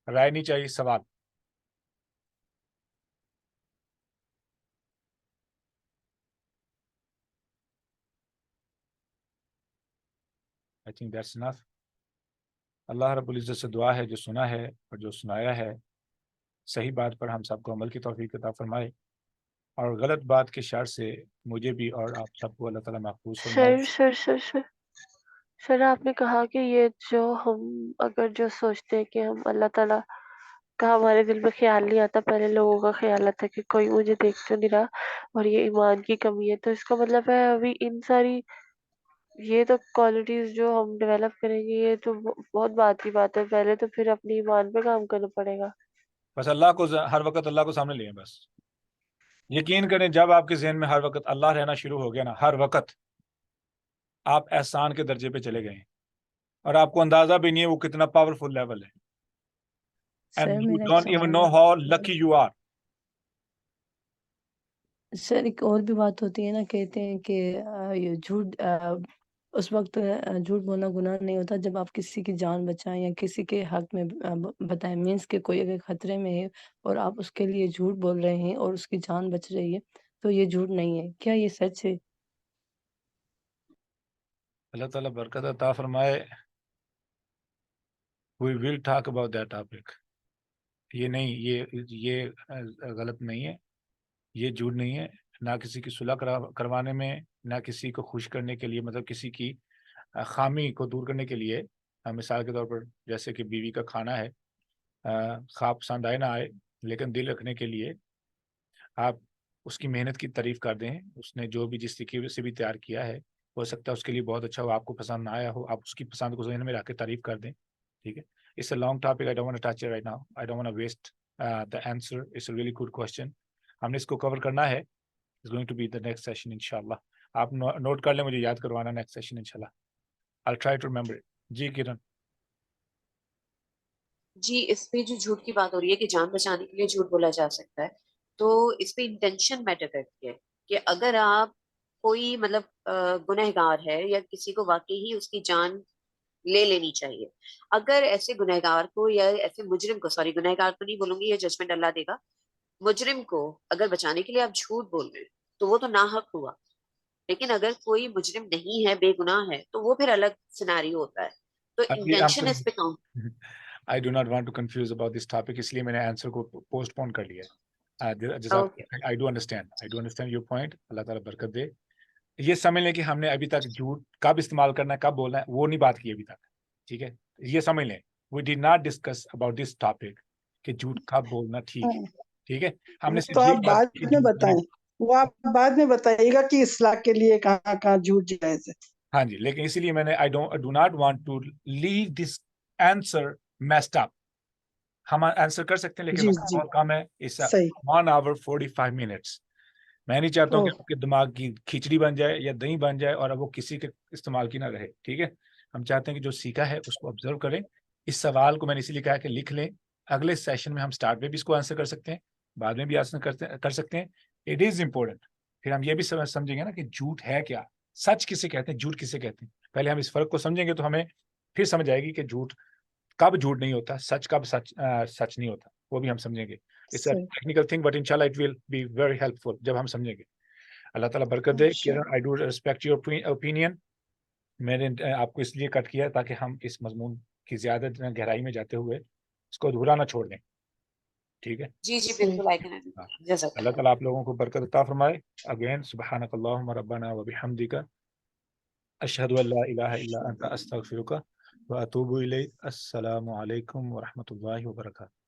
Speaker 1: رائے نہیں چاہیے, سوال. I think that's enough. اللہ رب العزت سے دعا ہے جو سنا ہے اور جو سنایا ہے صحیح بات پر ہم سب کو عمل کی توفیق عطا فرمائے. اور غلط بات کے شر سے مجھے بھی اور آپ سب کو اللہ تعالیٰ محفوظ فرمائے۔
Speaker 2: سر آپ نے کہا کہ یہ جو ہم اگر جو سوچتے ہیں کہ ہم اللہ تعالیٰ کا ہمارے دل میں خیال نہیں آتا، پہلے لوگوں کا خیال آتا ہے کہ کوئی مجھے دیکھ تو نہیں رہا، اور یہ ایمان کی کمی ہے، تو اس کا مطلب ہے ابھی ان ساری یہ تو کوالٹیز جو ہم ڈیولپ کریں گے، یہ تو بہت بات کی بات ہے، پہلے تو پھر اپنی ایمان پہ کام کرنا پڑے گا۔
Speaker 1: بس اللہ کو ہر وقت اللہ کو سامنے لیں، بس یقین کریں جب آپ کے ذہن میں ہر وقت اللہ رہنا شروع ہو گیا نا، ہر وقت آپ احسان کے درجے پہ چلے گئے ہیں، اور آپ کو اندازہ بھی نہیں ہے وہ کتنا پاورفل لیول ہے،
Speaker 5: سر
Speaker 1: and you
Speaker 5: میرا ایک
Speaker 1: don't even
Speaker 5: سوال
Speaker 1: know how lucky you are۔
Speaker 5: سر ایک اور بھی بات ہوتی ہے نا، کہتے ہیں کہ یہ جھوٹ اس وقت جھوٹ بولنا گناہ نہیں ہوتا جب آپ کسی کی جان بچائیں یا کسی کے حق میں بتائیں، مینس کہ کوئی اگر خطرے میں ہے اور آپ اس کے لیے جھوٹ بول رہے ہیں اور اس کی جان بچ رہی ہے تو یہ جھوٹ نہیں ہے، کیا یہ سچ ہے؟
Speaker 1: اللہ تعالیٰ برکت عطا فرمائے۔ we will talk about that topic۔ یہ نہیں، یہ غلط نہیں ہے، یہ جھوٹ نہیں ہے، نہ کسی کی صلح کروانے میں، نہ کسی کو خوش کرنے کے لیے، مطلب کسی کی خامی کو دور کرنے کے لیے۔ مثال کے طور پر جیسے کہ بیوی کا کھانا ہے، خواب پسند آئے نہ آئے، لیکن دل رکھنے کے لیے آپ اس کی محنت کی تعریف کر دیں، اس نے جو بھی جس طریقے سے بھی تیار کیا ہے، ہو سکتا ہے اس کے لیے بہت اچھا ہو، آپ کو پسند نہ آیا ہو، آپ اس کی پسند کو ذہن میں رکھ کے تعریف کر دیں، ٹھیک ہے۔ It's a long topic. I don't want to touch it right now. I don't want to waste the answer. It's a really good question. ہم نے اس کو کور کرنا ہے۔ It's going to be the next session inshallah. آپ note کر لیں، مجھے یاد کروانا next session inshallah. I'll try to remember it. جی کرن۔
Speaker 11: جی اس پہ جو جھوٹ کی بات ہو رہی ہے کہ جان بچانے کے لیے جھوٹ بولا جا سکتا ہے، تو اس پہ انٹینشن میٹر کرتی ہے کہ اگر آپ کوئی مطلب گنہگار ہے یا کسی کو واقعی ہی اس کی جان لے لینی چاہیے، اگر ایسے گنہگار کو یا ایسے مجرم کو، سوری گنہگار تو نہیں بولوں گی، یہ ججمنٹ اللہ دے گا، مجرم کو اگر بچانے کے لیے آپ جھوٹ بول رہے ہیں تو وہ تو ناحق ہوا، لیکن اگر کوئی مجرم نہیں ہے، بے گناہ ہے، تو وہ پھر الگ سیناریو ہوتا ہے، تو انٹینشن اس پہ count.
Speaker 1: I do not want to confuse about this topic، اس لیے میں نے آنسر کو پوسٹ پون کر لیا ہے۔ I do understand your point۔ اللہ تعالیٰ برکت دے۔ یہ سمجھ لیں کہ ہم نے ابھی تک جھوٹ کب استعمال کرنا ہے، کب بولنا ہے، وہ نہیں بات کی ابھی تک، ٹھیک ہے۔ یہ سمجھ لیں we did not discuss about this topic کہ جھوٹ کب بولنا ٹھیک ہے، ٹھیک ہے۔ ہم نے
Speaker 10: تو آپ بعد میں بتائیں، وہ آپ بعد میں بتائیے گا کہ اصلاح کے لیے کہاں کہاں جھوٹ جائز ہے۔
Speaker 1: ہاں جی، لیکن اسی لیے میں نے I do not want to leave this answer messed up۔ ہم آنسر کر سکتے ہیں لیکن وقت بہت کم ہے، اس 1 hour 45 minutes۔ میں نہیں چاہتا ہوں کہ آپ کے دماغ کی کھچڑی بن جائے یا دہی بن جائے اور اب وہ کسی کے استعمال کی نہ رہے، ٹھیک ہے۔ ہم چاہتے ہیں کہ جو سیکھا ہے اس کو آبزرو کریں۔ اس سوال کو میں نے اسی لیے کہا کہ لکھ لیں، اگلے سیشن میں ہم سٹارٹ میں بھی اس کو آنسر کر سکتے ہیں، بعد میں بھی آنسر کر سکتے ہیں۔ It is important. پھر ہم یہ بھی سمجھیں گے نا کہ جھوٹ ہے کیا، سچ کسے کہتے ہیں، جھوٹ کسے کہتے ہیں۔ پہلے ہم اس فرق کو سمجھیں گے تو ہمیں پھر سمجھ آئے گی کہ جھوٹ کب جھوٹ نہیں ہوتا، سچ کب سچ نہیں ہوتا، وہ بھی ہم سمجھیں گے۔ It's a technical thing but inshallah it will be very helpful جب ہم سمجھیں گے۔ اللہ تعالیٰ برکت دے۔ I do respect your opinion۔ میں نے آپ کو اس لیے کٹ کیا تاکہ ہم اس مضمون کی زیادہ گہرائی میں جاتے ہوئے اس کو ادھورا نہ چھوڑ دیں، ٹھیک ہے۔
Speaker 11: جی جی بالکل۔
Speaker 1: اللہ تعالیٰ آپ لوگوں کو برکت عطا فرمائے۔ اگین سبحانک اللہم ربنا وبحمدک اشہد ان لا الہ الا انت استغفرک واتوب الیک۔ السلام علیکم ورحمۃ اللہ وبرکاتہ۔